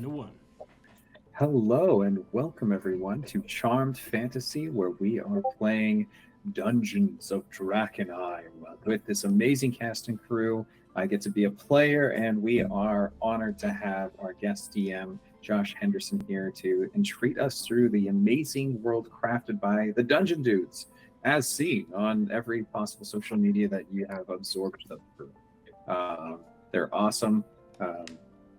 And a 1. Hello and welcome everyone to Charmed Fantasy, where we are playing Dungeons of Drakkenheim with this amazing cast and crew. I get to be a player, and we are honored to have our guest DM Josh Henderson here to entreat us through the amazing world crafted by the Dungeon Dudes, as seen on every possible social media that you have absorbed them through. They're awesome. Um,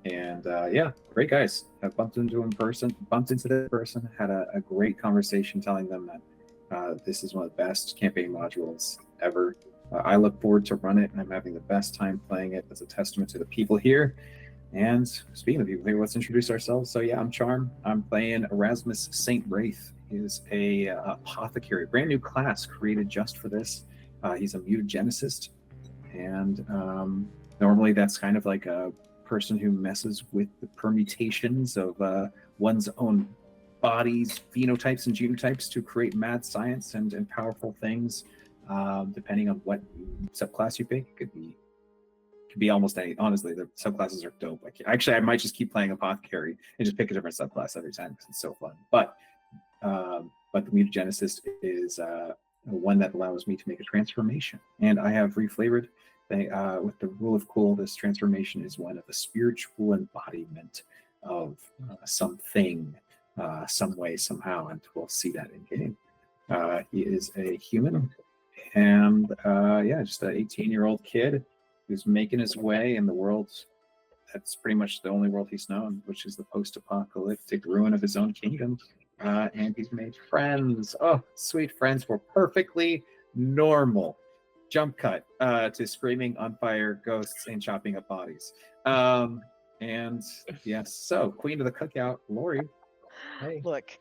and yeah, great guys. I've bumped into them in person, bumped into this person, had a great conversation telling them that this is one of the best campaign modules ever. I look forward to run it, and I'm having the best time playing it as a testament to the people here. And speaking of people here, let's introduce ourselves. So yeah, I'm Charm. I'm playing Erasmus Saint Wraith. He is a apothecary, brand new class created just for this. He's a mutagenicist, and normally that's kind of like a person who messes with the permutations of one's own body's phenotypes and genotypes to create mad science and powerful things, depending on what subclass you pick. It could be almost any. Honestly, the subclasses are dope. Like, actually, I might just keep playing apothecary and just pick a different subclass every time because it's so fun. But the mutagenicist is one that allows me to make a transformation, and I have reflavored. With the rule of cool, this transformation is one of the spiritual embodiment of something, some way, somehow, and we'll see that in game. He is a human, and yeah, just an 18-year-old kid who's making his way in the world. That's pretty much the only world he's known, which is the post-apocalyptic ruin of his own kingdom. And he's made friends. Oh, sweet friends were perfectly normal. Jump cut to screaming on fire ghosts and chopping up bodies. And yes, so Queen of the Cookout, Laurie. Hey. Look,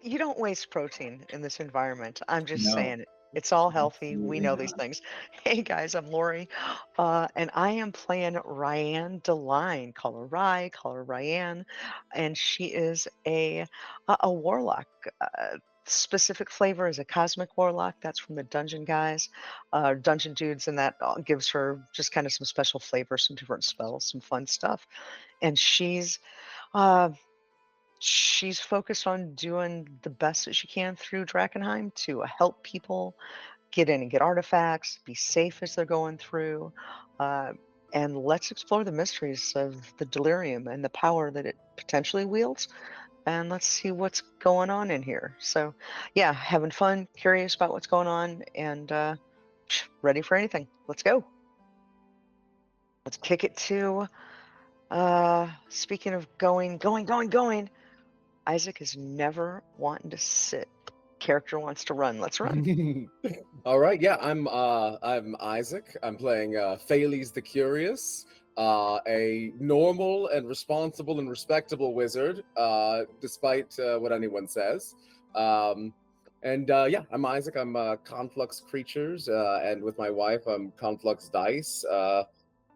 you don't waste protein in this environment. I'm just No, saying, it's all healthy. We absolutely know these not. things. Hey guys, I'm Laurie, and I am playing Ryan Deline. Call her Ryan, and she is a warlock. Specific flavor is a cosmic warlock. That's from the Dungeon guys, Dungeon dudes, and that gives her just kind of some special flavor, some different spells, some fun stuff. And uh, she's focused on doing the best that she can through Drakkenheim to help people get in and get artifacts, be safe as they're going through, uh, and let's explore the mysteries of the delirium and the power that it potentially wields. And let's see what's going on in here. So, yeah, having fun, curious about what's going on, and ready for anything. Let's go. Let's kick it to. Speaking of going. Isaac is never wanting to sit. Character wants to run. Let's run. All right, yeah, I'm Isaac. I'm playing Thales the Curious, a normal and responsible and respectable wizard, despite what anyone says. Yeah, I'm Isaac. I'm Conflux Creatures, and with my wife, I'm Conflux Dice.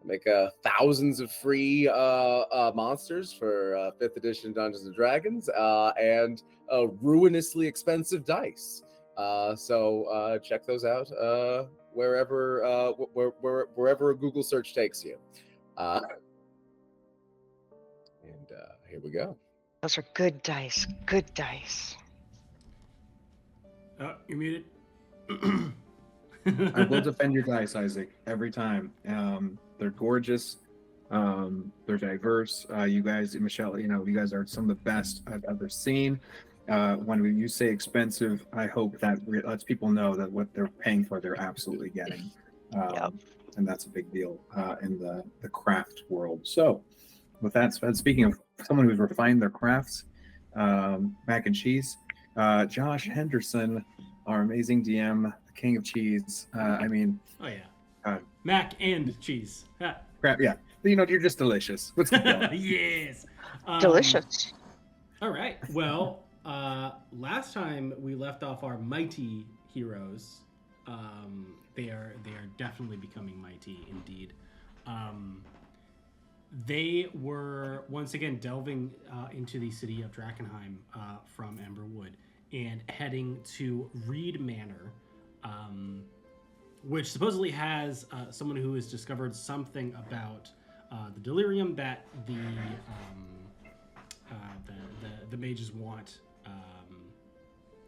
Make thousands of free monsters for 5th edition Dungeons and Dragons, and ruinously expensive dice. So check those out wherever wherever a Google search takes you. Here we go. Those are good dice. Good dice. Oh, you're muted. I will defend your dice, Isaac, every time. They're gorgeous. They're diverse. You guys, Michelle, you guys are some of the best I've ever seen. When you say expensive, I hope that lets people know that what they're paying for, they're absolutely getting. Yep. And that's a big deal in the craft world. So, with that said, speaking of someone who's refined their crafts, mac and cheese, Josh Henderson, our amazing DM, the king of cheese. Oh yeah. Mac and cheese. Crap, yeah. You're just delicious. Let's keep going. Yes. Delicious. All right. Well, last time we left off our mighty heroes. They are definitely becoming mighty indeed. They were once again delving into the city of Drakkenheim from Emberwood and heading to Reed Manor, which supposedly has someone who has discovered something about the delirium that the mages want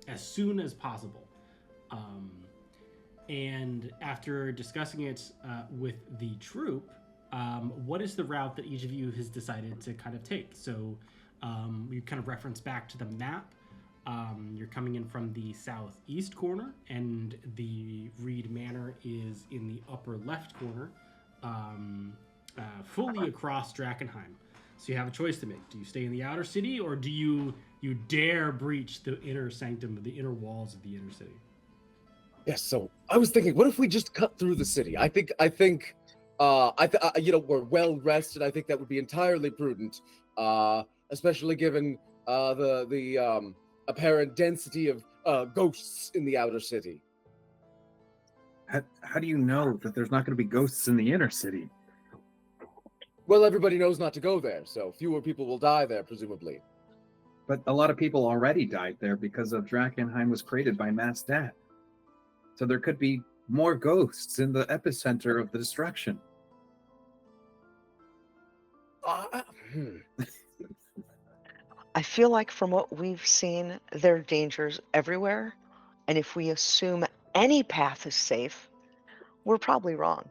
as soon as possible. And after discussing it with the troop, what is the route that each of you has decided to kind of take? So you kind of reference back to the map. You're coming in from the southeast corner, and the Reed Manor is in the upper left corner, fully across Drakkenheim. So you have a choice to make. Do you stay in the outer city, or do you dare breach the inner sanctum, the inner walls of the inner city? Yes, so I was thinking, what if we just cut through the city? I think we're well rested. I think that would be entirely prudent, especially given the apparent density of ghosts in the outer city. How do you know that there's not going to be ghosts in the inner city? Well, everybody knows not to go there, so fewer people will die there, presumably. But a lot of people already died there because of Drakkenheim was created by Mass Dat. So there could be more ghosts in the epicenter of the destruction. I feel like from what we've seen, there are dangers everywhere. And if we assume any path is safe, we're probably wrong.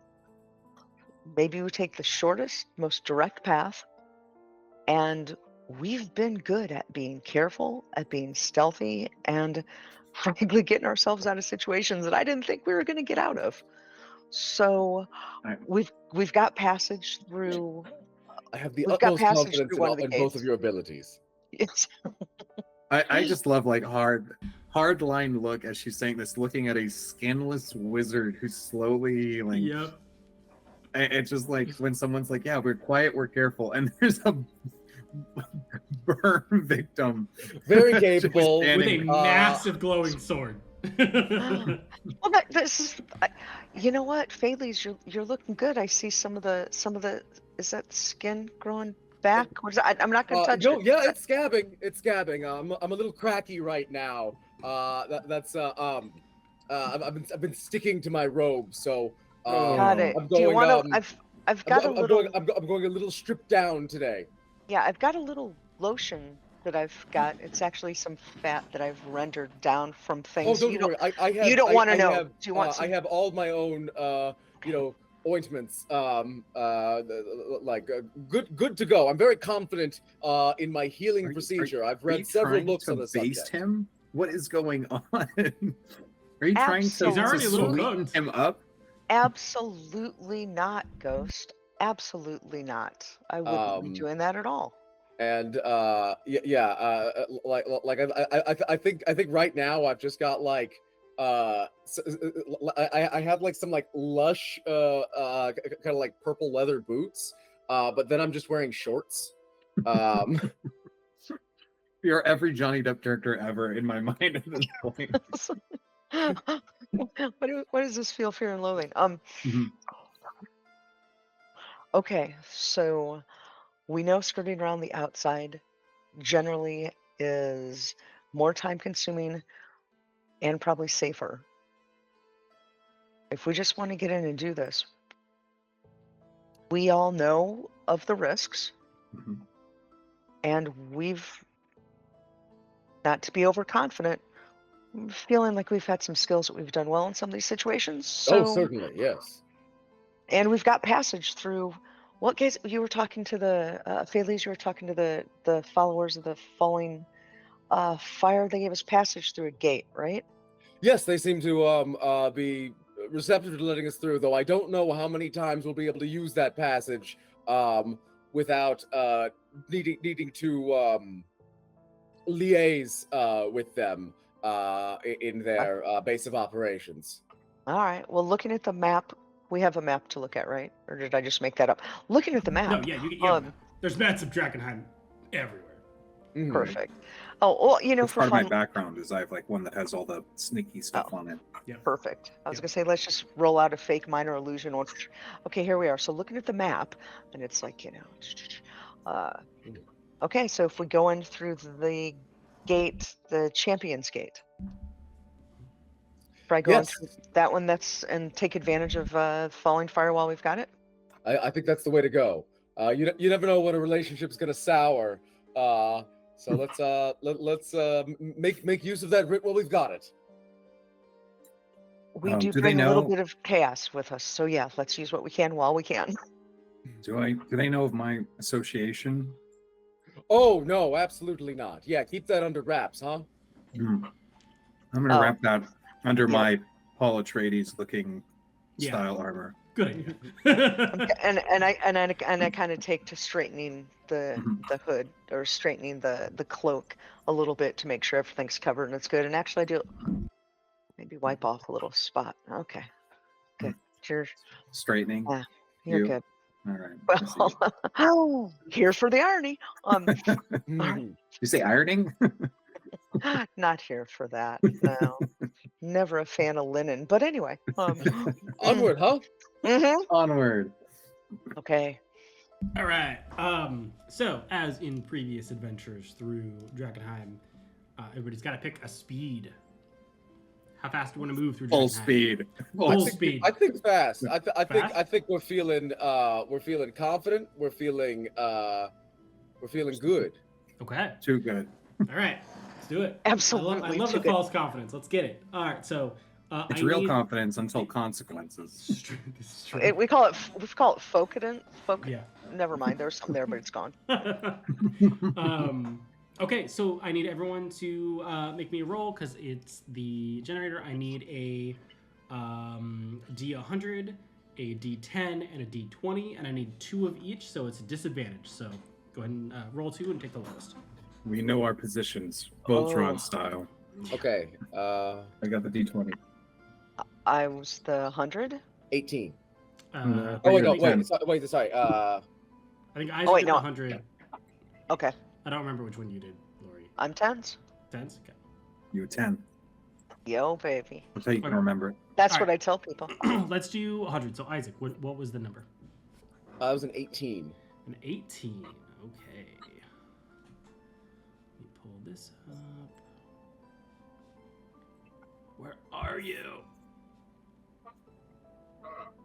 Maybe we take the shortest, most direct path. And we've been good at being careful, at being stealthy, and frankly getting ourselves out of situations that I didn't think we were going to get out of. So we've got passage through. I have the We've got utmost passage confidence through one of the in both of gates. your abilities. It's I just love like hard line look as she's saying this, looking at a skinless wizard who's slowly like. Yep. It's just like when someone's like, "Yeah, we're quiet, we're careful," and there's a burn victim, Very capable With a massive glowing sword. well, this is, you know what, Phalese, you're looking good. I see some of the. Is that skin growing back? What is that? I'm not gonna touch it. Yeah, it's scabbing. It's scabbing. I'm a little cracky right now. I've been sticking to my robe, so. Got it. I'm Do you going, want to? I've got a little. I'm going a little stripped down today. Yeah, I've got a little lotion that I've got. It's actually some fat that I've rendered down from things. Oh, don't worry. I have. You don't want to know. Have, Do you want? I have all my own. Ointments. Good to go. I'm very confident in my healing procedure. I've read several books on the subject. Him? What is going on? Are you trying to? He's already a little sweeten him up? Absolutely not, Ghost. Absolutely not. I wouldn't be doing that at all. And I think right now I've just got like I have like some like lush kind of like purple leather boots, but then I'm just wearing shorts. You're every Johnny Depp character ever in my mind at this point. What does this feel, fear and loathing? Okay, so we know skirting around the outside generally is more time consuming and probably safer. If we just want to get in and do this, we all know of the risks, and we've, not to be overconfident, feeling like we've had some skills that we've done well in some of these situations. So, certainly, yes. And we've got passage through. What guys? You were talking to the Phalese. You were talking to the followers of the falling fire. They gave us passage through a gate, right? Yes, they seem to be receptive to letting us through. Though I don't know how many times we'll be able to use that passage without needing to liaise with them in their base of operations. All right. Well, looking at the map, we have a map to look at, right? Or did I just make that up? Looking at the map. No, yeah, there's maps of Drakkenheim everywhere. Perfect. Oh, well, you know, It's for part fun. of my background is I have like one that has all the sneaky stuff on it. Yeah. Perfect. I was gonna say, let's just roll out a fake minor illusion. Okay, here we are. So looking at the map, and it's like, okay, so if we go in through the gate, the Champion's Gate, try going through that one. And take advantage of falling fire while we've got it. I think that's the way to go. You never know when a relationship's gonna sour. So let's make use of that writ while we've got it. We do do bring they a little know- bit of chaos with us, so yeah, let's use what we can while we can. Do they know of my association? Oh no, absolutely not. Yeah, keep that under wraps, huh? I'm gonna Oh. wrap that under Yeah. my Paul Atreides looking Yeah. style armor. Good idea. And I kind of take to straightening the hood or straightening the cloak a little bit to make sure everything's covered and it's good. And actually, I do maybe wipe off a little spot. Okay, good. You're Straightening. you're You? good. All right. I see. Well, here for the irony. You say ironing? Not here for that. No, never a fan of linen. But anyway, Onward, huh? mhm. Onward. Okay. All right. So, as in previous adventures through Drakkenheim, everybody's got to pick a speed. How fast do you want to move through Full Drakkenheim? speed. Full speed. I think fast. Fast? I think we're feeling confident. We're feeling good. Okay. Too good. All right. Let's do it. Absolutely I love too the good. false confidence. Let's get it. All right. So, It's I real need- confidence until consequences. This is true. This is true. We call it focadent. Yeah. Never mind. There's some there, but it's gone. Okay, so I need everyone to make me a roll because it's the generator. I need a D100, a D10, and a D20, and I need 2 of each, so it's a disadvantage. So go ahead and roll 2 and take the lowest. We know our positions, Voltron Oh. style. Okay. I got the D20. I was the 100. 18. Uh, Oh, wait, you're no, the 10. wait, sorry. I think Isaac Oh, wait, did no. 100. Okay, I don't remember which one you did, Laurie. I'm 10s. 10s? Okay. You a 10. Yo, baby. That's how you can Okay. remember it. That's All what right. I tell people. Let's do 100. So, Isaac, what was the number? I was an 18. An 18. Okay. Let me pull this up. Where are you?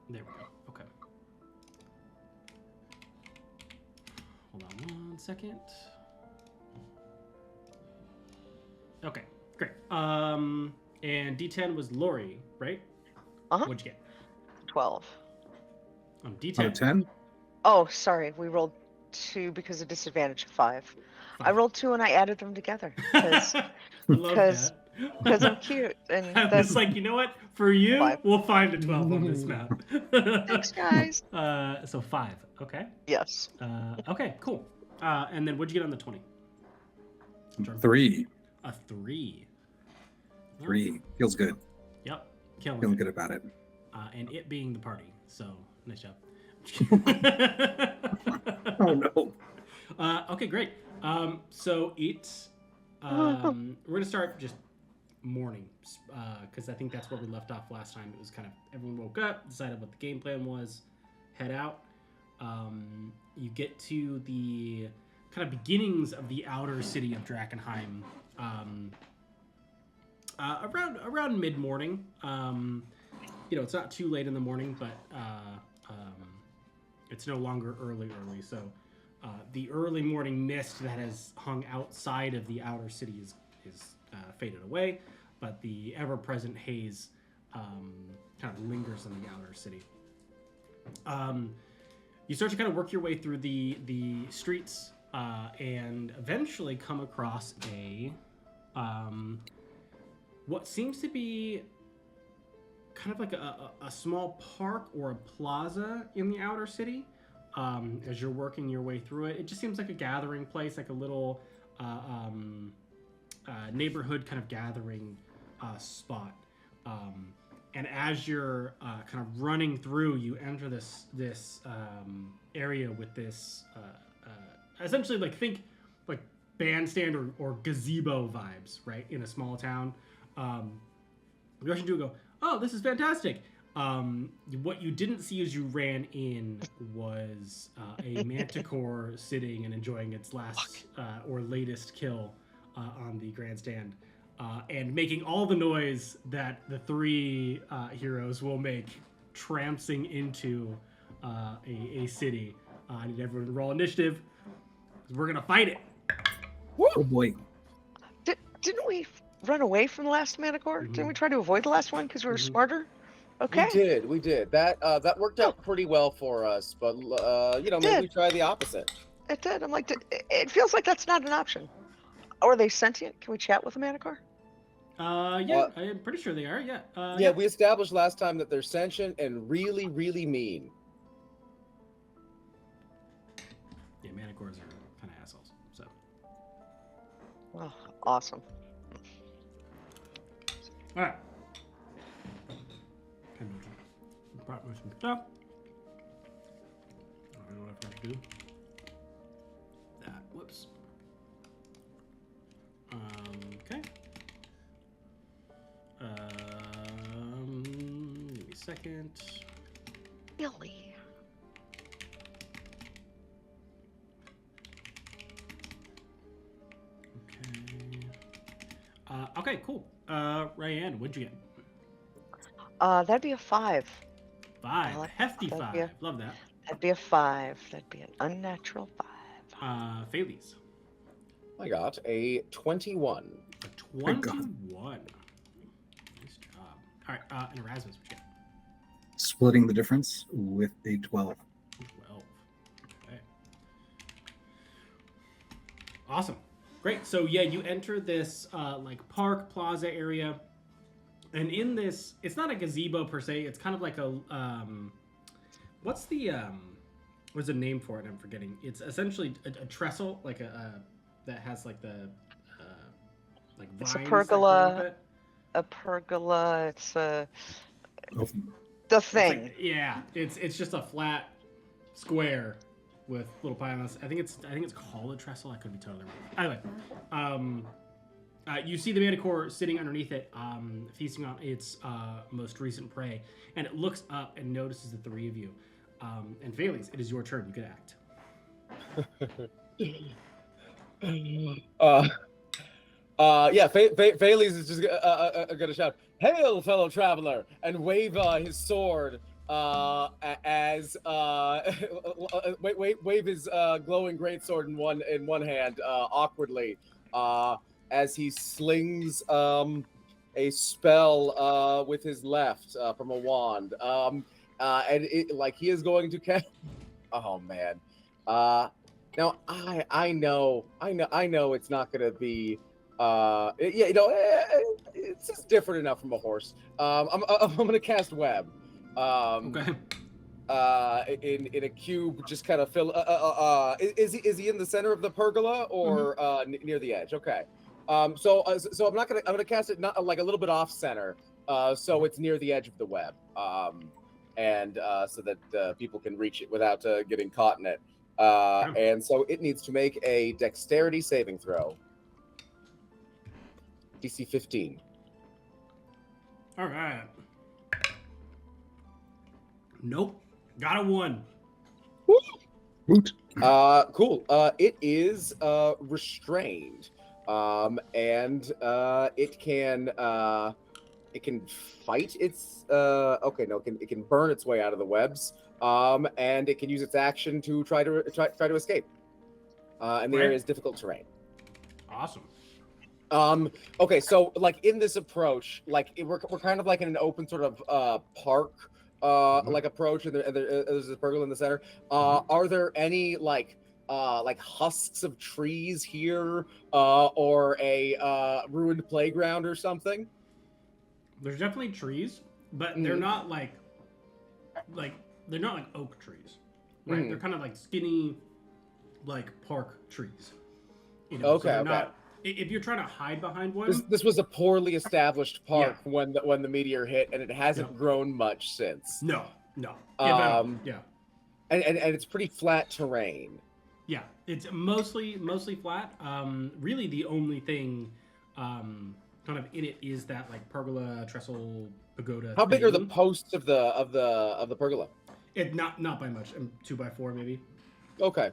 There we go. Okay. Hold on 1 second. Okay, great. And D10 was Laurie, right? Uh-huh. What'd you get? 12. On Out D10. of 10? Oh, sorry. We rolled 2 because of disadvantage of 5. I rolled 2 and I added them together because I love 'cause- that. I'm cute and I was that's like, you know what? For you, 5. we'll find a 12 on this map. Thanks, guys. So 5. Okay. Yes. Okay, cool. And then what'd you get on the 20? 3. A 3. 3. Feels good. Yep. Killing Feeling it. good about it. And it being the party. So, nice job. Oh, no. Okay, great. So it's we're gonna start just morning because I think that's where we left off last time. It was kind of everyone woke up, decided what the game plan was, head out. You get to the kind of beginnings of the outer city of Drakkenheim around mid morning. It's not too late in the morning, but it's no longer early. So the early morning mist that has hung outside of the outer city is faded away, but the ever-present haze kind of lingers in the outer city. You start to kind of work your way through the streets and eventually come across what seems to be kind of like a small park or a plaza in the outer city. As you're working your way through it, it just seems like a gathering place, like a little neighborhood kind of gathering spot. And as you're kind of running through, you enter this area with this essentially think like bandstand or gazebo vibes, right? In a small town. You rush into it and go, oh, this is fantastic. What you didn't see as you ran in was a manticore sitting and enjoying its last or latest kill on the grandstand and making all the noise that the 3 heroes will make trampsing into a city. I need everyone to roll initiative because we're going to fight it. Oh boy. Didn't we run away from the last Manicore? Mhm. Didn't we try to avoid the last one because we were Mhm. smarter? Okay. We did. That worked out pretty well for us, but you know, maybe Did. we try the opposite. It did. I'm like, it feels like that's not an option. Are they sentient? Can we chat with a Manicore? Yeah, I'm pretty sure they are. Yeah. Yeah, we established last time that they're sentient and really, really mean. Yeah, Manicores are kind of assholes. So. Oh, awesome. All right. Brought me some stuff. I don't know what I have to do. That. Whoops. Okay. Give me a second. Billy. Okay. Okay, cool. Ryan, what'd you get? That'd be a 5. 5. Well, Hefty that'd 5. be a- Love that. That'd be a 5. That'd be an unnatural 5. Phales. I got a 21. A 21. Nice job. All right, and Erasmus, what you get? Splitting the difference with a 12. 12. Okay. Awesome. Great. So yeah, you enter this like park plaza area, and in this, it's not a gazebo per se. It's kind of like a what's the name for it? I'm forgetting. It's essentially a trestle, like a that has like the like vines. It's a that grow up pergola. it. A pergola. It's Oh, the It's thing. like, yeah, it's just a flat square with little pylons. I think it's called a trestle. I could be totally wrong. Anyway, you see the Manicore sitting underneath it, feasting on its most recent prey, and it looks up and notices the three of you. And Phales, it is your turn. You can act. Yeah, Phales is just gonna shout, "Hail, fellow traveler!" and wave his sword as wave his glowing greatsword in one hand awkwardly as he slings a spell with his left from a wand, and it like he is going to cast. Oh man, now I know it's not gonna be. Yeah, you know, it's just different enough from a horse. I'm gonna cast web. Okay. In a cube, just kind of fill. Is he in the center of the pergola or near the edge? Okay. So I'm gonna cast it not like a little bit off center, so it's near the edge of the web, and so that people can reach it without getting caught in it. And so it needs to make a dexterity saving throw. DC 15. All right. Nope. Got a 1. Woot. Cool. It is restrained, and it can fight its. Okay, no, it can burn its way out of the webs, and it can use its action to try to escape. And the Right. area is difficult terrain. Awesome. Okay, so like in this approach, like we're kind of like in an open sort of park like approach, and there's a pergola in the center. Are there any like husks of trees here, or a ruined playground or something? There's definitely trees, but they're not like they're not like oak trees, right? They're kind of like skinny, like park trees. You know, Okay, so they're okay. not. If you're trying to hide behind one, This was a poorly established park when the meteor hit, and it hasn't grown much since. no. If at all. Yeah. And it's pretty flat terrain. Yeah, it's mostly flat. Really, the only thing kind of in it is that like pergola, trestle, pagoda. How big are the thing. posts of the pergola? It not by much. 2x4 maybe. Okay.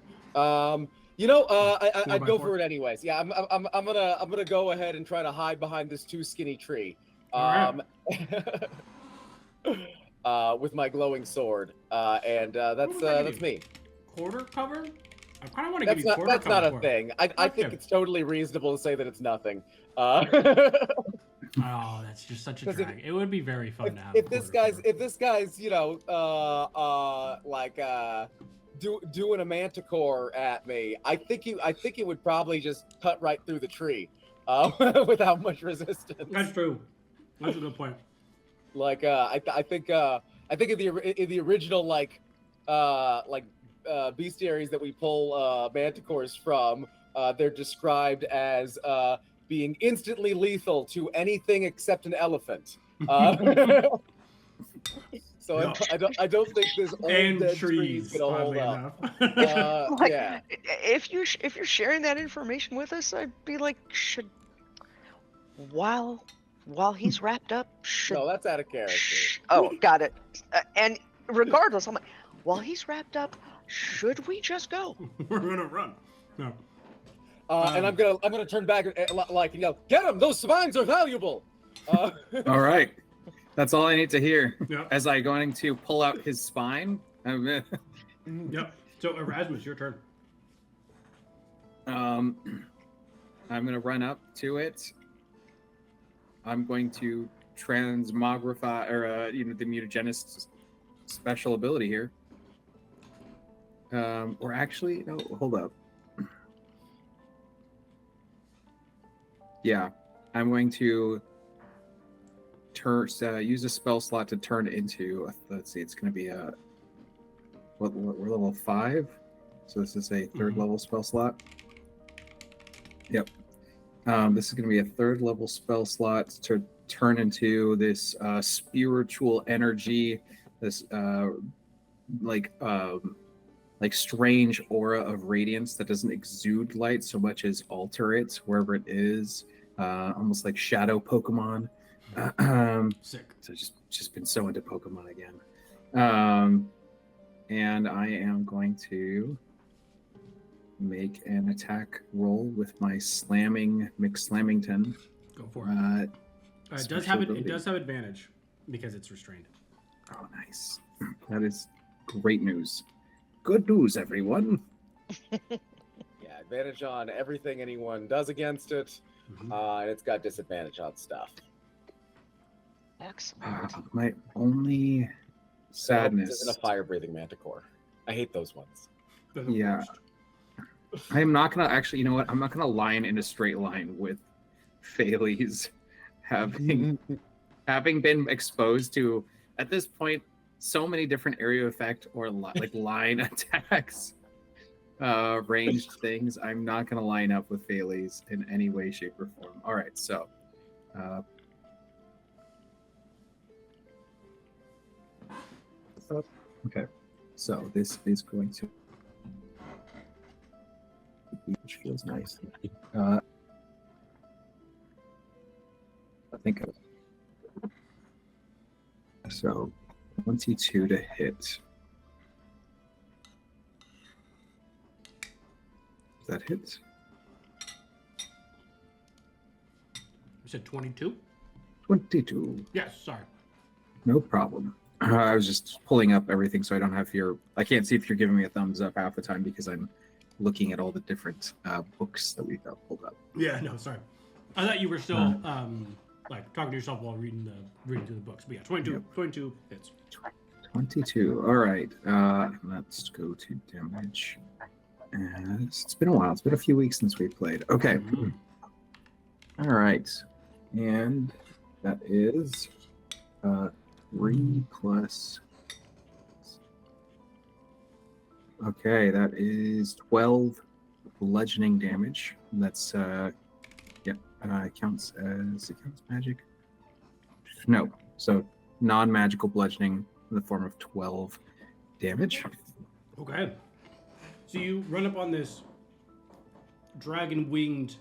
You know, I'd go 4x4. for it anyways. Yeah, I'm gonna go ahead and try to hide behind this too skinny tree. All With my glowing sword. And that's me. Quarter cover. I kind of want to give you quarter That's not a cover thing. I think Okay. it's totally reasonable to say that it's nothing. Oh, that's just such a 'Cause drag. It would be very fun to have. if a this quarter guy's cover. doing a manticore at me, I think he would probably just cut right through the tree, without much resistance. That's true. That's a good point. Like I think in the original bestiaries that we pull manticores from, they're described as being instantly lethal to anything except an elephant. So Yeah. I don't think this old And dead trees, tree's gonna hold oddly up. enough. Like, Yeah. if you're sharing that information with us, I'd be like, while he's wrapped up, should No, that's out of character. oh, got it. And regardless, I'm like, while he's wrapped up, should we just go? We're gonna run. No. And I'm gonna turn back and yell, "Get him! Those spines are valuable." All right. That's all I need to hear. Yep. As I going to pull out his spine. Yep. So Erasmus, your turn. I'm gonna run up to it. I'm going to transmogrify, or the mutagenist special ability here. Or actually, no, hold up. Yeah, I'm going to use a spell slot to turn into. Let's see, it's going to be we're level 5, so this is a third level spell slot. Yep. This is going to be a third level spell slot to turn into this spiritual energy, this like strange aura of radiance that doesn't exude light so much as alter it wherever it is, almost like shadow Pokemon. Sick. So just been so into Pokemon again. And I am going to make an attack roll with my McSlammington. Go for it. It does have ability. it does have advantage because it's restrained. Oh, nice. That is great news. Good news, everyone. Yeah, advantage on everything anyone does against it, and it's got disadvantage on stuff. Excellent. My only sadness. This isn't a fire-breathing manticore. I hate those ones. They're the Yeah. worst. I am not gonna actually. You know what? I'm not gonna line in a straight line with Phaley's having been exposed to at this point so many different area effect or line attacks, ranged things. I'm not gonna line up with Phaley's in any way, shape, or form. All right, so. Okay, so this is going to, which feels nice. I think so. 22 to hit. Does that hit? You said 22? 22. Yes, sorry. No problem. I was just pulling up everything so I don't have I can't see if you're giving me a thumbs up half the time because I'm looking at all the different books that we've got pulled up. Yeah, no, sorry. I thought you were still talking to yourself while reading through the books. But yeah, 22, Yep. 22 hits. 22. All right. Let's go to damage. It's been a while. It's been a few weeks since we played. Okay. All right. And that is 3 plus. Okay, that is 12 bludgeoning damage. That's counts magic. No, so non-magical bludgeoning in the form of 12 damage. Okay. So you run up on this dragon-winged,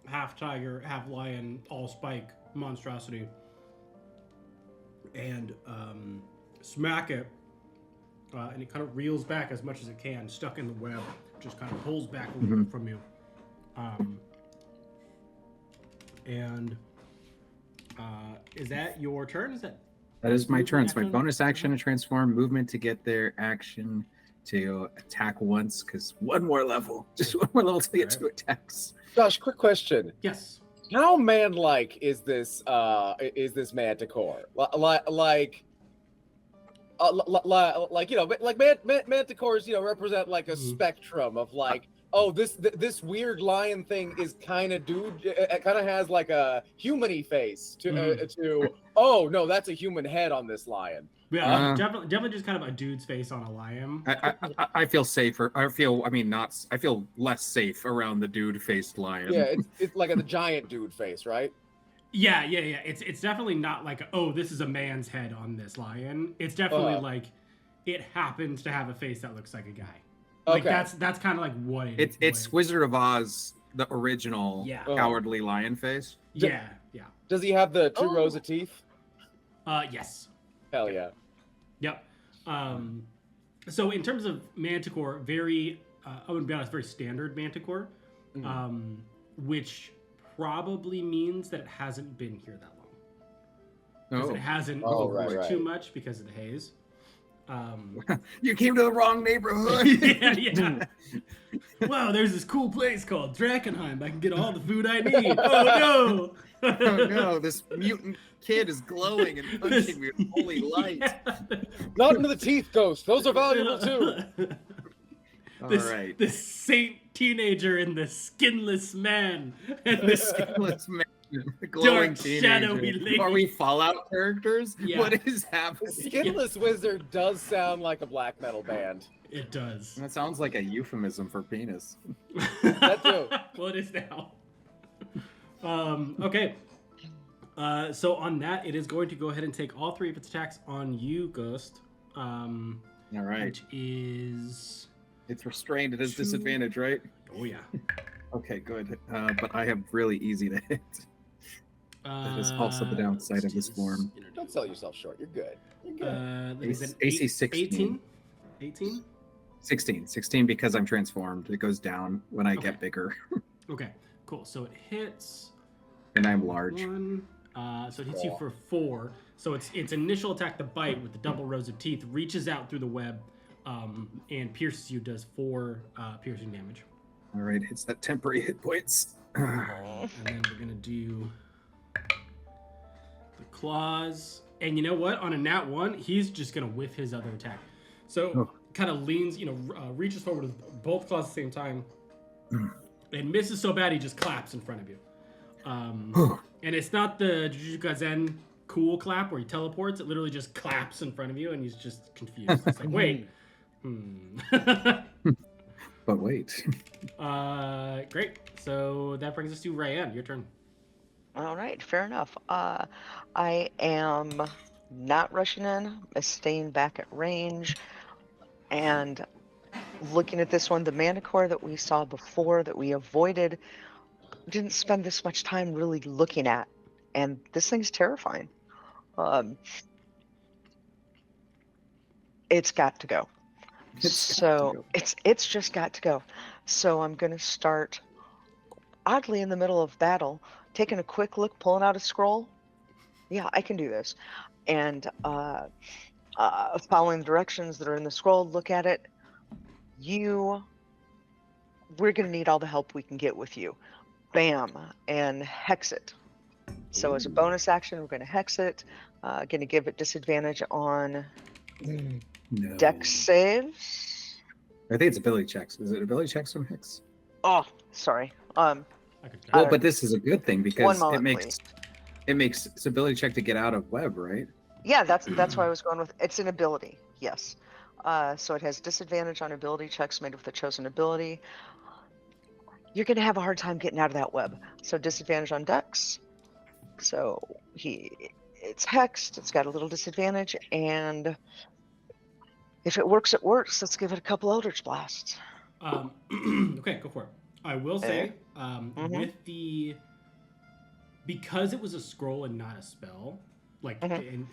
half-tiger, half-lion, all-spike monstrosity and smack it, and it kind of reels back as much as it can, stuck in the web, just kind of pulls back a little bit from you. Is that your turn? That is my turn. So my action? bonus action to transform, movement to get there, action to attack once, because one more level, just one more level to get two attacks. Josh, quick question. Yes. How man-like is this manticore? Like manticores, represent like a spectrum of like, oh, this weird lion thing is kind of dude. It kind of has like a human-y face to oh no, that's a human head on this lion. Yeah, definitely just kind of a dude's face on a lion. I feel safer. I feel less safe around the dude-faced lion. Yeah, it's like a giant dude face, right? Yeah. It's definitely not like, oh, this is a man's head on this lion. It's definitely like it happens to have a face that looks like a guy. Like that's kind of like what it is. It's Wizard of Oz, the original cowardly lion face. Yeah. Does he have the 2 rows of teeth? Yes. Hell yeah. Yep. So in terms of manticore, very, I would be honest, very standard manticore, which probably means that it hasn't been here that long. Because it hasn't moved too much because of the haze. You came to the wrong neighborhood. yeah. Wow, there's this cool place called Drakkenheim. I can get all the food I need. Oh no! Oh no, this mutant kid is glowing and punching me with holy light. Yeah. Not into the teeth, Ghost. Those are valuable too. This saint teenager and the skinless man. And the skinless man. The glowing teenager. Are we Fallout characters? Yeah. What is happening? The Skinless Wizard does sound like a black metal band. It does. That sounds like a euphemism for penis. That too. Well, it is now. Okay. So on that, it is going to go ahead and take all 3 of its attacks on you, Ghost. All right. Which is... It's restrained. It is disadvantage, right? Oh, yeah. Okay, good. But I have really easy to hit. That is also the downside of this form. Don't sell yourself short. You're good. You're good. AC 16. 18? 16 because I'm transformed. It goes down when I get bigger. Okay, cool. So it hits. And I'm large. 1. So it hits you for 4. So its initial attack, the bite with the double rows of teeth, reaches out through the web and pierces you. Does 4 piercing damage. All right, hits that temporary hit points. And then we're gonna do the claws. And you know what? On a nat 1, he's just gonna whiff his other attack. So kind of leans, reaches forward with both claws at the same time, and misses so bad he just claps in front of you. And it's not the Jujutsu Kaisen cool clap where he teleports. It literally just claps in front of you, and he's just confused. It's like, wait. But wait. Great. So that brings us to Ryan. Your turn. All right, fair enough. I am not rushing in. I'm staying back at range. And looking at this one, the manticore that we saw before that we avoided, didn't spend this much time really looking at. And this thing's terrifying. It's got to go. It's just got to go. So I'm going to start oddly in the middle of battle, taking a quick look, pulling out a scroll. Yeah, I can do this. And following the directions that are in the scroll, look at it. We're going to need all the help we can get with you. Bam, and hex it. So as a bonus action, we're going to hex it. Going to give it disadvantage on dex saves. I think it's ability checks. Is it ability checks from hex? Oh, sorry. Well, but this is a good thing because moment, it makes its ability check to get out of web, right? Yeah, that's why I was going with. It's an ability, yes. So it has disadvantage on ability checks made with a chosen ability. You're going to have a hard time getting out of that web. So disadvantage on dex. So it's hexed. It's got a little disadvantage, and if it works, it works. Let's give it a couple Eldritch Blasts. Okay, go for it. I will say, with because it was a scroll and not a spell, like in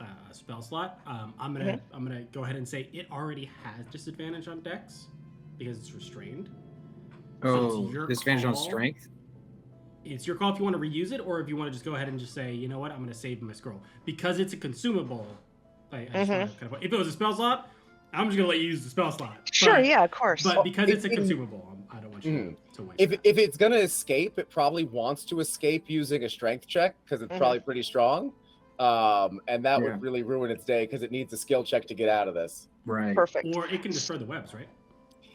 a spell slot, I'm gonna go ahead and say it already has disadvantage on dex because it's restrained. Oh, so disadvantage on strength. It's your call if you want to reuse it, or if you want to just go ahead and just say, you know what, I'm going to save my scroll because it's a consumable. I just wanna if it was a spell slot, I'm just gonna let you use the spell slot. Sure, but, yeah, of course. But because it's a in- consumable, I don't want you to waste If that. it's gonna escape, it probably wants to escape using a strength check because it's probably pretty strong. And that would really ruin its day because it needs a skill check to get out of this. Right. Perfect. Or it can destroy the webs, right?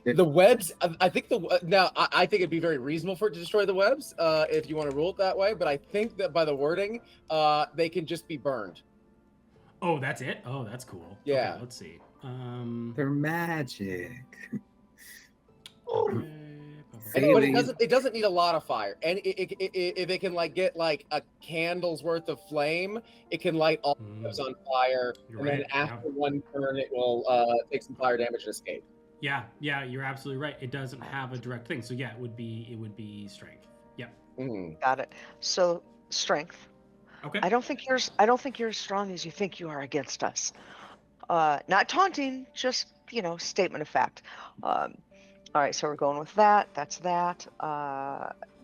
The webs, I think I think it'd be very reasonable for it to destroy the webs if you want to rule it that way. But I think that by the wording, they can just be burned. Oh, that's it? Oh, that's cool. Yeah. Okay, let's see. They're magic. But it doesn't need a lot of fire, and if it can like get like a candle's worth of flame, it can light all the webs on fire, then after one turn, it will take some fire damage and escape. Yeah, you're absolutely right. It doesn't have a direct thing, so yeah, it would be strength. Yep. Got it. So strength. Okay. I don't think you're as strong as you think you are against us. Not taunting, just statement of fact. All right, so we're going with that. That's that.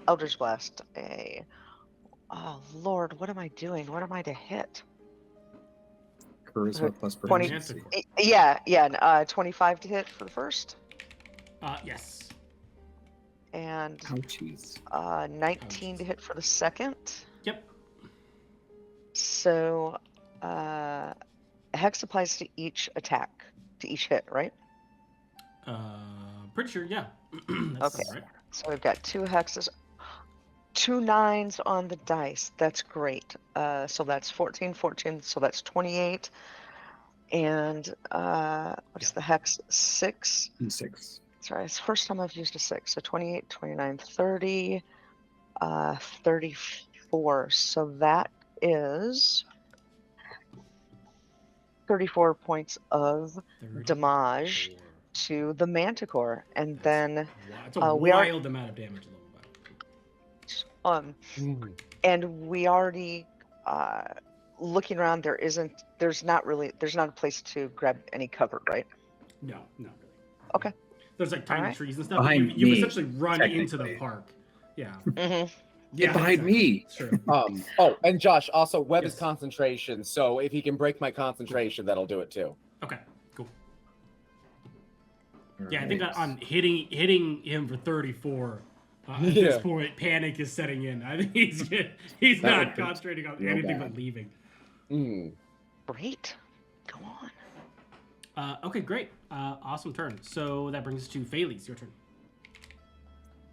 Eldritch Blast. Oh Lord, what am I doing? What am I to hit? Charisma plus 20. proficiency. Yeah. 25 to hit for the first. Yes. And Ouchies. 19 to hit for the second. Yep. So, hex applies to each attack, to each hit, right? Pretty sure, yeah. Okay. Right. So we've got 2 hexes, 2 9s on the dice. That's great. So that's 14, so that's 28. And what's the hex? 6? 6. Sorry, it's the first time I've used a 6. So 28, 29, 30, 34. So that is 34 points of damage to the Manticore, and then it's a wild amount of damage level. And we already looking around. There's not a place to grab any cover, right? No, not really. Okay. There's like tiny trees and stuff. Behind you me, essentially run into the park. Yeah. Get behind me. Sure. And Josh, also web is concentration, so if he can break my concentration, that'll do it too. Okay, cool. Yeah, I think on hitting him for 34 at this point, panic is setting in. I think he's not concentrating on anything but leaving. Great. Go on. Okay, great. Awesome turn. So that brings us to Phalese. Your turn.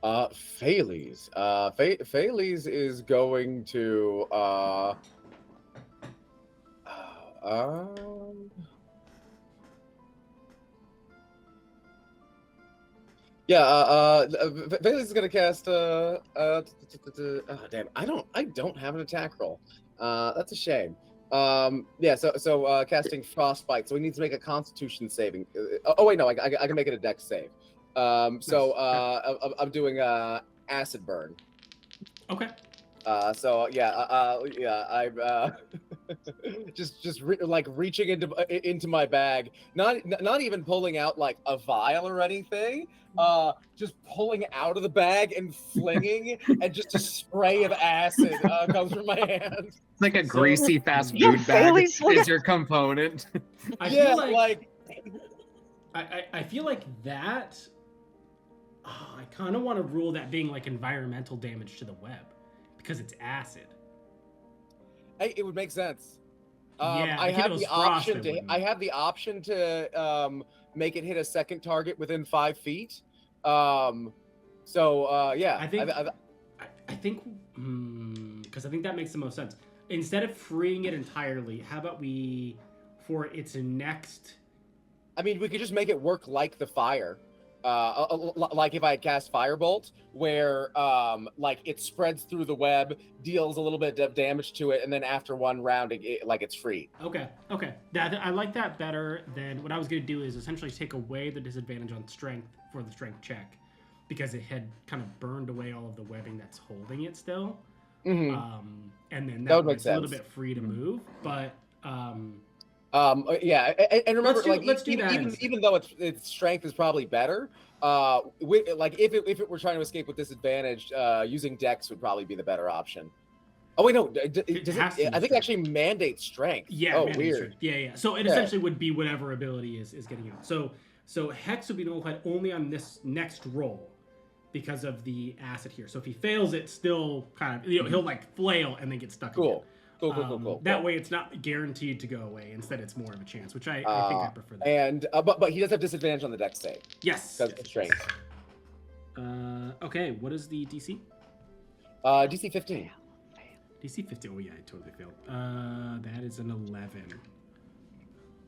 Phalese. Phalese is going to Phalese is gonna cast damn, I don't have an attack roll. That's a shame. So casting Frostbite, so he needs to make a Constitution saving. I can make it a Dex save. I'm doing acid burn. Okay. I'm just reaching into my bag, not even pulling out like a vial or anything, just pulling out of the bag and flinging, and just a spray of acid comes from my hand. It's like a greasy fast food bag is your component. I feel like that. I kind of want to rule that being like environmental damage to the web because it's acid. Hey, it would make sense. I have the option to make it hit a second target within 5 feet. I think because I think that makes the most sense. Instead of freeing it entirely, how about we, for its next? I mean, we could just make it work like the fire. Like if I had cast Firebolt, where it spreads through the web, deals a little bit of damage to it, and then after one round, it's free. Okay. I like that better than what I was going to do. Is essentially take away the disadvantage on strength for the strength check, because it had kind of burned away all of the webbing that's holding it still. And then that was a little bit free to move, but. And remember, let's do that even though its strength is probably better, if it were trying to escape with disadvantage, using Dex would probably be the better option. Oh wait, no. It Does has to it? be I think it strength. actually mandates strength. Yeah. Oh, manly weird. strength. Yeah. So it Yeah. essentially would be whatever ability is getting out. So Hex would be nullified only on this next roll because of the acid here. So if he fails it, still kind of he'll like flail and then get stuck again. Cool. That way, it's not guaranteed to go away. Instead, it's more of a chance, which I think I prefer that. And but he does have disadvantage on the dex save. Yes. Because of strength. Okay, what is the DC? DC 15. DC 15. Oh yeah, I totally failed. That is an 11.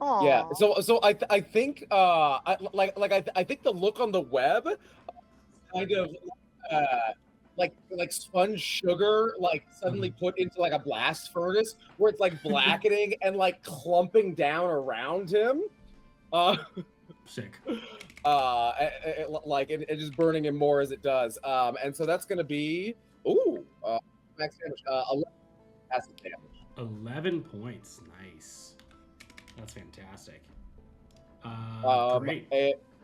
Aww. Yeah. So I think I think the look on the web kind of like sponge sugar like suddenly put into like a blast furnace where it's like blackening and like clumping down around him. Sick. Like it just burning him more as it does. And so that's gonna be max damage. 11 acid damage. 11 points. Nice. That's fantastic. Great.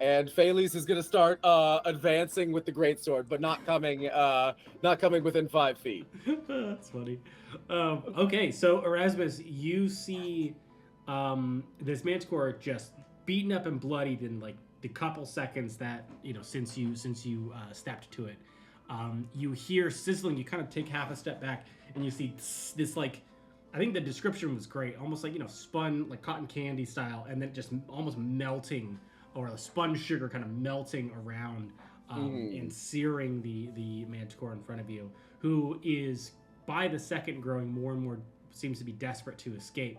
And Phalis is gonna start advancing with the greatsword, but not coming within 5 feet. That's funny. Okay, so Erasmus, you see this manticore just beaten up and bloodied in like the couple seconds that since you stepped to it. You hear sizzling. You kind of take half a step back, and you see this like, I think the description was great, almost like spun like cotton candy style, and then just almost melting, or a sponge sugar kind of melting around and searing the manticore in front of you, who is by the second growing more and more, seems to be desperate to escape,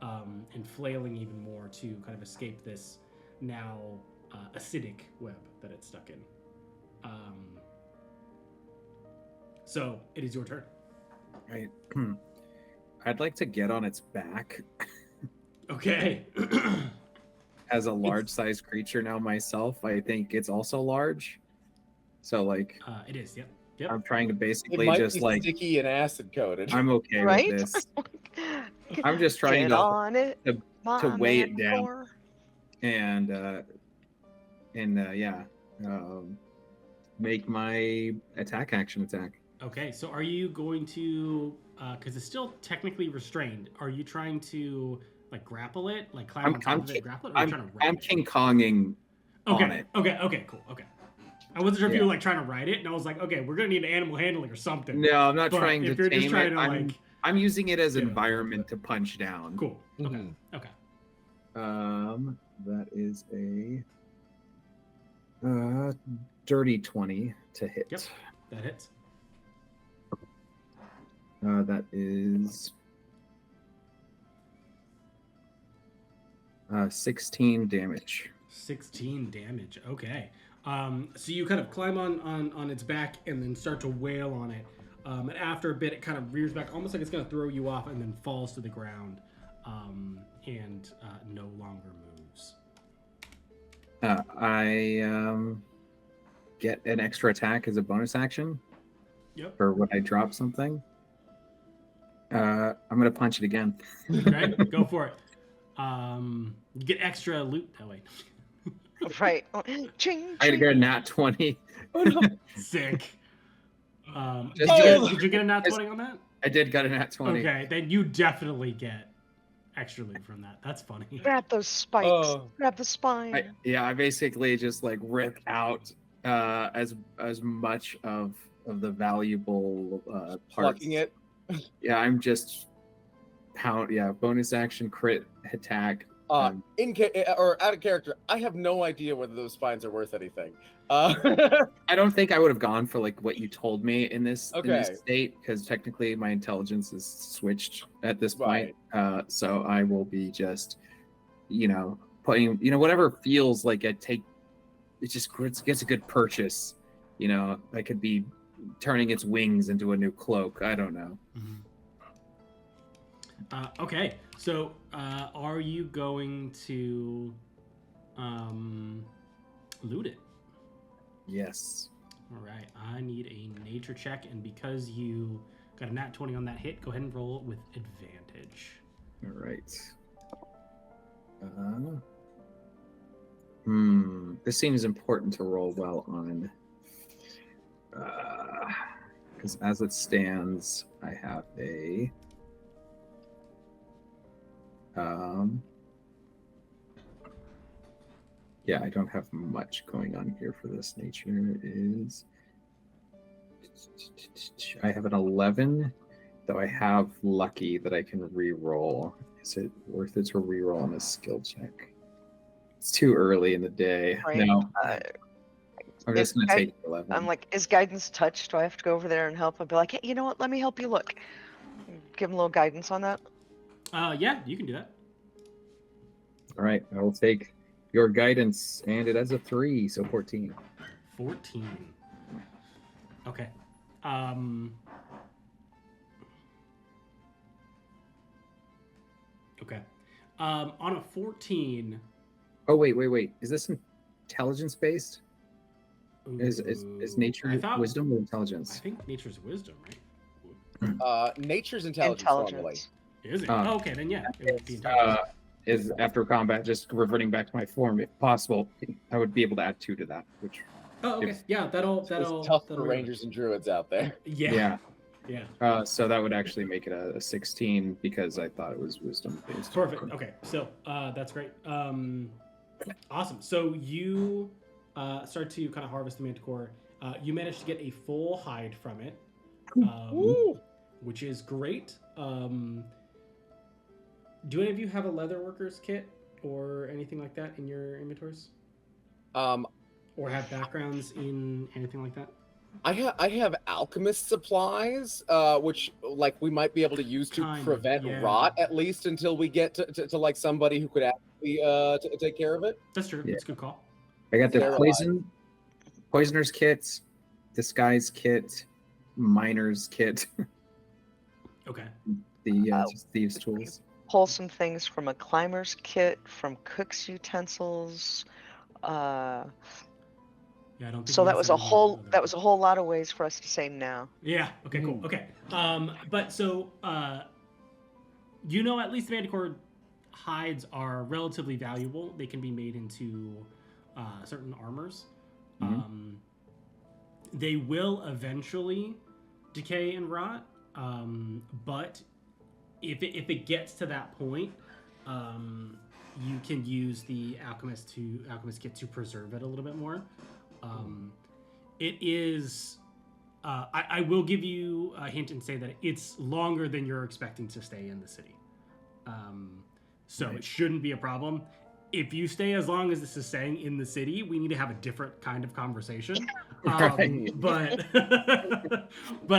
and flailing even more to kind of escape this now acidic web that it's stuck in. So it is your turn. Right. I'd like to get on its back. Okay. As a large-sized creature now myself, I think it's also large. So like, it is. Yep. I'm trying to It basically might just be like, sticky and acid coated. I'm okay Right? with this. I'm just trying Get on it, to weigh it down manticore. and make my attack action attack. Okay. So are you going to? Because it's still technically restrained. Are you trying to like grapple it, like climb on top of it, grapple it? Or are you trying to ride I'm it? King Konging on it. Okay. Cool. Okay. I wasn't sure if you were like trying to ride it, and I was like, okay, we're gonna need animal handling or something. No, I'm not But trying to if you're just tame trying it. to, like, I'm using it as get it environment to punch down. Cool. Okay. Mhm. Okay. That is a dirty 20 to hit. Yep. That hits. That is 16 damage. 16 damage. Okay. So you kind of climb on its back and then start to wail on it. And after a bit, it kind of rears back, almost like it's going to throw you off, and then falls to the ground, and no longer moves. I get an extra attack as a bonus action. Yep. For when I drop something. I'm gonna punch it again. Okay, go for it. You get extra loot that way. Right. Ching, I had to get a nat 20. Sick. Just Did you get a nat 20 on that? I did get a nat 20. Okay, then you definitely get extra loot from that. That's funny. Grab those spikes. Oh. Grab the spine. I basically just like rip out as much of the valuable parts. Plucking it. Yeah, I'm just bonus action crit attack. Or out of character, I have no idea whether those spines are worth anything. I don't think I would have gone for like what you told me in this Okay. state, because technically my intelligence is switched at this point. Right. So I will be just, putting, whatever feels like it gets a good purchase. I could be turning its wings into a new cloak. I don't know. Mm-hmm. Okay, so are you going to loot it? Yes. All right, I need a nature check, and because you got a nat 20 on that hit, go ahead and roll with advantage. All right. This seems important to roll well on. Because as it stands, I have a yeah, I don't have much going on here for this. Nature is I have an 11, though I have lucky that I can re-roll. Is it worth it to re-roll on a skill check? It's too early in the day. Right. No. I'm just going to take 11. I'm like, is guidance touch? Do I have to go over there and help? I'd be like, hey, you know what? Let me help you look. Give him a little guidance on that. Yeah, you can do that. All right, I will take your guidance, and it has a 3, so 14. 14. Okay. Okay. On a 14. Oh wait. Is this intelligence based? Is nature wisdom or intelligence? I think nature's wisdom, right? Nature's intelligence. Normally. Is it? Oh, okay, then yeah. It would be intelligence. Is after combat just reverting back to my form if possible. I would be able to add 2 to that, which. Oh, okay. Yeah, that'll It's tough for rangers and druids out there. Yeah. So that would actually make it a 16 because I thought it was wisdom based. Perfect. Okay, so that's great. Awesome. So you start to kind of harvest the manticore. You manage to get a full hide from it, which is great. Do any of you have a leatherworker's kit or anything like that in your inventories? Or have backgrounds in anything like that? I have alchemist supplies, which like we might be able to use to prevent rot at least until we get to like somebody who could actually to take care of it. That's true. Yeah. That's a good call. I got the poisoner's kit, disguise kit, miner's kit. Okay. The thieves' tools. Pull some things from a climber's kit, from cook's utensils. Yeah, I don't think so that was a whole lot of ways for us to say no. Yeah. Okay. Cool. Okay. But so you know, at least the manticore hides are relatively valuable. They can be made into certain armors. Mm-hmm. They will eventually decay and rot, but if it gets to that point, you can use the alchemist kit to preserve it a little bit more. It is. I will give you a hint and say that it's longer than you're expecting to stay in the city. So It shouldn't be a problem. If you stay as long as this is saying in the city, we need to have a different kind of conversation. But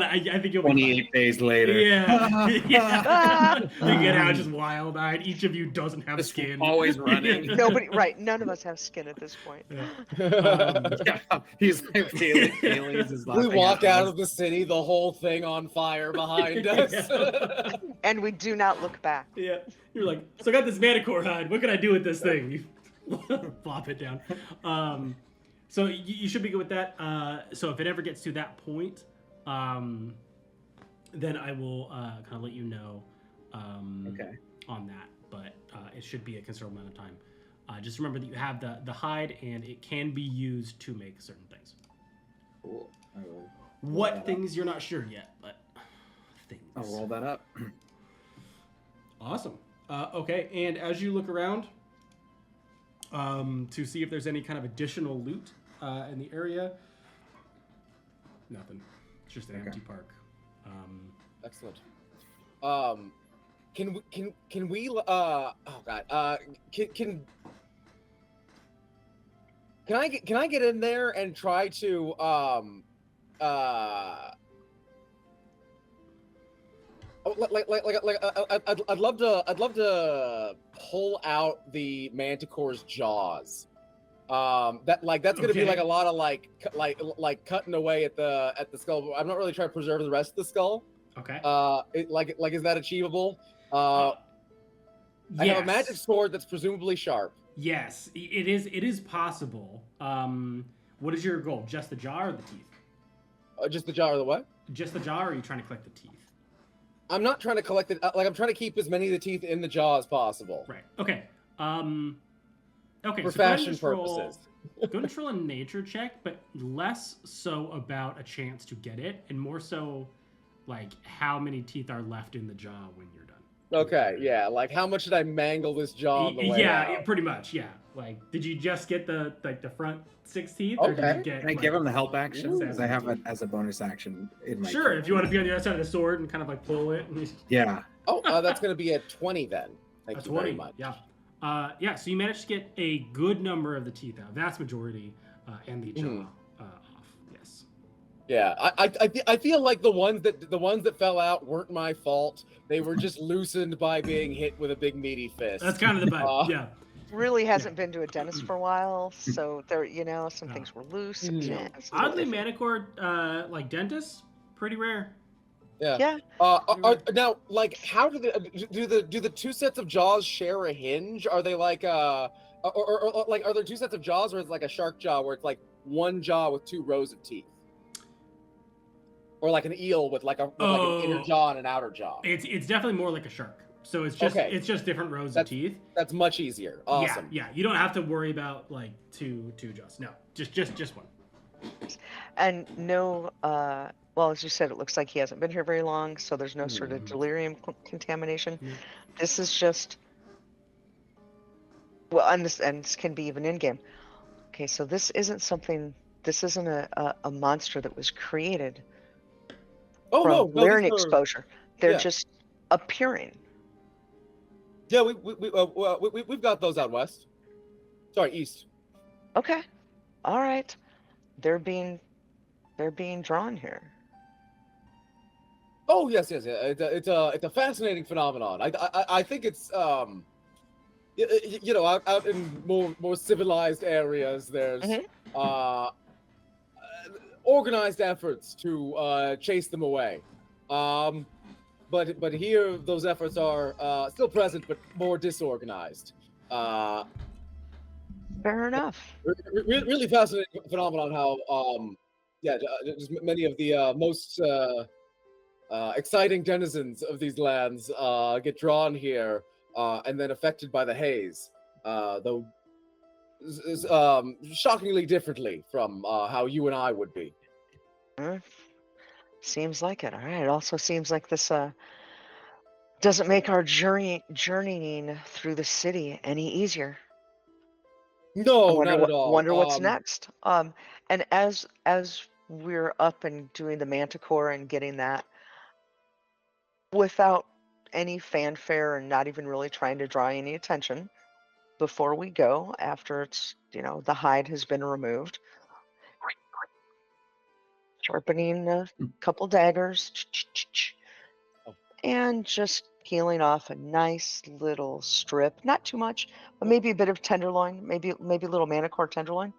I think you'll be 28 days later. Yeah. You get out just wild-eyed. Each of you doesn't have skin. Always running. None of us have skin at this point. He's like feelings. We walk out of the city, the whole thing on fire behind us. And we do not look back. Yeah. You're like, so I got this manticore hide. What can I do with this thing? You flop it down. So you should be good with that. So if it ever gets to that point, then I will kind of let you know on that. But it should be a considerable amount of time. Just remember that you have the hide, and it can be used to make certain things. Cool. What things you're not sure yet, but things. I'll roll that up. Awesome. Okay, and as you look around to see if there's any kind of additional loot in the area, nothing. It's just an empty park. Excellent. Can we oh god, can I get in there and try to I'd love to pull out the manticore's jaws. That's gonna be like a lot of like cutting away at the skull. I'm not really trying to preserve the rest of the skull. Okay. Is that achievable? I have a magic sword that's presumably sharp. Yes, it is. It is possible. What is your goal? Just the jaw or the teeth? Just the jaw or the what? Just the jaw, or are you trying to collect the teeth? I'm not trying to collect it. I'm trying to keep as many of the teeth in the jaw as possible. Right. Okay. Okay. For fashion purposes. Go and roll a nature check, but less so about a chance to get it, and more so like how many teeth are left in the jaw when you're done. Okay, yeah. Like, how much did I mangle this jaw on the way out? Pretty much, yeah. Like, did you just get the front 6 teeth, or did Okay. you get? Can I give him the help action? Ooh. Because I have it as a bonus action in my. Sure, if you want to be on the other side of the sword and kind of like pull it. And Yeah. Oh, that's going to be a 20 then. Thank a you 20, very much. yeah. Yeah, so you managed to get a good number of the teeth out, vast majority, and the jaw off. Yes. Yeah, I feel like the ones that fell out weren't my fault. They were just loosened by being hit with a big meaty fist. That's kind of the vibe. Yeah. Really hasn't been to a dentist for a while, so there, some things were loose. Mm. Oddly, Manicore, like dentists, pretty rare. Yeah. Now, like, how do the two sets of jaws share a hinge? Are they like or like, are there two sets of jaws, or is it like a shark jaw where it's like one jaw with 2 rows of teeth? Or like an eel with like an inner jaw and an outer jaw. It's definitely more like a shark. So it's just different rows of teeth. That's much easier. Awesome. Yeah. You don't have to worry about like two jaws. No, just one. And no, well, as you said, it looks like he hasn't been here very long, so there's no sort of delirium contamination. This is just, well, and this can be even in game. Okay, so this isn't a monster that was created. Oh from no, delirium exposure. They're just appearing. Yeah, we've got those out west. Sorry, east. Okay, all right. They're being drawn here. Oh yes. It's a fascinating phenomenon. I think it's out in more civilized areas. There's organized efforts to chase them away. But here those efforts are still present, but more disorganized. Fair enough. Really fascinating phenomenon. How just many of the most exciting denizens of these lands get drawn here and then affected by the haze, though shockingly differently from how you and I would be. Seems like it. All right. It also seems like this doesn't make our journeying through the city any easier. No, not at all. Wonder what's next. And as we're up and doing the manticore and getting that without any fanfare and not even really trying to draw any attention before we go, after it's the hide has been removed, sharpening a couple daggers and just peeling off a nice little strip, not too much, but maybe a bit of tenderloin, maybe a little manicore tenderloin.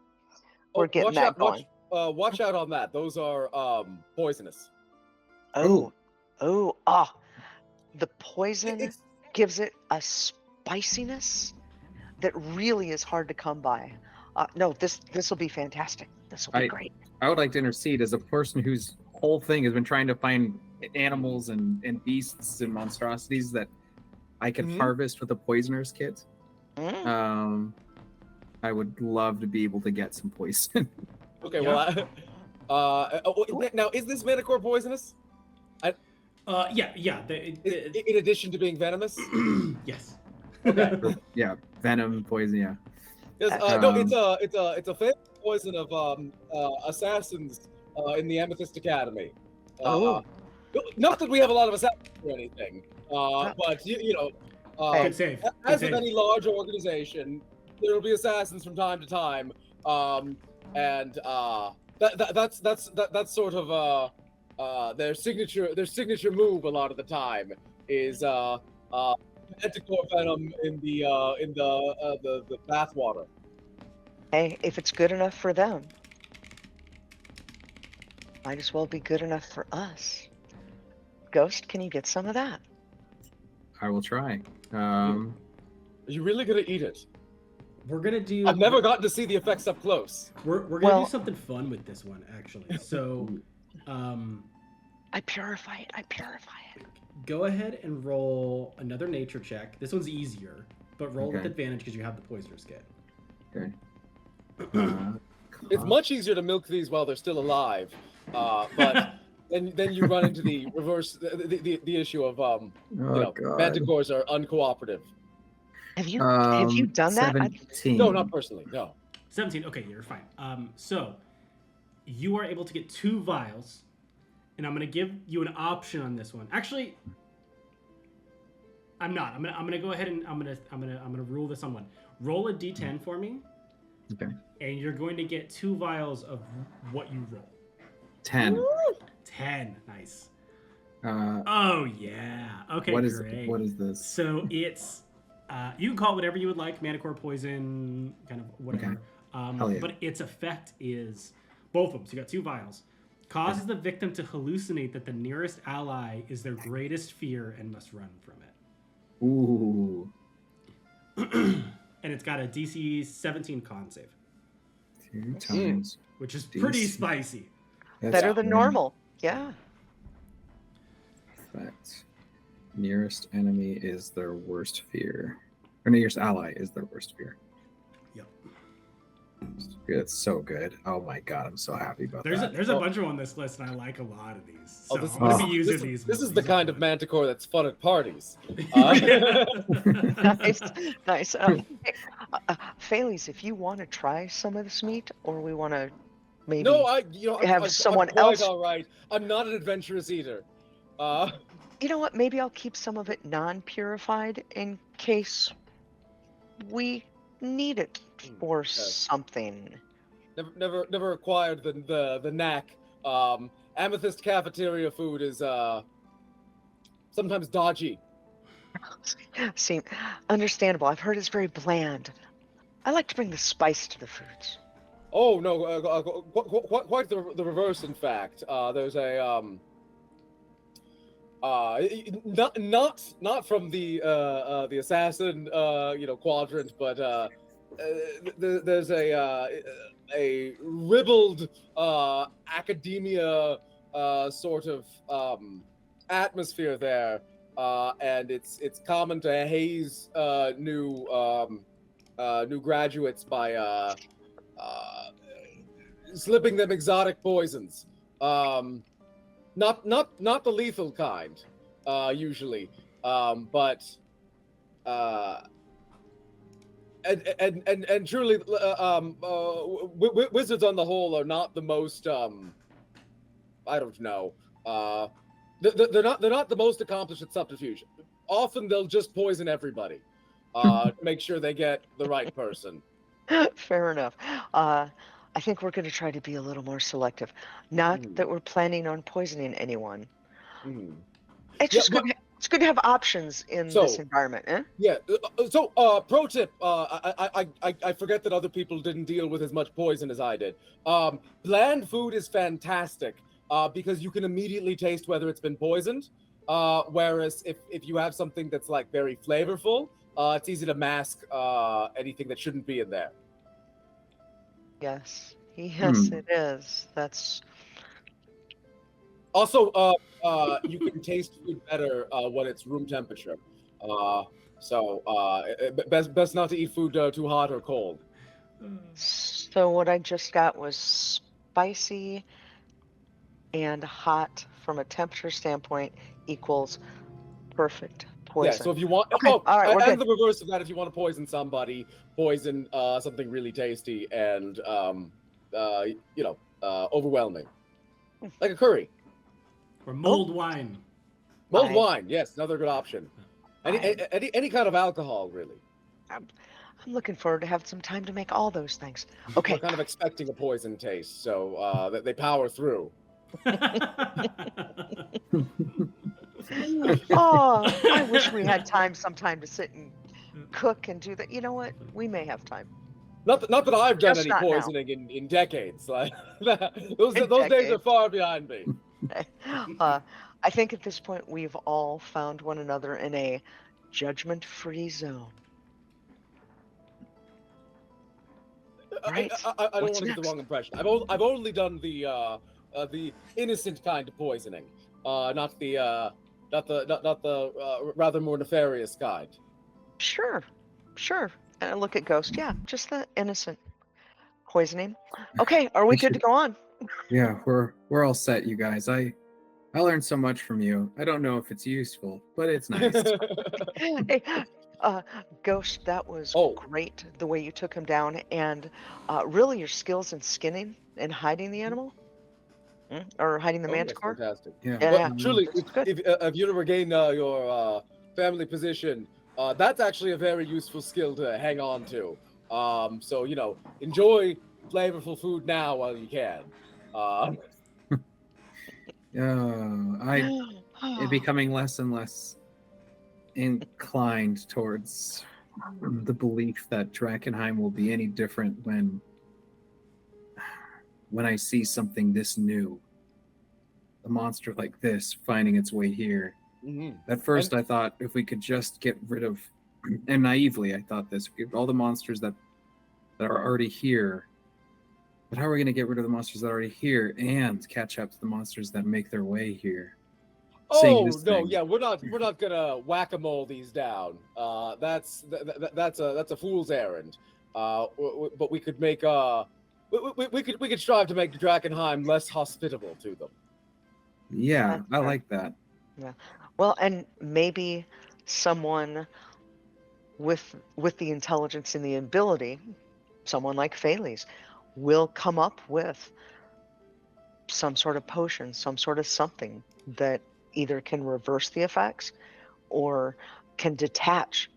We're getting that going. Watch out on that. Those are poisonous. The poison gives it a spiciness that really is hard to come by. No, this will be fantastic. This will be great. I would like to intercede as a person whose whole thing has been trying to find animals and beasts and monstrosities that I can harvest with a poisoner's kit. I would love to be able to get some poison. Okay, now is this manicore poisonous? Yeah. In addition to being venomous? Yes. Okay. Yeah, venom, poison, yeah. No, it's a famous poison of assassins in the Amethyst Academy. Not that we have a lot of assassins or anything, but good save. As with any large organization, there will be assassins from time to time, and that's sort of their signature move a lot of the time is manticore venom in the bathwater. Hey, if it's good enough for them, might as well be good enough for us. Ghost, can you get some of that? I will try. Are you really gonna eat it? We're gonna do. I've never gotten to see the effects up close. We're gonna do something fun with this one, actually. So, I purify it. Go ahead and roll another nature check. This one's easier, but roll with advantage because you have the poisoner's kit. Okay. It's much easier to milk these while they're still alive, but then you run into the reverse the issue of God. manticores are uncooperative. Have you done that? 17. No, not personally. No. 17. Okay, you're fine. So you are able to get 2 vials, and I'm gonna give you an option on this one. Actually, I'm not. I'm gonna go ahead and I'm gonna rule this on one. Roll a d10 for me. Okay. And you're going to get 2 vials of what you roll. 10. 10. Nice. Uh, Oh yeah. Okay. what is great. what is this? So it's you can call it whatever you would like, manicore, poison, kind of whatever. Okay. Hell yeah. But its effect is both of them. So you got 2 vials. Causes the victim to hallucinate that the nearest ally is their greatest fear and must run from it. Ooh. And it's got a DC 17 con save, 2 times. which is DC. pretty spicy. That's Better than one normal. Yeah. Effect. Nearest enemy is their worst fear. Or nearest ally is their worst fear. Yep. It's so good. Oh my god, I'm so happy about There's that. a bunch of them on this list, and I like a lot of these. So this- I'm gonna be oh, using This, these. this more. is the These are kind of fun. manticore that's fun at parties. Nice. Nice. Phales, if you want to try some of this meat, or we want to maybe No, have someone I'm quite else. all right. I'm not an adventurous eater. You know what? Maybe I'll keep some of it non-purified in case we need it for okay. something. Never acquired the knack. Amethyst cafeteria food is sometimes dodgy. See, understandable. I've heard it's very bland. I like to bring the spice to the foods. Oh no, quite the reverse. In fact, there's a not from the assassin quadrant, but there's a ribald academia sort of atmosphere there, and it's common to haze new graduates by slipping them exotic poisons. Not the lethal kind, usually, but and truly, wizards on the whole are not the most I don't know. They're not the most accomplished at subterfuge. Often they'll just poison everybody to make sure they get the right person. Fair enough. I think we're going to try to be a little more selective. Not that we're planning on poisoning anyone. Mm. It's just good. It's good to have options in this environment, eh? Yeah. So, pro tip: I forget that other people didn't deal with as much poison as I did. Bland food is fantastic because you can immediately taste whether it's been poisoned. Whereas if you have something that's like very flavorful, it's easy to mask anything that shouldn't be in there. Yes. Yes, it is. That's Also, you can taste food better when it's room temperature. Best not to eat food too hot or cold. so. What I just got was spicy and hot from a temperature standpoint equals perfect poison. Yeah, so if you want, Okay, all right, we're and good. the reverse of that, if you want to poison somebody, poison something really tasty and overwhelming, like a curry. Or mulled wine. Mulled Right. wine, yes, another good option. Any kind of alcohol, really. I'm looking forward to have some time to make all those things. Okay. We're kind of expecting a poison taste, so that they power through. Oh, I wish we had time sometime to sit and cook and do that. You know what? We may have time. Not that I've done Just any not now. poisoning in decades. Like those days decades. are far behind me. I think at this point we've all found one another in a judgment-free zone. Right. I don't What's want to get the next? wrong impression. I've only done the innocent kind of poisoning, not the rather more nefarious kind. Sure. And I look at Ghost. Yeah, just the innocent poisoning. Okay, are we good to go on? Yeah, we're all set, you guys. I I learned so much from you. I don't know if it's useful, but it's nice. Hey, Ghost, that was Oh, great the way you took him down, and really your skills in skinning and hiding the animal, or hiding the oh yes, manticore. fantastic. Yeah. Yeah, Well, yeah, truly, this is good. if you to regain your family position, that's actually a very useful skill to hang on to. So enjoy flavorful food now while you can. Uh, I am becoming less and less inclined towards the belief that Drakkenheim will be any different when I see something this new. A monster like this finding its way here. mhm. At first, I thought if we could just get rid of, and naively, I thought this, all the monsters that are already here. But how are we going to get rid of the monsters that are already here and catch up to the monsters that make their way here? Oh no, yeah, we're not gonna whack-a-mole these down. That's a fool's errand. But we could make we could strive to make Drakkenheim less hospitable to them. Yeah, That's I fair. like that. Yeah. Well, and maybe someone with the intelligence and the ability, someone like Phales, will come up with some sort of potion, some sort of something that either can reverse the effects or can detach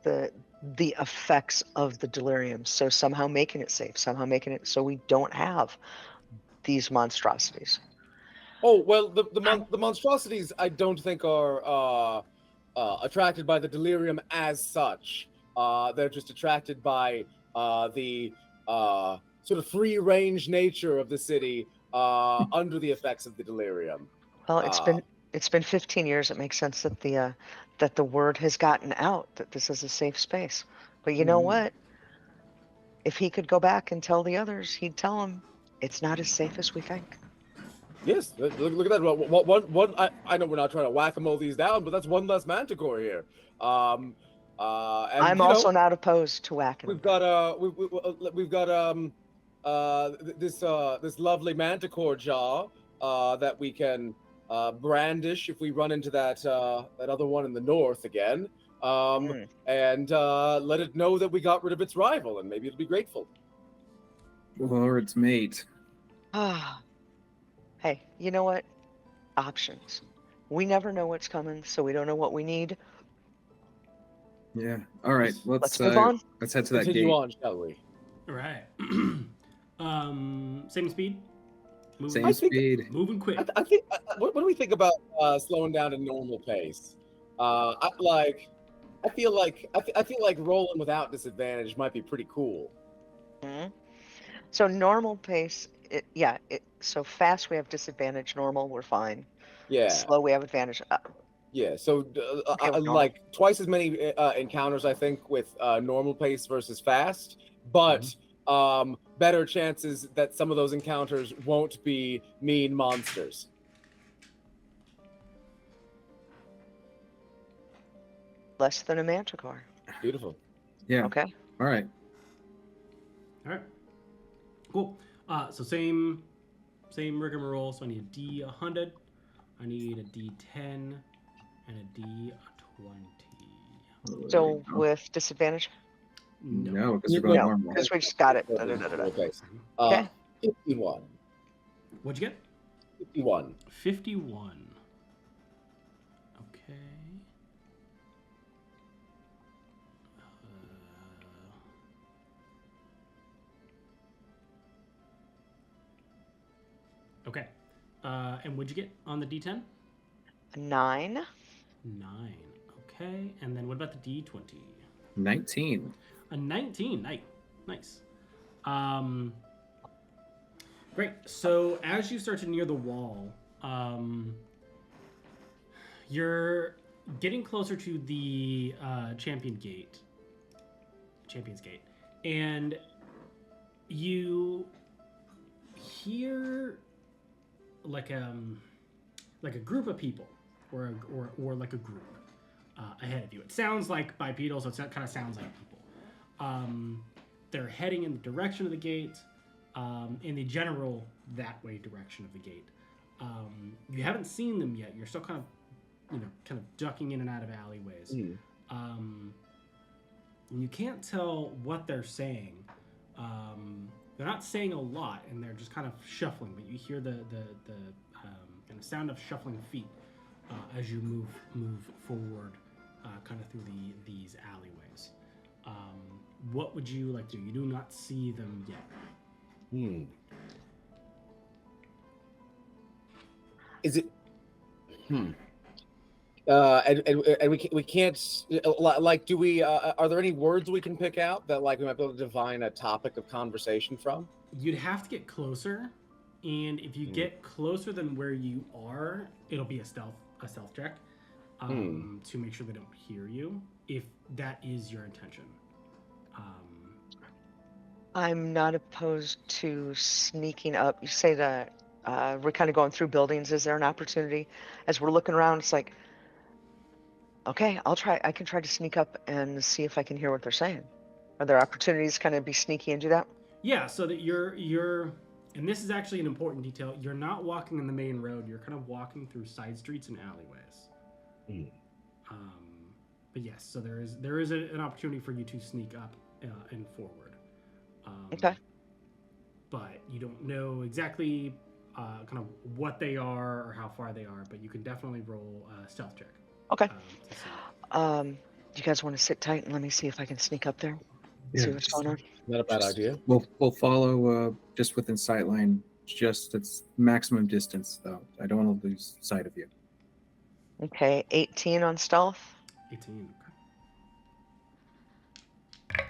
the effects of the delirium. So somehow making it safe, somehow making it so we don't have these monstrosities. Oh well, the monstrosities I don't think are attracted by the delirium as such. They're just attracted by the sort of free range nature of the city under the effects of the delirium. Well, Uh, it's been 15 years. It makes sense that the word has gotten out that this is a safe space. But you know what? If he could go back and tell the others, he'd tell them it's not as safe as we think. Yes, look at that. One, I know we're not trying to whack-a-mole these down, but that's one less manticore here. And I'm also not opposed to whacking we've them. got we've got this lovely manticore jaw that we can brandish if we run into that other one in the north again. And let it know that we got rid of its rival, and maybe it'll be grateful. Or its mate. Hey, you know what? Options. We never know what's coming, so we don't know what we need. Yeah. All right. Let's move on. Let's head to that Continue gate. on, shall we? All right. Same speed. Same speed. Moving quick. I think. What do we think about slowing down to normal pace? I feel like rolling without disadvantage might be pretty cool. So normal pace, so fast we have disadvantage, normal we're fine. Yeah. Slow we have advantage. Yeah, so Okay, like twice as many encounters, I think, with normal pace versus fast, but better chances that some of those encounters won't be mean monsters. Less than a manticore. Beautiful. Yeah. Okay. All right. All right. Cool. So same rigmarole. So I need a D100. I need a D10 and a D20. So with disadvantage? No, because we're No, going normal. because we just got it. Okay. Okay. 51. What'd you get? 51. 51. Okay. Okay. And what'd you get on the D10? 9. 9. Okay. And then what about the D20? 19. A 19. Nice. Great. So as you start to near the wall, you're getting closer to the Champion's Gate, and you hear like a group of people, or like a group ahead of you. It sounds like bipedal, so it kind of sounds like people. They're heading in the direction of the gate, in the general that way direction of the gate. You haven't seen them yet. You're still kind of, kind of ducking in and out of alleyways. And you can't tell what they're saying. They're not saying a lot, and they're just kind of shuffling. But you hear the kind of sound of shuffling feet as you move forward, kind of through these alleyways. What would you like to do? You do not see them yet. Is it? And we can't like. Do we? Are there any words we can pick out that like we might be able to divine a topic of conversation from? You'd have to get closer, and if you get closer than where you are, it'll be a stealth check to make sure they don't hear you. If that is your intention. I'm not opposed to sneaking up. You say that we're kind of going through buildings. Is there an opportunity as we're looking around? It's like, okay, I can try to sneak up and see if I can hear what they're saying. Are there opportunities to kind of be sneaky and do that? Yeah, so that you're and this is actually an important detail. You're not walking in the main road. You're kind of walking through side streets and alleyways. But yes, so there is an opportunity for you to sneak up and forward. Okay. But you don't know exactly kind of what they are or how far they are, but you can definitely roll a stealth check. Okay. Do you guys want to sit tight and let me see if I can sneak up there? Yeah, See what's going on? Not a bad idea. We'll follow just within sight line. Just it's maximum distance though. I don't want to lose sight of you. Okay, 18 on stealth. 18. Okay.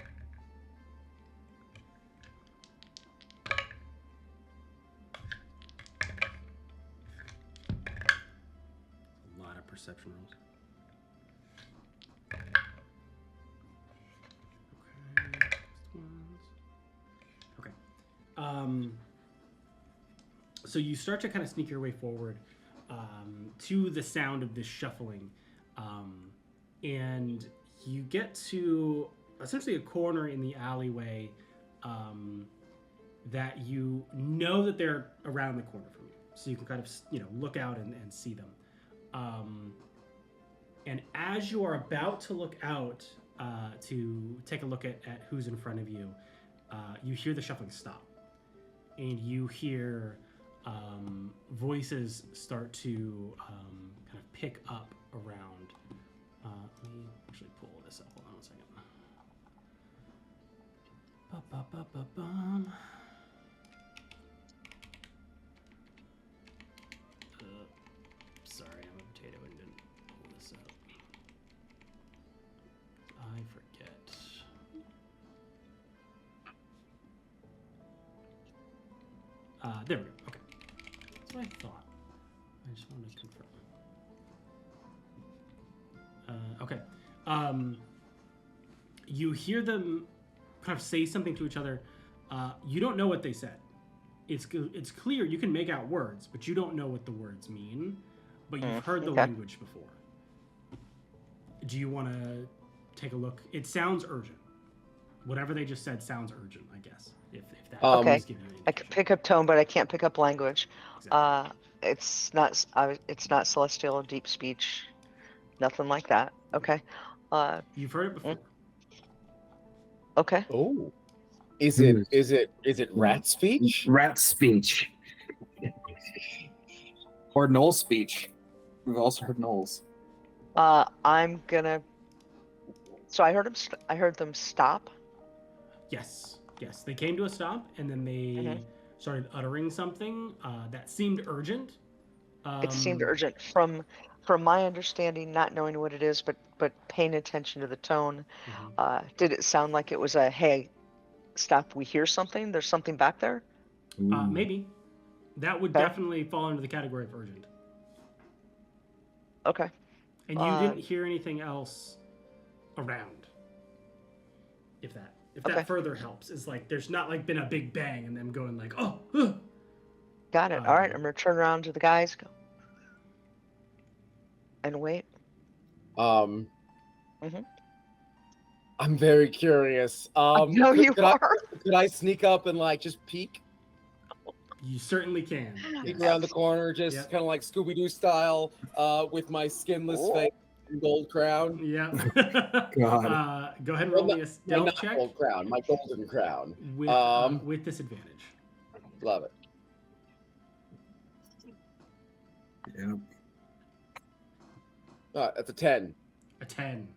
A lot of perception rolls. Okay. So you start to kind of sneak your way forward to the sound of this shuffling, and you get to essentially a corner in the alleyway that you know that they're around the corner from you, so you can kind of look out and see them. And as you are about to look out to take a look at who's in front of you, you hear the shuffling stop, and you hear voices start to kind of pick up around. Let me actually pull this up. Hold on a second. Ba-ba-ba-ba-bum. Sorry, I'm a potato and didn't pull this up. I forget. There we go. Okay. That's what I thought. I just wanted to confirm. Okay. You hear them kind of say something to each other. You don't know what they said. It's clear you can make out words, but you don't know what the words mean. But you've heard the language before. Do you want to take a look? It sounds urgent. Whatever they just said sounds urgent, I guess. If that Okay. give you any I can pick up tone, but I can't pick up language. Exactly. It's not celestial or deep speech, nothing like that. Okay. You've heard it before. Okay. Oh, is it rat speech? Rat speech. Or Knoll speech. We've also heard Knolls. I'm gonna. So I heard them stop. Yes. They came to a stop, and then they started uttering something that seemed urgent. It seemed urgent from my understanding, not knowing what it is, but paying attention to the tone. Did it sound like it was a hey, stop? We hear something. There's something back there. Maybe. That would definitely fall into the category of urgent. Okay. And you didn't hear anything else around. If that further helps, is like there's not like been a big bang and them going like, oh. Got it. All right, I'm gonna turn around to the guys, go and wait. I'm very curious. I know you are. Could I sneak up and like just peek? You certainly can. Sneak Yes. around the corner, just Yep. kind of like Scooby-Doo style, with my skinless Cool. face and gold crown. Yeah. God. Go ahead and Well, roll me a my stealth not check gold crown, my golden crown. with disadvantage. Love it. Yeah. That's a 10. A 10.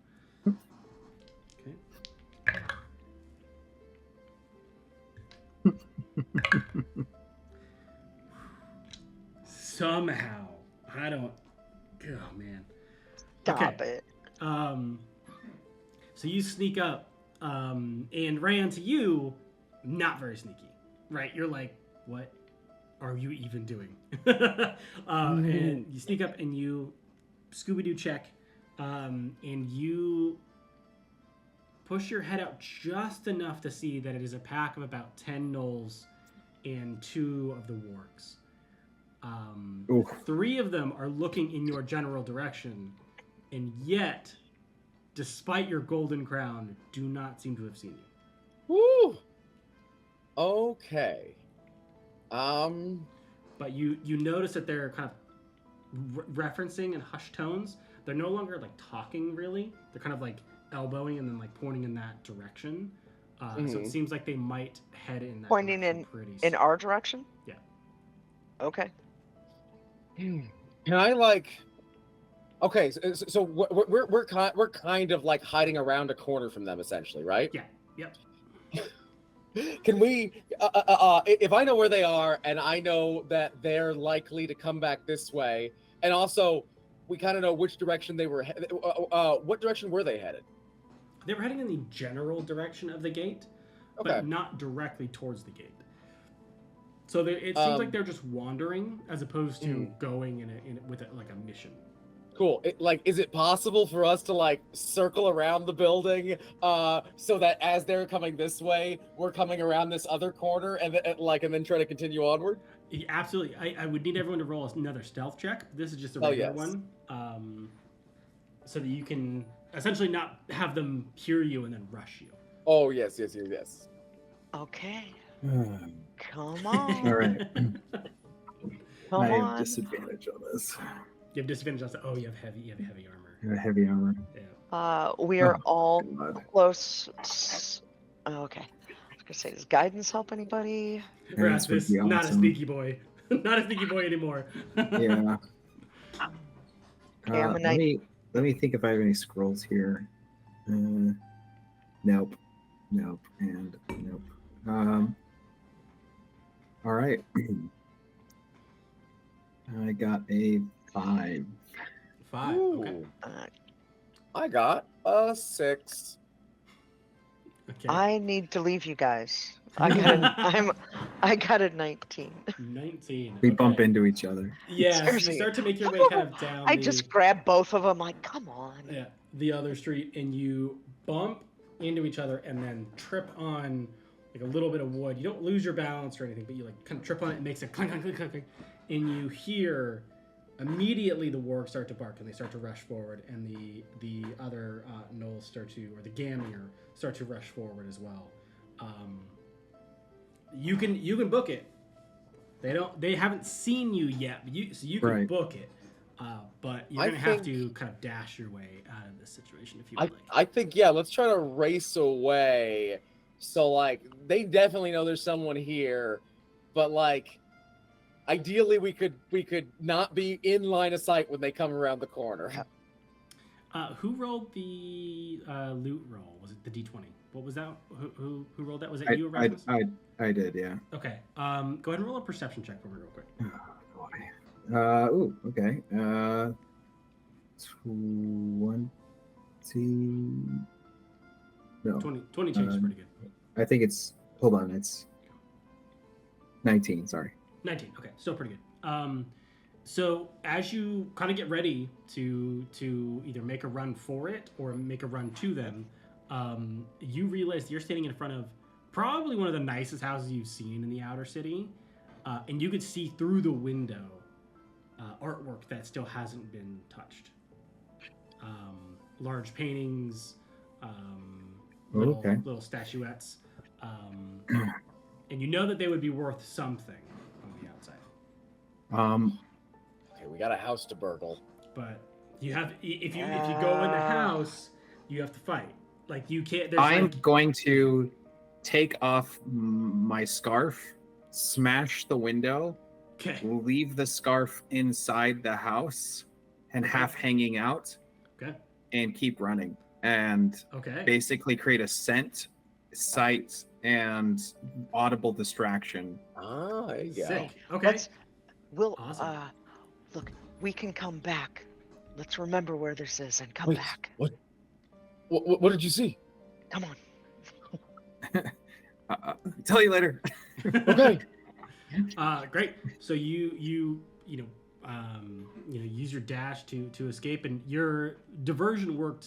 Somehow, I don't. Oh man. Stop it. So you sneak up, and ran to you, not very sneaky, right? You're like, what are you even doing? And you sneak up and you Scooby-Doo check, and you push your head out just enough to see that it is a pack of about 10 gnolls and 2 of the wargs. Oof. 3 of them are looking in your general direction, and yet, despite your golden crown, do not seem to have seen you. Woo! Okay. But you notice that they're kind of referencing in hushed tones. They're no longer like talking really. They're kind of like elbowing and then like pointing in that direction. So it seems like they might head in that Pointing direction pretty in soon. our direction? Yeah. Okay. Can I like? Okay, so we're kind of like hiding around a corner from them, essentially, right? Yeah. Yep. Can we? If I know where they are, and I know that they're likely to come back this way, and also we kind of know which direction they were. What direction were they headed? They were heading in the general direction of the gate, Okay. but not directly towards the gate. So it seems like they're just wandering as opposed to going with like a mission. Cool. Is it possible for us to like circle around the building, so that as they're coming this way, we're coming around this other corner, and then try to continue onward? Yeah, absolutely. I would need everyone to roll another stealth check. This is just a Oh, regular yes. one, so that you can essentially not have them hear you and then rush you. Oh yes. Okay. All Come on. right. Come I have on. disadvantage on this. You have disadvantage on oh, you have heavy armor. I have heavy armor. Yeah. We are Oh, all God. close. Okay. I was gonna say, does guidance help anybody? Yeah, this would Rasmus, be not a awesome. sneaky boy. Not a sneaky boy anymore. Yeah. Okay, I'm a let me think if I have any scrolls here. Nope, and nope. All right. I got a 5. 5. Ooh. Okay. I got a 6. Okay. I need to leave you guys. I got a 19. 19. We okay. bump into each other. Yeah, so you Seriously. start to make your way kind of down. I just grabbed both of them. Like, come on. the other street, and you bump into each other, and then trip on like a little bit of wood. You don't lose your balance or anything, but you like kind of trip on it. And makes a clink, clink, clink, clink, clink, and you hear immediately the wargs start to bark, and they start to rush forward, and the other gnolls start to, or the Gamir start to rush forward as well. You can book it. They haven't seen you yet, so you can Right. book it. But you're gonna have to kind of dash your way out of this situation if you would like. I think let's try to race away. So like they definitely know there's someone here, but like ideally we could not be in line of sight when they come around the corner. Who rolled the loot roll? Was it the D20? What was that? Who rolled that? Was it you, Rasmus? I did, yeah. Okay. Go ahead and roll a perception check for me real quick. Okay. 20. No, 22 is pretty good. I think it's. Hold on, it's 19. Sorry. 19. Okay, still pretty good. So as you kind of get ready to either make a run for it or make a run to them, you realize you're standing in front of probably one of the nicest houses you've seen in the outer city, and you could see through the window artwork that still hasn't been touched. Large paintings, little statuettes, and you know that they would be worth something. Okay, we got a house to burgle. But you have if you go in the house, you have to fight. Like you can't. There's I'm like, going to take off my scarf, smash the window, okay. leave the scarf inside the house and half hanging out, Okay. and keep running. And Okay. basically create a scent, sight, and audible distraction. Ah, there you go. Sick. Okay. We'll Awesome. look. We can come back. Let's remember where this is and come Wait, back. What did you see? Come on. Tell you later. Okay. Great. So you use your dash to escape, and your diversion worked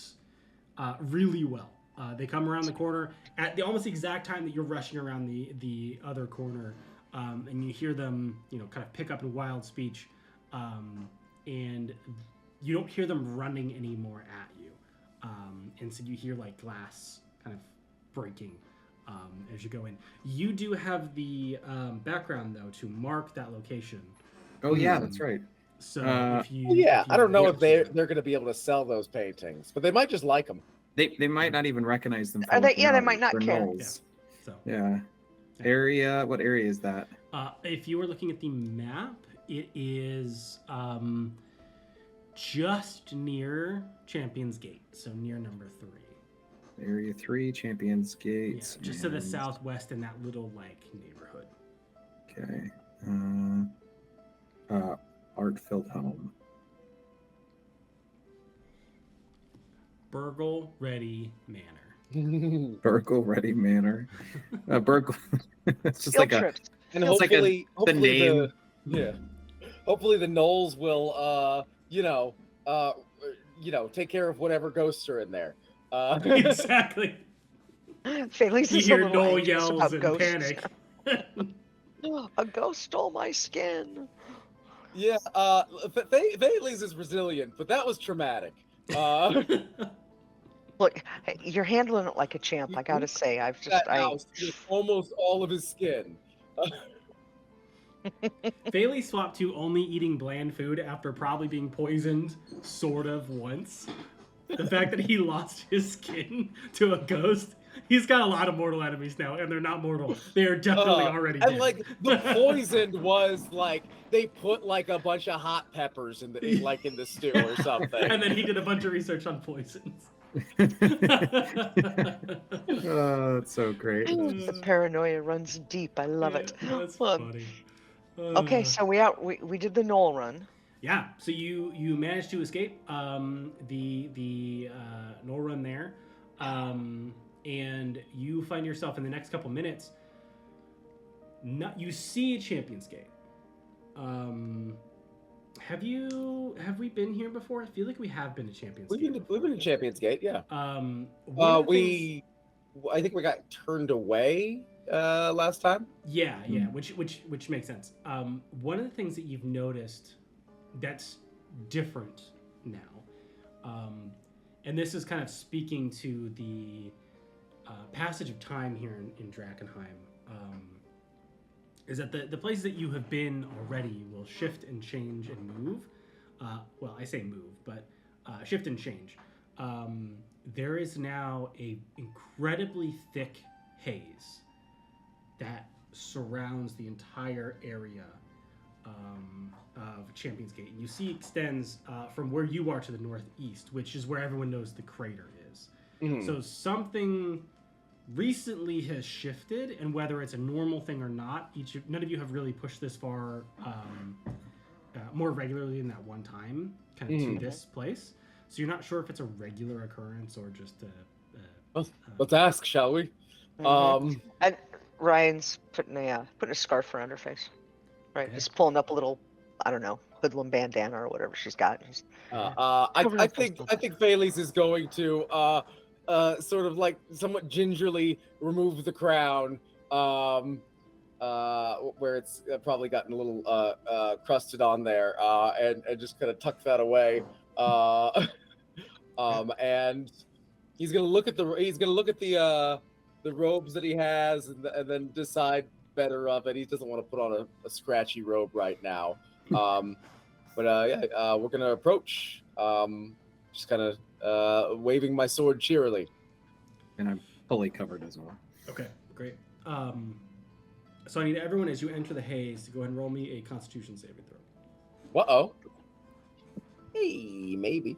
really well. They come around the corner at the almost exact time that you're rushing around the other corner, and you hear them kind of pick up in wild speech, and you don't hear them running anymore at you, and so you hear like glass kind of breaking. As you go in, you do have the background though to mark that location. Oh yeah, that's right. So if you, I don't know if they're going to be able to sell those paintings, but they might just like them. They might not even recognize them. Are they? Yeah, they might not care. So yeah. Area. What area is that? if you were looking at the map, it is just near Champions Gate, so near number 3. Area 3, Champions Gate. Yeah, just to the southwest in that little like neighborhood. Okay. Art-filled home. Burgle Ready Manor. Burgle Ready Manor. Burgle. It's just Field like trips. And It's like hopefully, the name. Hopefully the Knolls will, take care of whatever ghosts are in there. Exactly. Felix You is hear a little Noel anxious yells about and ghosts. panic. A ghost stole my skin. Yeah, Thales is resilient, but that was traumatic. Look, you're handling it like a champ. I gotta say, That house with almost all of his skin. Bailey swapped to only eating bland food after probably being poisoned sort of once. The fact that he lost his skin to a ghost, he's got a lot of mortal enemies now, and they're not mortal. They are definitely already dead. And like the poisoned was like they put like a bunch of hot peppers in the stew or something. And then he did a bunch of research on poisons. Oh, that's so great. The paranoia runs deep. I love it. That's funny. Okay, so we did the Knoll run. Yeah, so you managed to escape the Knoll run there, and you find yourself in the next couple minutes. You see Champions Gate. Have we been here before? I feel like we have been to Champions Gate. We've been to Champions Gate, yeah. I think we got turned away last time. Yeah, which makes sense. One of the things that you've noticed that's different now, and this is kind of speaking to the passage of time here in Drakkenheim, is that the places that you have been already will shift and change and move. Well, I say move, but shift and change. There is now a incredibly thick haze that surrounds the entire area of Champions Gate. And you see extends from where you are to the northeast, which is where everyone knows the crater is. Mm-hmm. So something recently has shifted, and whether it's a normal thing or not, none of you have really pushed this far more regularly than that one time, kind of to this place. So you're not sure if it's a regular occurrence or just let's ask, shall we? Mm-hmm. And Ryan's putting a scarf around her face, right? Okay. Just pulling up a little, I don't know, hoodlum bandana or whatever she's got. I think Thales is going to sort of like somewhat gingerly remove the crown, where it's probably gotten a little crusted on there, and just kind of tuck that away. And he's gonna look at the robes that he has, and then decide better of it. He doesn't want to put on a scratchy robe right now. We're gonna approach. Just kind of waving my sword cheerily. And I'm fully covered as well. Okay, great. So I need everyone, as you enter the haze, to go ahead and roll me a Constitution saving throw. Uh-oh. Hey, maybe.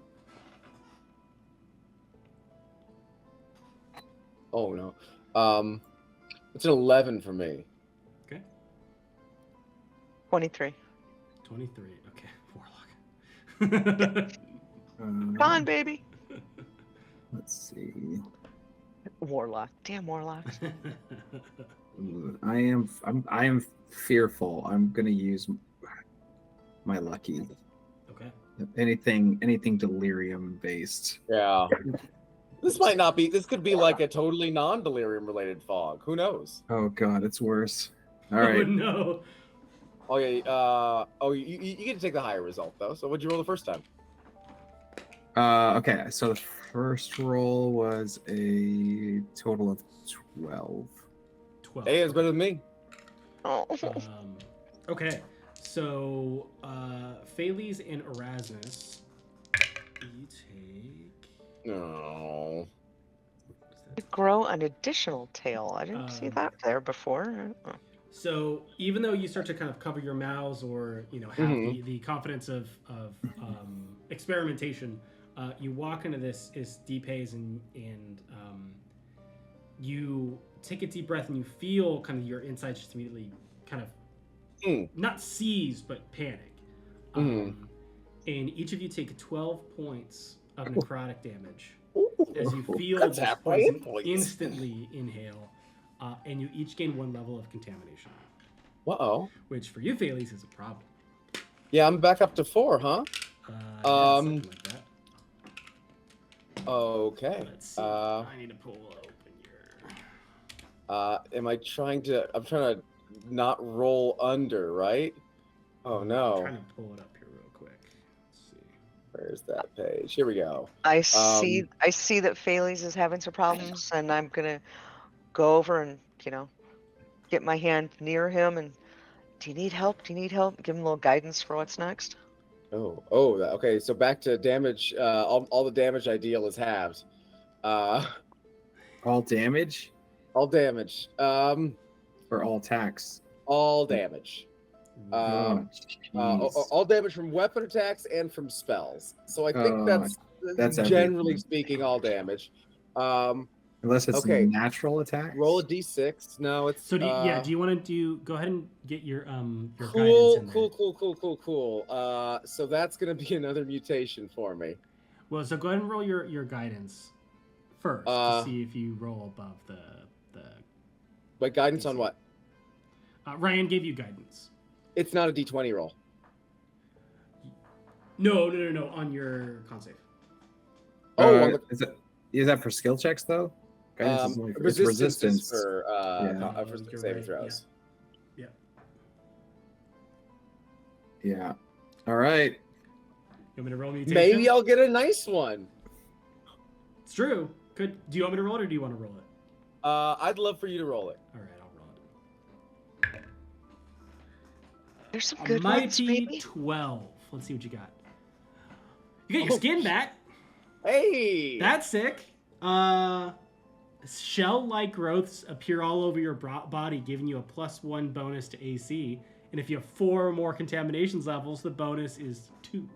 Oh, no. It's an 11 for me. Okay. 23. 23. Okay, Warlock. Come on, baby. Let's see. Warlock. Damn Warlocks. I am fearful. I'm gonna use my lucky. Okay. Anything delirium based. Yeah. This might not be. This could be like a totally non-delirium related fog. Who knows? Oh god, it's worse. All Oh right. no. Oh yeah. You get to take the higher result though. So what'd you roll the first time? Okay, so the first roll was a total of 12. 12. Hey, it's better than me. Oh. Okay, so Pheles and Erasmus, you take. No. You grow an additional tail. I didn't see that there before. So even though you start to kind of cover your mouths, or have the confidence of experimentation, you walk into this deep haze and you take a deep breath and you feel kind of your insides just immediately kind of not seize but panic. And each of you take 12 points of necrotic damage as you feel this poison instantly inhale, and you each gain 1 level of contamination. Uh-oh. Which for you, Pheles, is a problem. Yeah, I'm back up to 4, huh? Something like that. Okay. Let's see. I need to pull open your. I'm trying to not roll under, right? Oh no. I'm trying to pull it up here real quick. Let's see. Where's that page? Here we go. I see that Pheles is having some problems, and I'm gonna go over and get my hand near him and. Do you need help? Do you need help? Give him a little guidance for what's next. Okay. So back to damage. All the damage I deal is halved. All damage? All damage. Or all attacks? All damage. Oh, All damage from weapon attacks and from spells. So I think that's generally speaking all damage. Unless it's okay. natural attack. Roll a d6. No, it's. So do you want to go ahead and get your guidance in there? Cool. So that's gonna be another mutation for me. Well, so go ahead and roll your guidance first to see if you roll above the. But guidance on what? Ryan gave you guidance. It's not a d20 roll. No. On your con save. Is that for skill checks though? Resistance for saving throws. Yeah. All right. You want me to roll mutation? Maybe I'll get a nice one. It's true. Do you want me to roll it, or do you want to roll it? I'd love for you to roll it. All right, I'll roll it. There's some good ones, mighty baby. 12. Let's see what you got. You got your skin back. Hey! That's sick. Shell-like growths appear all over your body, giving you a +1 bonus to AC. And if you have 4 or more contaminations levels, the bonus is 2.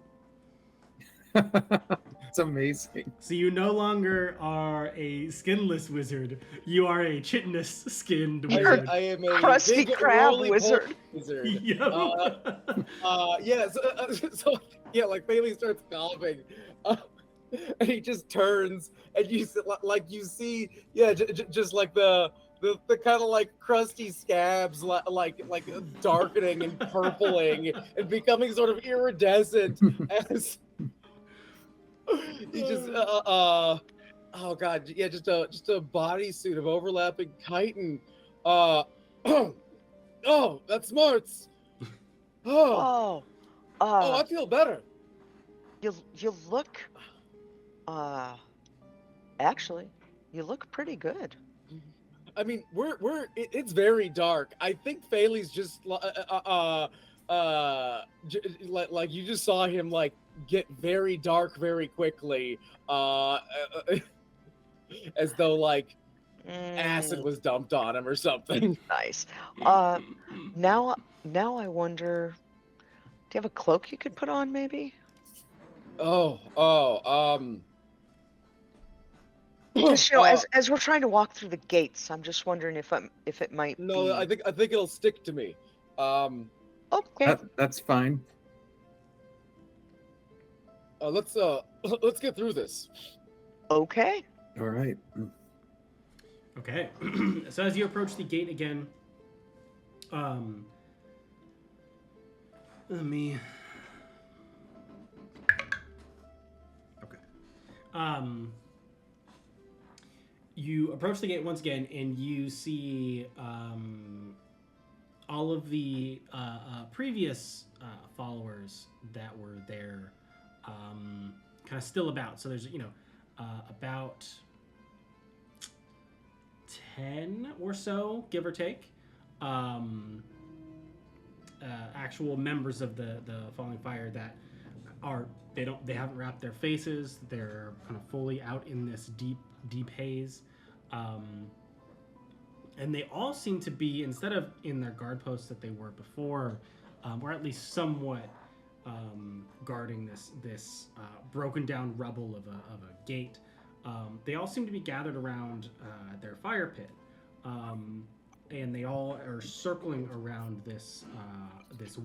It's amazing. So you no longer are a skinless wizard. You are a chitinous skinned wizard. I am a crusty big crab wizard. Yep. So like Bailey starts coughing. And he just turns, and you see, just like the kind of like crusty scabs, like darkening and purpling and becoming sort of iridescent as he just oh god, yeah, just a bodysuit of overlapping chitin. Oh, that's smarts. Oh, I feel better. You look. Actually, you look pretty good. I mean, it's very dark. I think Pheles just like you just saw him like get very dark very quickly, as though like acid Mm, was dumped on him or something. nice. Now, now I wonder, do you have a cloak you could put on, maybe? Oh, Just uh, as we're trying to walk through the gates, I'm just wondering if it might no, be. I think it'll stick to me. Okay. That's fine. Let's let's get through this. Okay. All right. Okay. So as you approach the gate again, let me. Okay. You approach the gate once again, and you see all of the previous followers that were there, kind of still about. So there's about 10 or so, give or take, actual members of the Falling Fire that are they haven't wrapped their faces. They're kind of fully out in this deep haze, and they all seem to be, instead of in their guard posts that they were before, or at least somewhat guarding this broken down rubble of a gate. They all seem to be gathered around their fire pit, and they all are circling around this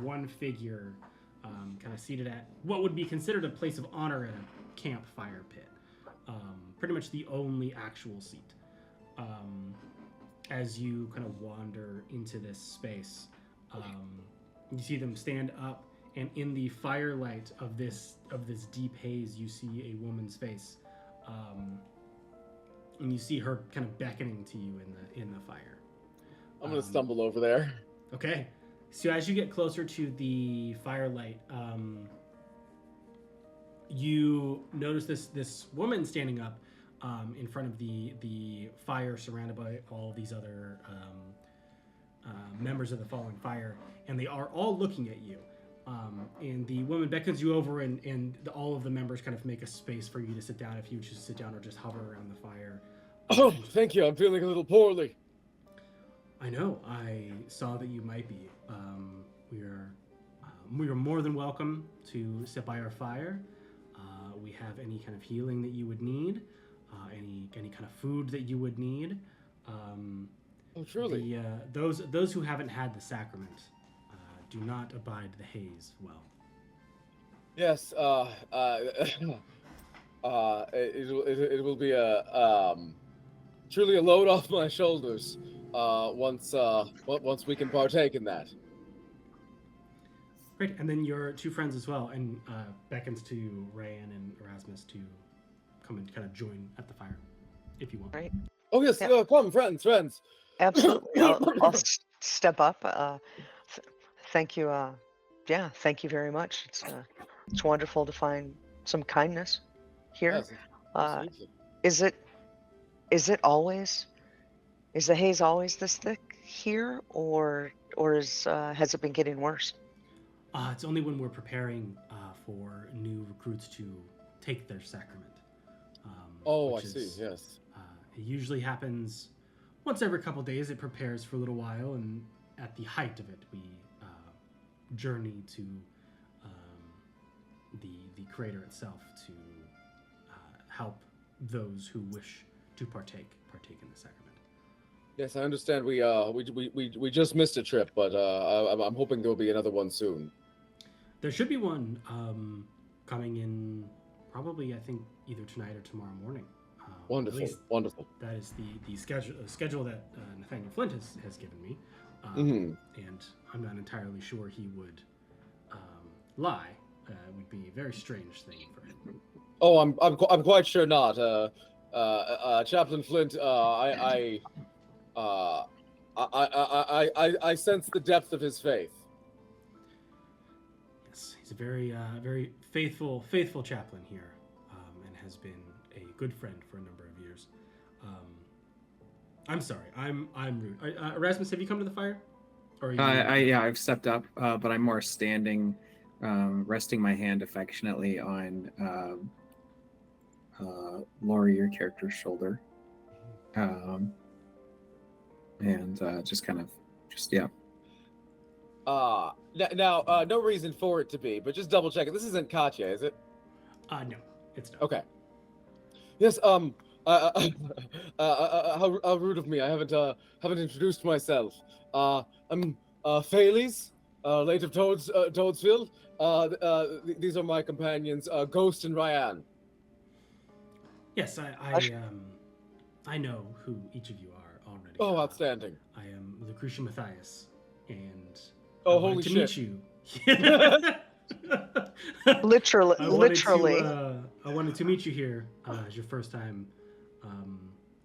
one figure, kind of seated at what would be considered a place of honor at a campfire pit. Pretty much the only actual seat. As you kind of wander into this space, you see them stand up, and in the firelight of this deep haze, you see a woman's face. And you see her kind of beckoning to you in the fire. I'm gonna stumble over there. Okay, so as you get closer to the firelight, you notice this woman standing up in front of the fire, surrounded by all these other members of the Falling Fire, and they are all looking at you. And the woman beckons you over, and all of the members kind of make a space for you to sit down if you choose to sit down or just hover around the fire. Oh, thank you. I'm feeling a little poorly. I know. I saw that you might be. We are more than welcome to sit by our fire. We have any kind of healing that you would need, any kind of food that you would need. Oh, truly. Those who haven't had the sacrament do not abide the haze well. Yes. It will be a truly a load off my shoulders. Once we can partake in that. Great, and then your two friends as well, and beckons to Ryan and Erasmus to come and kind of join at the fire, if you want. Right. Oh yes, Yeah. come, friends. Absolutely. I'll step up. Thank you. Yeah, thank you very much. It's wonderful to find some kindness here. Yes, Uh, absolutely. is the haze always this thick here, or has it been getting worse? It's only when we're preparing for new recruits to take their sacrament. Oh, I which see. is, Yes. It usually happens once every couple days. It prepares for a little while, and at the height of it, we journey to the crater itself to help those who wish to partake in the sacrament. Yes, I understand. We just missed a trip, but I'm hoping there'll be another one soon. There should be one coming in probably, I think, either tonight or tomorrow morning. Wonderful, At least wonderful. that is the schedule that Nathaniel Flint has given me. And I'm not entirely sure he would lie. It would be a very strange thing for him. Oh, I'm quite sure not. Chaplain Flint, I sense the depth of his faith. Yes, he's a very faithful chaplain here, and has been a good friend for a number of years. I'm sorry, I'm rude. Erasmus, have you come to the fire? Or are you... Yeah, I've stepped up, but I'm more standing, resting my hand affectionately on Laurie, your character's shoulder, and just kind of, yeah. Now, no reason for it to be, but just double checking. This isn't Katya, is it? No, it's not. Okay. Yes. How rude of me. I haven't introduced myself. I'm Thales, late of Toadsfield. These are my companions, Ghost and Ryan. Yes, I know who each of you are already. Oh, outstanding. I am Lucretia Matthias, and oh, I holy wanted to shit. meet you. Literally. I wanted to meet you here as your first time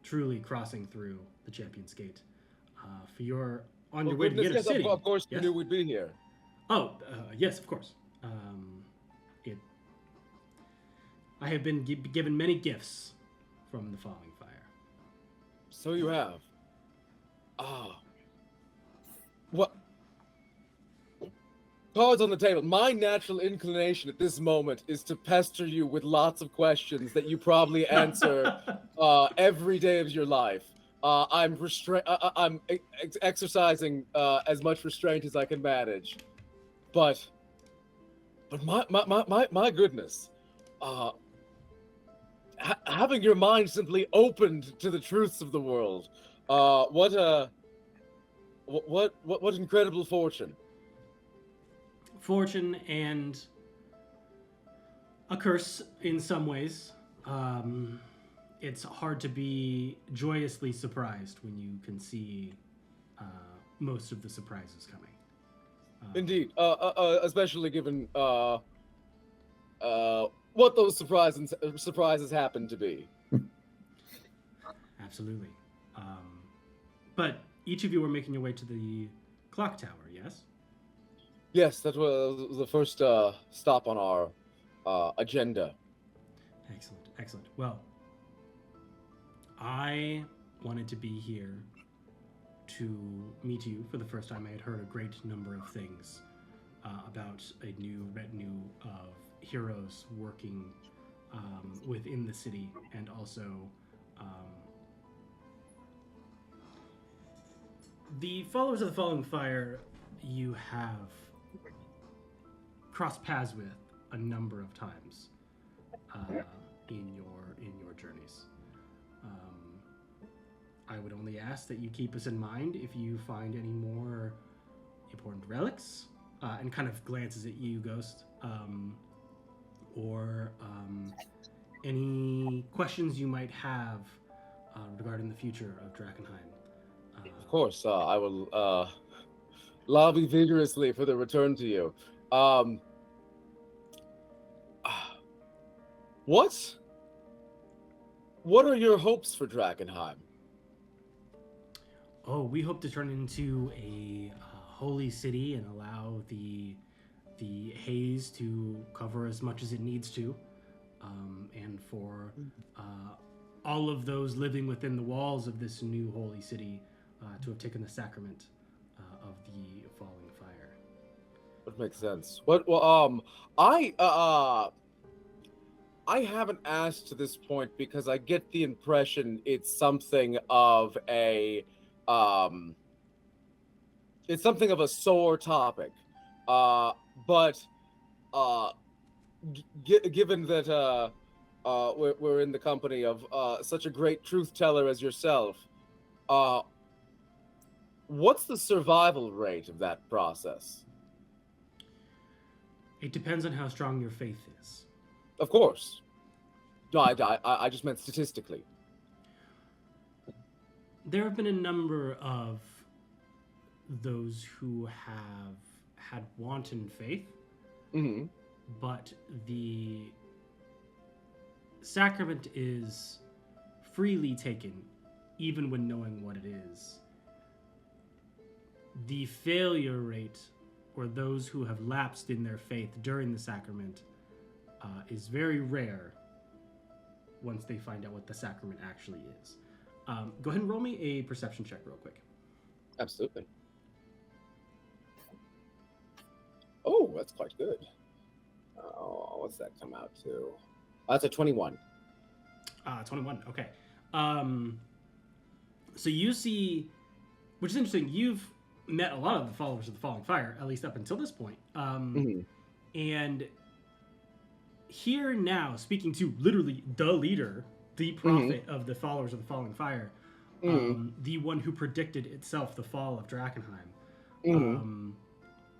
truly crossing through the Champion's Gate. For your on your way to the city. Of course, yes? you knew we'd be here. Oh, yes, of course. I have been given many gifts from the falling fire. So you have. Ah. What? Cards on the table. My natural inclination at this moment is to pester you with lots of questions that you probably answer every day of your life. I'm exercising as much restraint as I can manage, but my goodness, having your mind simply opened to the truths of the world, what incredible fortune. Fortune and a curse in some ways. It's hard to be joyously surprised when you can see most of the surprises coming. Indeed, especially given what those surprises happen to be. Absolutely. But each of you are making your way to the clock tower, yes? Yes, that was the first stop on our agenda. Excellent. Well, I wanted to be here to meet you for the first time. I had heard a great number of things about a new retinue of heroes working within the city, and also the followers of the Falling Fire you have crossed paths with a number of times in your journeys. I would only ask that you keep us in mind if you find any more important relics, and kind of glances at you, Ghost, or any questions you might have regarding the future of Drakkenheim. Of course, I will lobby vigorously for the return to you. What are your hopes for Drakkenheim? Oh, we hope to turn it into a holy city and allow the haze to cover as much as it needs to, and for all of those living within the walls of this new holy city to have taken the sacrament of the falling fire. That makes sense. I haven't asked to this point because I get the impression it's something of a sore topic. But given that we're in the company of such a great truth teller as yourself, what's the survival rate of that process? It depends on how strong your faith is. Of course. No, I just meant statistically. There have been a number of those who have had wanton faith, Mm-hmm. but the sacrament is freely taken, even when knowing what it is. The failure rate, or those who have lapsed in their faith during the sacrament, is very rare once they find out what the sacrament actually is. Go ahead and roll me a perception check real quick. Absolutely. that's quite good. What's that come out to? That's a 21. 21. Okay. So you see, which is interesting. You've met a lot of the followers of the Falling Fire, at least up until this point. And here now, speaking to literally the leader, the prophet of the followers of the Falling Fire, the one who predicted itself the fall of Drakkenheim,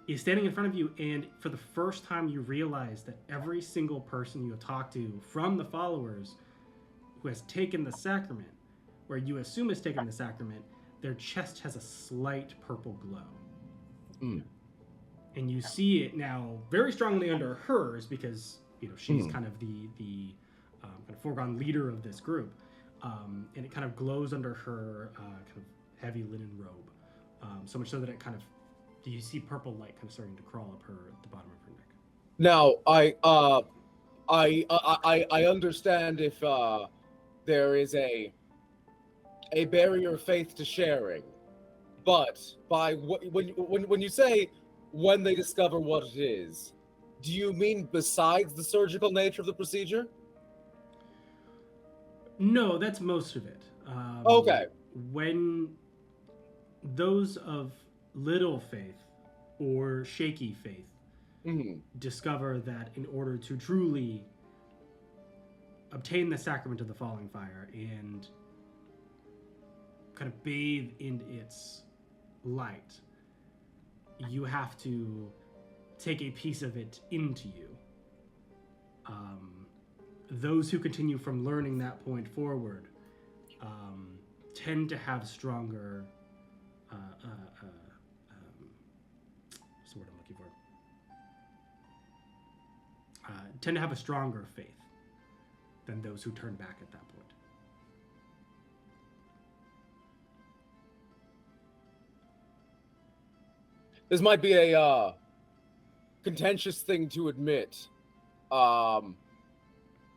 is standing in front of you, and for the first time you realize that every single person you have talked to from the followers who has taken the sacrament, or you assume has taken the sacrament, their chest has a slight purple glow. And you see it now very strongly under hers because she's kind of the kind of foregone leader of this group, and it kind of glows under her kind of heavy linen robe, so much so that it kind of you see purple light kind of starting to crawl up the bottom of her neck. Now, I understand if there is a barrier of faith to sharing, but when you say when they discover what it is, do you mean besides the surgical nature of the procedure? No, that's most of it. Okay. When those of little faith or shaky faith discover that in order to truly obtain the sacrament of the Falling Fire and kind of bathe in its light, you have to take a piece of it into you. Those who continue from learning that point forward tend to have stronger what's the word I'm looking for? Tend to have a stronger faith than those who turn back at that point. This might be a contentious thing to admit, but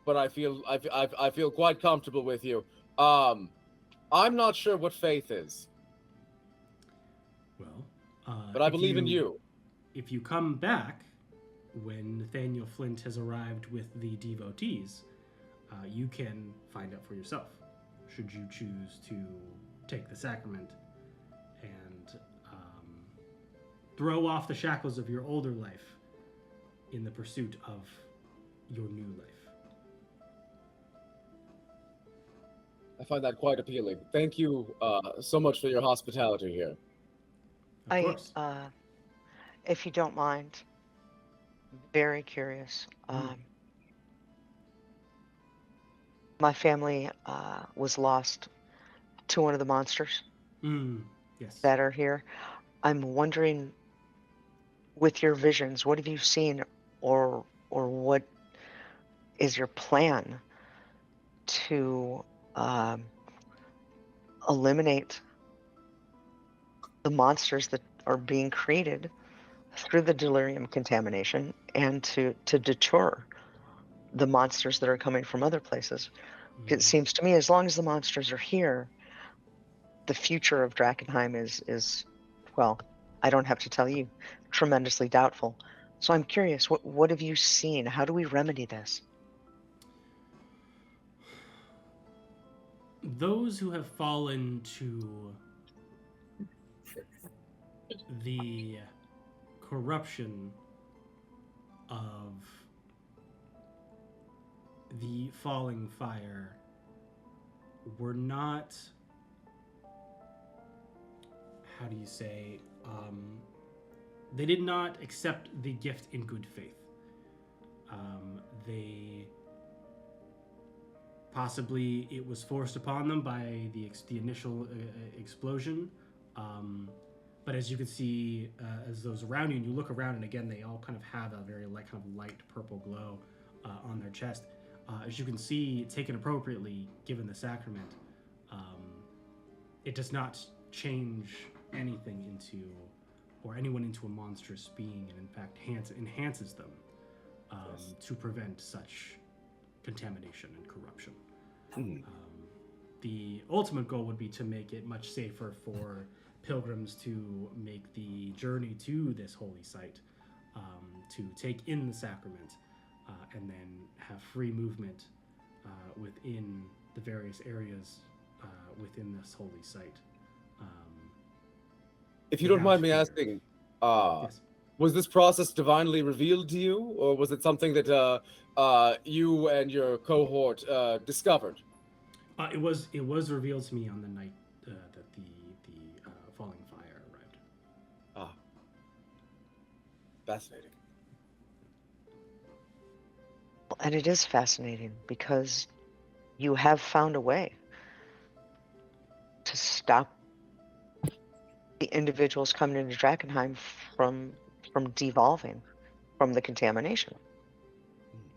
I feel quite comfortable with you. I'm not sure what faith is. Well, but I believe in you. If you come back when Nathaniel Flint has arrived with the devotees, you can find out for yourself, should you choose to take the sacrament and throw off the shackles of your older life in the pursuit of your new life. I find that quite appealing. Thank you so much for your hospitality here. Of course. If you don't mind, very curious. My family was lost to one of the monsters Yes. that are here. I'm wondering, with your visions, what have you seen, or what is your plan to eliminate the monsters that are being created through the delirium contamination, and to deter the monsters that are coming from other places? It seems to me, as long as the monsters are here, the future of Drakkenheim is, well, I don't have to tell you, tremendously doubtful. So I'm curious, what have you seen? How do we remedy this? Those who have fallen to the corruption of the Falling Fire were not, how do you say, they did not accept the gift in good faith. They possibly, it was forced upon them by the initial explosion, but as you can see, as those around you, and you look around, and again, they all kind of have a very light purple glow on their chest. As you can see, taken appropriately, given the sacrament, it does not change anything into, or anyone into, a monstrous being, and in fact enhances them to prevent such contamination and corruption. The ultimate goal would be to make it much safer for pilgrims to make the journey to this holy site, to take in the sacrament and then have free movement within the various areas within this holy site. If you don't mind me fear. asking, Yes. was this process divinely revealed to you, or was it something that you and your cohort discovered? It was revealed to me on the night that the falling fire arrived. Ah, fascinating. And it is fascinating because you have found a way to stop the individuals coming into Drakkenheim from devolving from the contamination.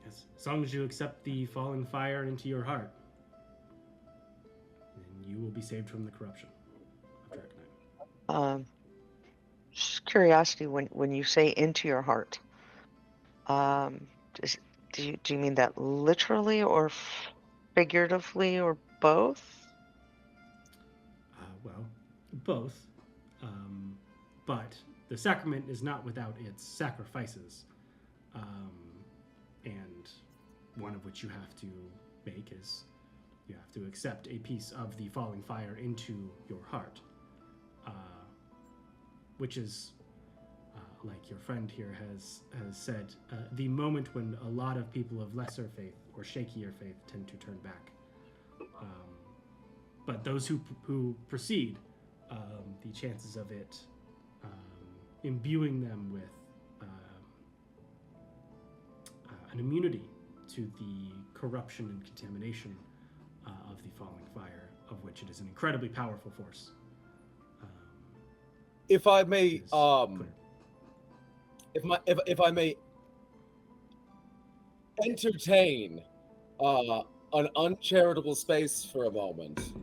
Yes. As long as you accept the falling fire into your heart, then you will be saved from the corruption of Drakkenheim. Just curiosity, when you say into your heart, do you mean that literally or figuratively or both? Well, both. But the sacrament is not without its sacrifices, and one of which you have to make is you have to accept a piece of the falling fire into your heart, which is, like your friend here has said, the moment when a lot of people of lesser faith or shakier faith tend to turn back. But those who proceed, the chances of it imbuing them with an immunity to the corruption and contamination of the falling fire, of which it is an incredibly powerful force. If I may, if I may entertain an uncharitable space for a moment.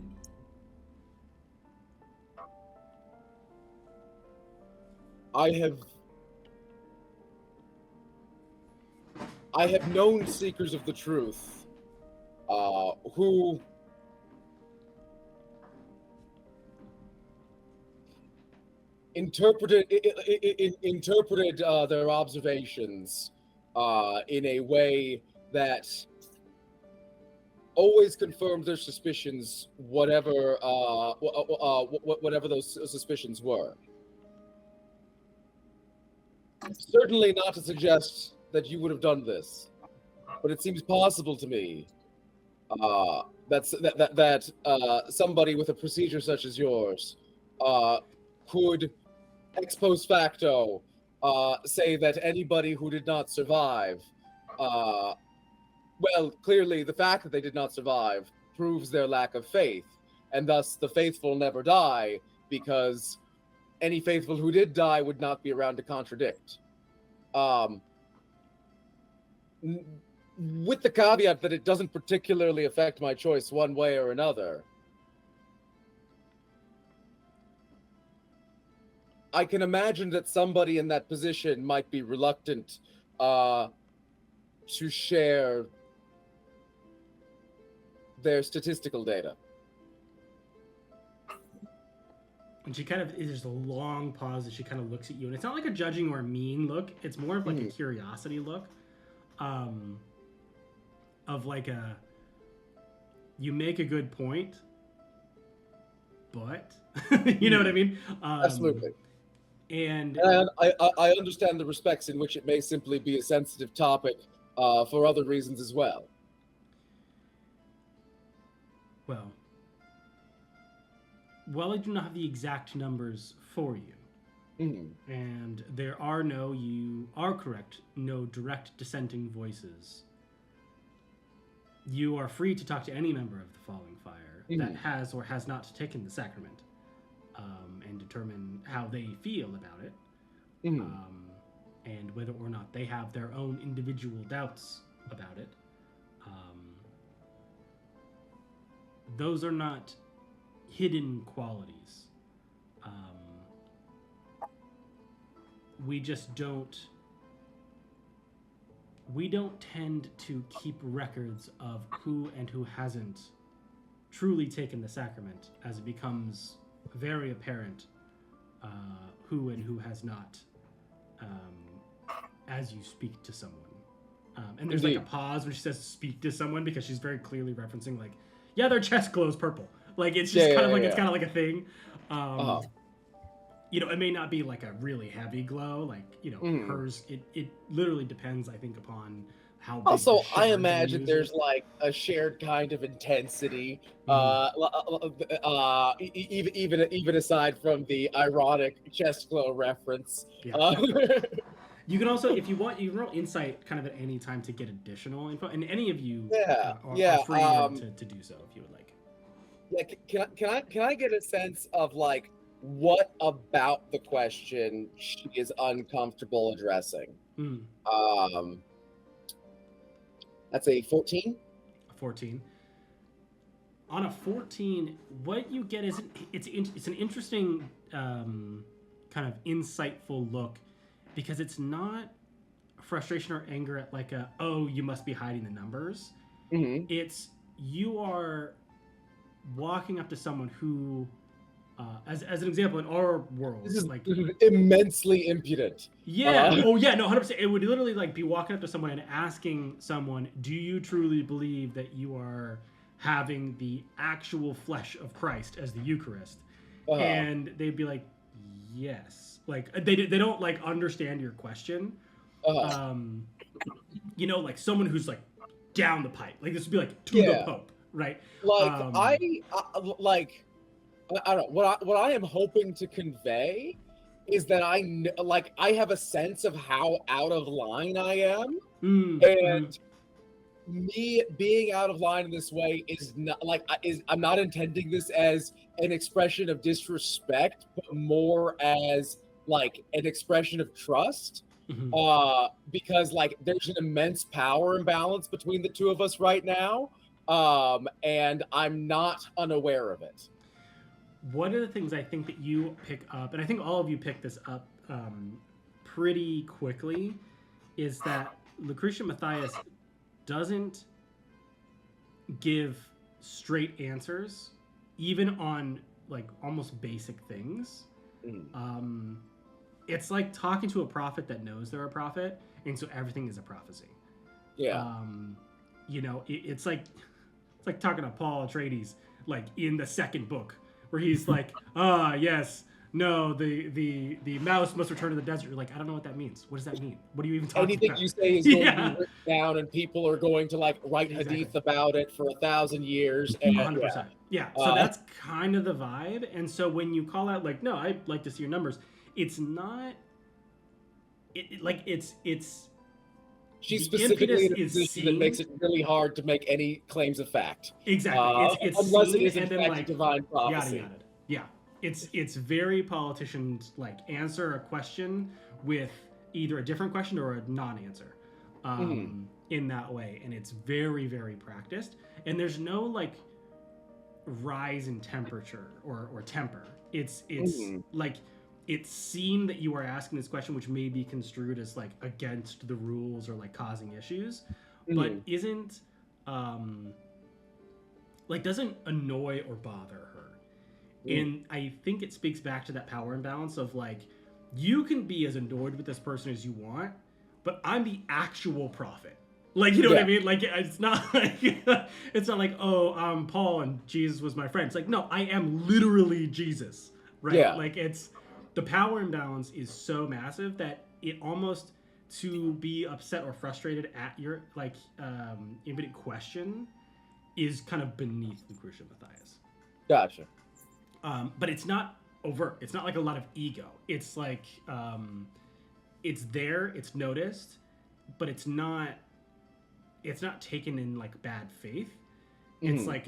I have known seekers of the truth who interpreted their observations in a way that always confirmed their suspicions, whatever those suspicions were. Certainly not to suggest that you would have done this, but it seems possible to me that somebody with a procedure such as yours could, ex post facto, say that anybody who did not survive, well, clearly the fact that they did not survive proves their lack of faith, and thus the faithful never die, because any faithful who did die would not be around to contradict. With the caveat that it doesn't particularly affect my choice one way or another, I can imagine that somebody in that position might be reluctant to share their statistical data. And she kind of, there's a long pause as she kind of looks at you, and it's not like a judging or a mean look. It's more of like a curiosity look, of like a, you make a good point, but you know what I mean? Absolutely. And I understand the respects in which it may simply be a sensitive topic for other reasons as well. Well, I do not have the exact numbers for you. And there are you are correct, no direct dissenting voices. You are free to talk to any member of the Falling Fire that has or has not taken the sacrament, and determine how they feel about it, and whether or not they have their own individual doubts about it. Those are not hidden qualities. We just don't tend to keep records of who and who hasn't truly taken the sacrament, as it becomes very apparent who and who has not as you speak to someone. And there's like a pause when she says speak to someone because she's very clearly referencing like, yeah, their chest glows purple. Like it's just kind of like it's kind of like a thing. You know, it may not be like a really heavy glow, like, you know, hers. It literally depends, I think, upon how. Big Also, the I shards imagine you're there's using. like a shared kind of intensity, even aside from the ironic chest glow reference. Yeah. You can also, if you want, you can roll insight kind of at any time to get additional info, and any of you are free to do so if you would like. Yeah, can I get a sense of like what about the question she is uncomfortable addressing? That's a 14. A 14. On a 14, what you get is it's an interesting kind of insightful look, because it's not frustration or anger at like a, oh, you must be hiding the numbers. It's you are walking up to someone who, as an example, in our world, this is like immensely impudent. Yeah. Oh yeah. No, 100%. It would literally like be walking up to someone and asking someone, "Do you truly believe that you are having the actual flesh of Christ as the Eucharist?" And they'd be like, "Yes." Like they don't like understand your question. You know, like someone who's like down the pipe. Like this would be like to the Pope, right? Like I don't know what I am hoping to convey is that I have a sense of how out of line I am, and me being out of line in this way is not like I'm not intending this as an expression of disrespect, but more as like an expression of trust. Because like there's an immense power imbalance between the two of us right now, and I'm not unaware of it. One of the things I think that you pick up, and I think all of you pick this up pretty quickly, is that Lucretia Matthias doesn't give straight answers, even on like almost basic things. It's like talking to a prophet that knows they're a prophet, and so everything is a prophecy. You know, it's like talking to Paul Atreides, like in the second book, where he's like, yes, no, the mouse must return to the desert. You're like, I don't know what that means. What does that mean? What are you even talking Anything about? you say is going to be written down, and people are going to like write hadith about it for 1,000 years. And 100%. Yeah. So that's kind of the vibe. And so when you call out like, no, I'd like to see your numbers, it's not. It's. She's specifically in a position that makes it really hard to make any claims of fact. Exactly. It's unless it is in then, fact like, divine prophecy. Yada yada. Yeah. It's very politicians like answer a question with either a different question or a non-answer in that way, and it's very, very practiced. And there's no like rise in temperature or temper. It's like it's seen that you are asking this question, which may be construed as like against the rules or like causing issues, but isn't like doesn't annoy or bother her. And I think it speaks back to that power imbalance of like, you can be as annoyed with this person as you want, but I'm the actual prophet. Like, you know what I mean? Like, it's not like, oh, Paul and Jesus was my friend. It's like, no, I am literally Jesus, right? Yeah. Like, it's the power imbalance is so massive that it almost, to be upset or frustrated at your like impotent question is kind of beneath Lucretia Matthias. Gotcha. But it's not overt. It's not like a lot of ego. It's like it's there, it's noticed, but it's not taken in like bad faith. It's like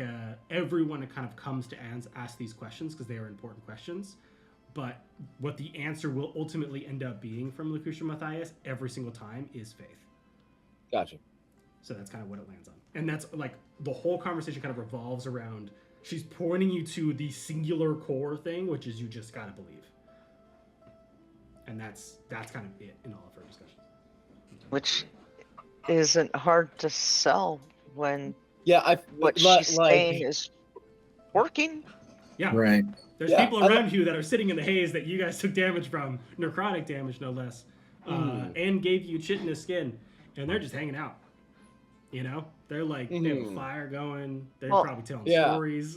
everyone kind of comes to ask these questions because they are important questions. But what the answer will ultimately end up being from Lucretia Matthias every single time is faith. Gotcha. So that's kind of what it lands on. And that's like the whole conversation kind of revolves around, she's pointing you to the singular core thing, which is you just gotta believe. And that's kind of it in all of her discussions. Which isn't hard to sell when what she's saying is working. Yeah. Right. There's people around you that are sitting in the haze that you guys took damage from, necrotic damage no less. and gave you chitinous skin, and they're just hanging out. You know, they're like they have a fire going. They're probably telling stories.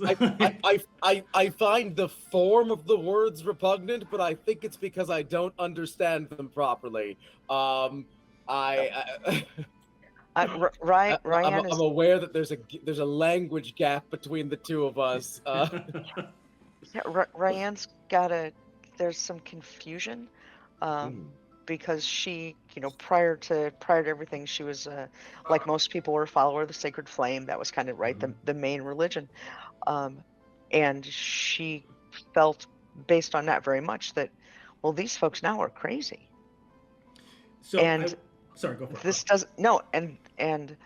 I find the form of the words repugnant, but I think it's because I don't understand them properly. Ryan I'm aware that there's a language gap between the two of us. Ryan's there's some confusion. Because she, prior to everything, she was like most people were a follower of the sacred flame. That was kind of the main religion, and she felt based on that very much that, well, these folks now are crazy. So sorry, go for it. This doesn't and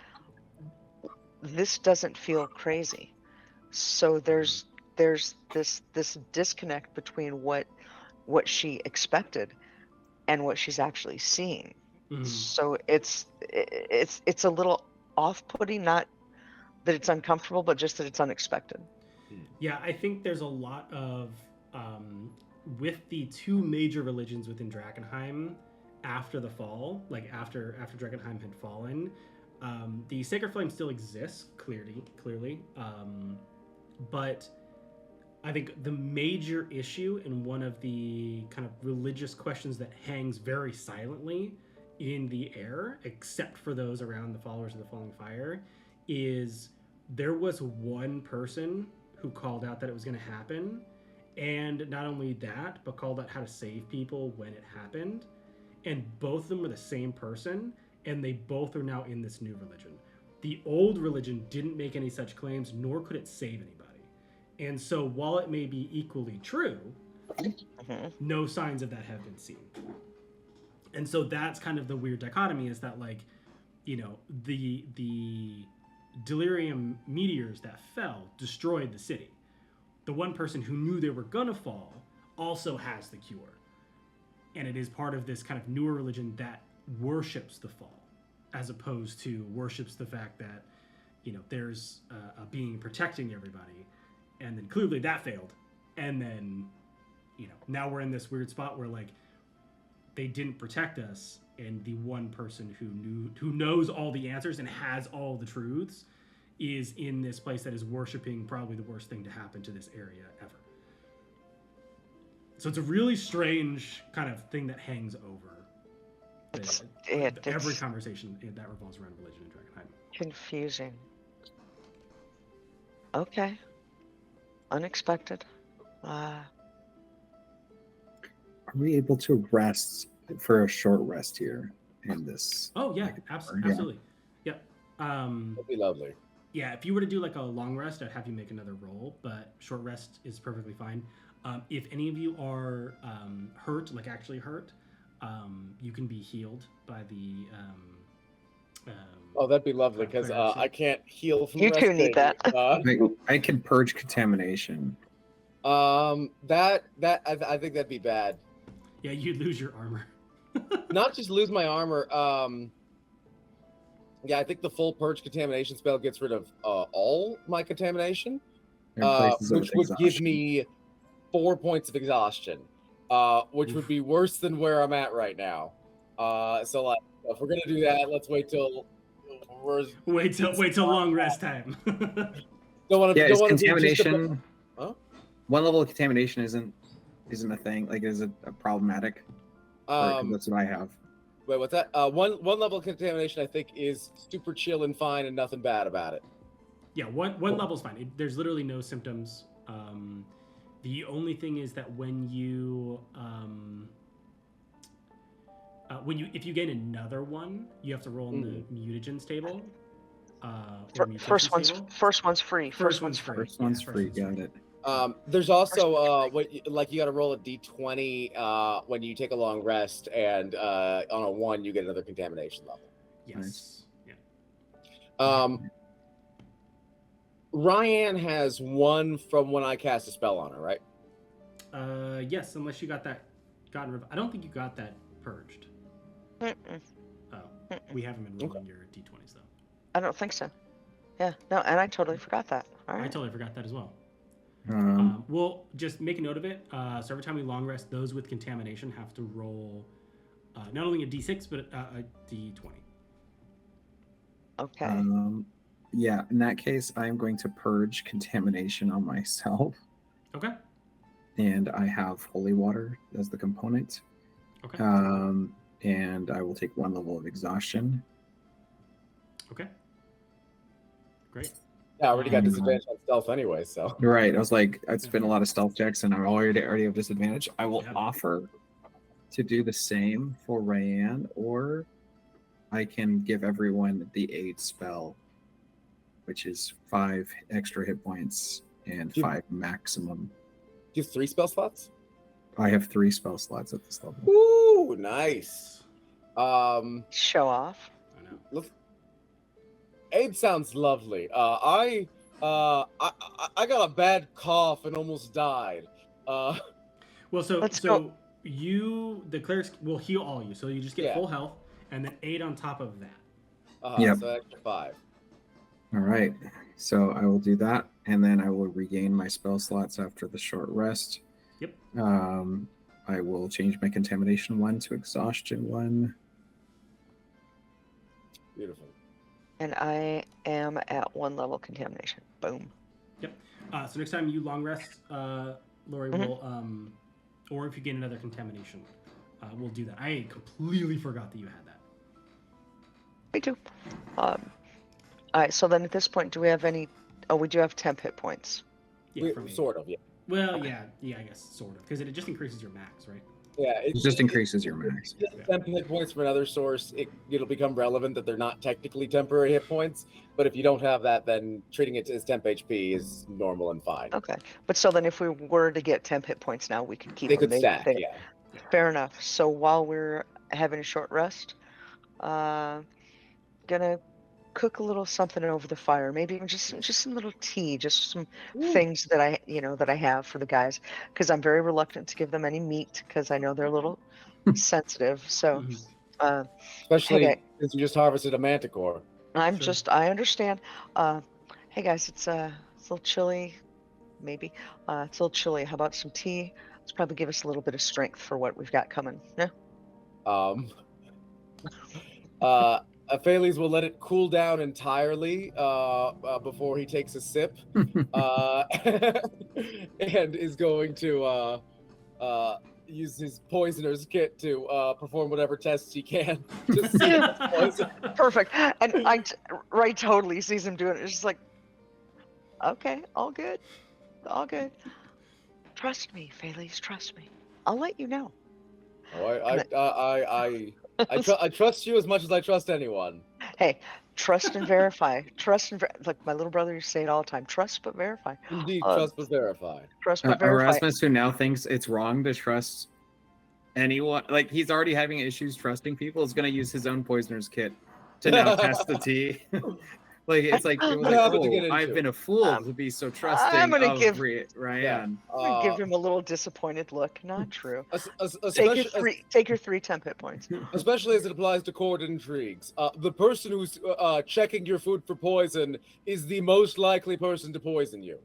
this doesn't feel crazy. So there's this disconnect between what she expected and what she's actually seeing. So it's a little off-putting, not that it's uncomfortable, but just that it's unexpected. Yeah, I think there's a lot of with the two major religions within Drakkenheim after the fall, like after Drakkenheim had fallen, the Sacred Flame still exists clearly, but I think the major issue and one of the kind of religious questions that hangs very silently in the air, except for those around the followers of the Falling Fire, is there was one person who called out that it was going to happen, and not only that, but called out how to save people when it happened, and both of them were the same person, and they both are now in this new religion. The old religion didn't make any such claims, nor could it save anybody. And so while it may be equally true, no signs of that have been seen. And so that's kind of the weird dichotomy, is that, like, the delirium meteors that fell destroyed the city. The one person who knew they were gonna fall also has the cure. And it is part of this kind of newer religion that worships the fall, as opposed to worships the fact that, there's a being protecting everybody. And then clearly that failed. And then, now we're in this weird spot where, like, they didn't protect us, and the one person who knows all the answers and has all the truths is in this place that is worshiping probably the worst thing to happen to this area ever. So it's a really strange kind of thing that hangs over every conversation that revolves around religion in Drakkenheim. Confusing. Okay. Unexpected. Are we able to rest for a short rest here in this? Oh yeah, absolutely. Yeah. That'd be lovely. Yeah, if you were to do like a long rest, I'd have you make another roll, but short rest is perfectly fine. If any of you are hurt, like actually hurt, you can be healed by the. Oh, that'd be lovely, because I can't heal from You resting. two need that. I can purge contamination. I think that'd be bad. Yeah, you'd lose your armor. Not just lose my armor. Yeah, I think the full purge contamination spell gets rid of all my contamination, which would give me 4 points of exhaustion, which would be worse than where I'm at right now. So, like, if we're gonna do that, let's wait till long rest time. Is contamination? One level of contamination isn't a thing. Like, is it a problematic? That's what I have. Wait, what's that? One level of contamination, I think, is super chill and fine, and nothing bad about it. Yeah, one level's fine. There's literally no symptoms. The only thing is that when you if you gain another one, you have to roll in the mutagens table. First one's free. First one's free. Got it. There's also you got to roll a d20 when you take a long rest, and on a 1 you get another contamination level. Yes. Nice. Yeah. Ryan has 1 from when I cast a spell on her, right? Yes, unless you got that gotten rid of. I don't think you got that purged. We haven't been rolling your d20s though. I don't think so. Yeah, no, and I totally forgot that. All right. I totally forgot that as well. We'll just make a note of it. So every time we long rest, those with contamination have to roll not only a D6 but a D20. Okay. Yeah, in that case, I'm going to purge contamination on myself, Okay. and I have holy water as the component. Okay. And I will take 1 level of exhaustion. Okay. Great. Yeah, I already got disadvantage on stealth anyway, so. You're right. I was like, I'd spent a lot of stealth checks, and I already have disadvantage. I will offer to do the same for Ryan, or I can give everyone the aid spell, which is 5 extra hit points and 5 maximum. Do you have 3 spell slots? I have 3 spell slots at this level. Ooh, nice. Show off. I know. Aid sounds lovely. I got a bad cough and almost died. Well, Let's go. The clerics will heal all you, so you just get full health, and then 8 on top of that. Yep. So extra 5. All right. So I will do that, and then I will regain my spell slots after the short rest. Yep. I will change my contamination 1 to exhaustion 1. Beautiful. And I am at 1 level contamination. Boom. Yep. So next time you long rest, Laurie will, or if you gain another contamination, we'll do that. I completely forgot that you had that. Me too. All right. So then at this point, do we have any? Oh, we do have temp hit points. Yeah, Sort of, yeah. Well, yeah, I guess sort of, because it just increases your max, right? Yeah, It just increases your max. If you get temp hit points from another source, it'll become relevant that they're not technically temporary hit points. But if you don't have that, then treating it as temp HP is normal and fine. Okay. But so then if we were to get temp hit points now, we could keep They them. could stack, yeah. Fair enough. So while we're having a short rest, gonna cook a little something over the fire, maybe even just some little tea, just some things that I have for the guys, because I'm very reluctant to give them any meat because I know they're a little sensitive. So especially since you just harvested a manticore. I understand. Hey guys, it's a little chilly, maybe. It's a little chilly. How about some tea? Let's probably give us a little bit of strength for what we've got coming. Yeah. Aphales will let it cool down entirely before he takes a sip, and is going to use his poisoner's kit to perform whatever tests he can to see if it's poison. Perfect. And Ray totally sees him doing it. It's just like, okay, all good. Trust me, Aphales, trust me. I'll let you know. Oh, I trust you as much as I trust anyone. Hey, trust and verify. Like my little brother used to say it all the time. Trust but verify. Indeed, trust but verify. Trust but verify. Erasmus, who now thinks it's wrong to trust anyone, like he's already having issues trusting people, is going to use his own poisoner's kit to now test the tea. Like it's like, it was like, I've been a fool to be so trusting I'm gonna of give Ryan. I'm gonna give him a little disappointed look. Not true. Take your 3 temp hit points. Especially as it applies to court intrigues. The person who's checking your food for poison is the most likely person to poison you.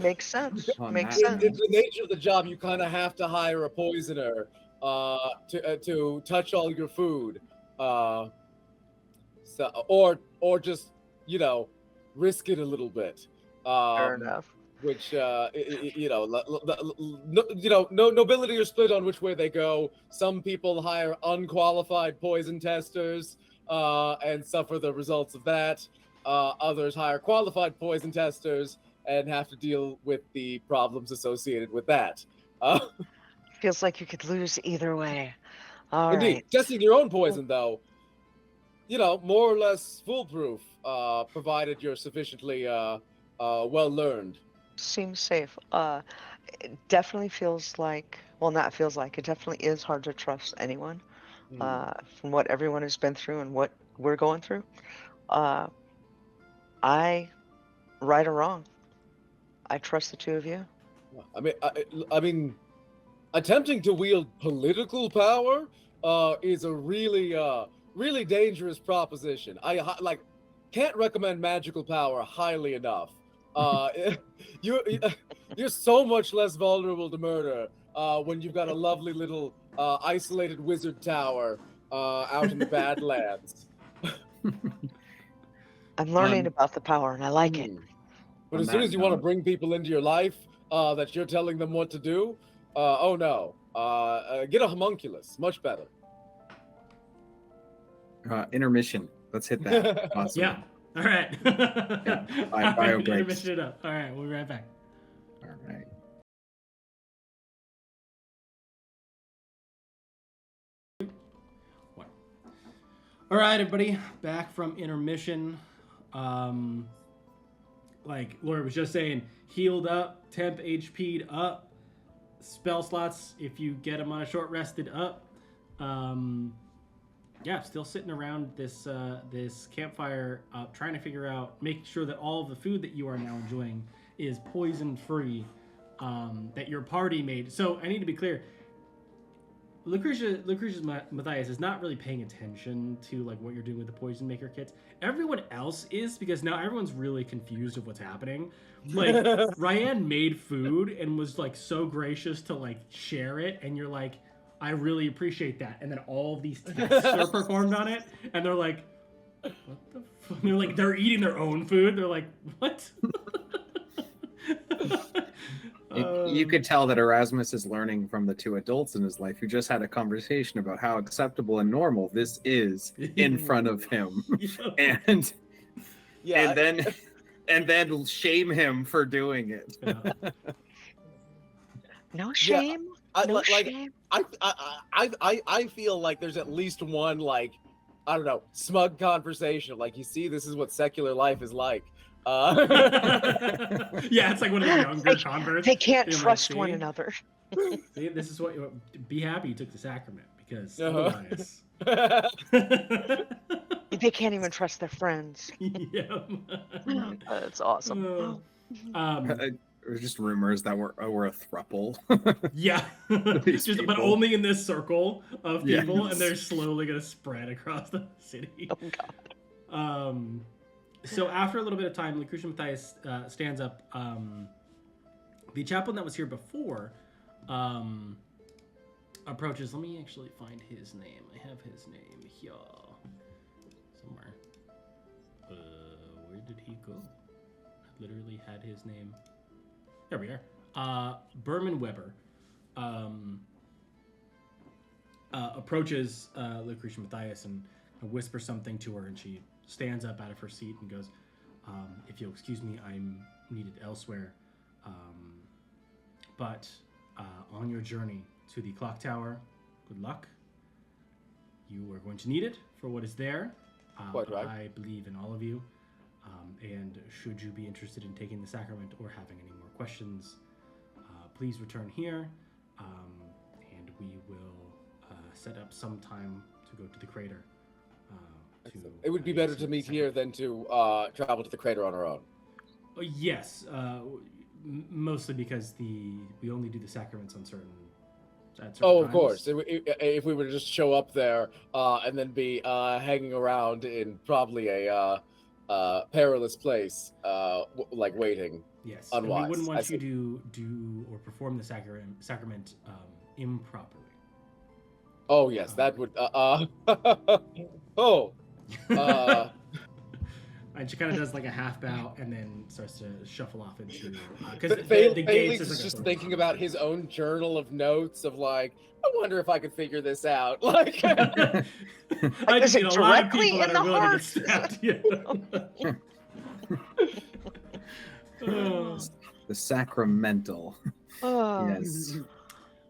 Makes sense. Makes It's sense. the nature of the job. You kind of have to hire a poisoner to touch all your food. So, or just, risk it a little bit. Fair enough. Which, nobility are split on which way they go. Some people hire unqualified poison testers and suffer the results of that. Others hire qualified poison testers and have to deal with the problems associated with that. Feels like you could lose either way. All Indeed. right. Testing your own poison, though, more or less foolproof, provided you're sufficiently well learned. Seems safe. It definitely feels like, well, not feels like, it definitely is hard to trust anyone from what everyone has been through and what we're going through. Right or wrong, I trust the 2 of you. I mean, attempting to wield political power is a really dangerous proposition. I can't recommend magical power highly enough. You're so much less vulnerable to murder when you've got a lovely little isolated wizard tower out in the Badlands. I'm learning about the power, and I like it. But On as soon that as you want to note- bring people into your life that you're telling them what to do, oh no, get a homunculus, much better. Intermission. Let's hit that. Awesome. Yeah. All right. Yeah. All right, Bio breaks. intermission it up. All right, we'll be right back. All right. All right, everybody, back from intermission. Like Laurie was just saying, healed up, temp HP'd up, spell slots if you get them on a short rested up. Yeah, still sitting around this this campfire, trying to figure out, make sure that all of the food that you are now enjoying is poison free, that your party made. So I need to be clear. Lucretius Matthias is not really paying attention to like what you're doing with the poison maker kits. Everyone else is, because now everyone's really confused of what's happening. Like Ryan made food and was like so gracious to like share it, and you're like, I really appreciate that. And then all of these tests are performed on it, and they're like, what the fuck? They're like, they're eating their own food. They're like, what? You could tell that Erasmus is learning from the two adults in his life who just had a conversation about how acceptable and normal this is in front of him, and then shame him for doing it. No shame. No shame. I feel like there's at least one, like, I don't know, smug conversation of like, you see, this is what secular life is like. Yeah, it's like one of the younger converts. They can't They're trust like, one "See? another. See, this is what be happy you took the sacrament, because otherwise They can't even trust their friends. yeah. That's awesome. There's just rumors that we're a throuple. Yeah. These Just, but people. only in this circle of people, Yes. and they're slowly gonna spread across the city. Oh God. So after a little bit of time, Lucretius Matthias stands up. The chaplain that was here before approaches. Let me actually find his name. I have his name here somewhere. Where did he go? I literally had his name. There we are. Berman Weber approaches Lucretius Matthias and whispers something to her, and she stands up out of her seat and goes, if you'll excuse me, I'm needed elsewhere. But on your journey to the clock tower, good luck. You are going to need it for what is there. Quite right. I believe in all of you. And should you be interested in taking the sacrament or having any more questions, please return here, and we will set up some time to go to the crater. It would be better to meet here than to travel to the crater on our own. Yes, mostly because we only do the sacraments on certain. At certain Oh, of times. course. If we were to just show up there and then be hanging around in probably a perilous place, like waiting. Yes, and we Unwise. wouldn't want I you see. to do or perform the sacrament improperly. Oh yes, that would. Oh. And she kind of does like a half bow and then starts to shuffle off into because Bailey gates is like a just sort of- thinking about his own journal of notes of like, I wonder if I could figure this out. Like, I Is just it need a lot of directly people that in are the willing heart? to get stabbed. Yeah. The sacramental. Oh. Yes.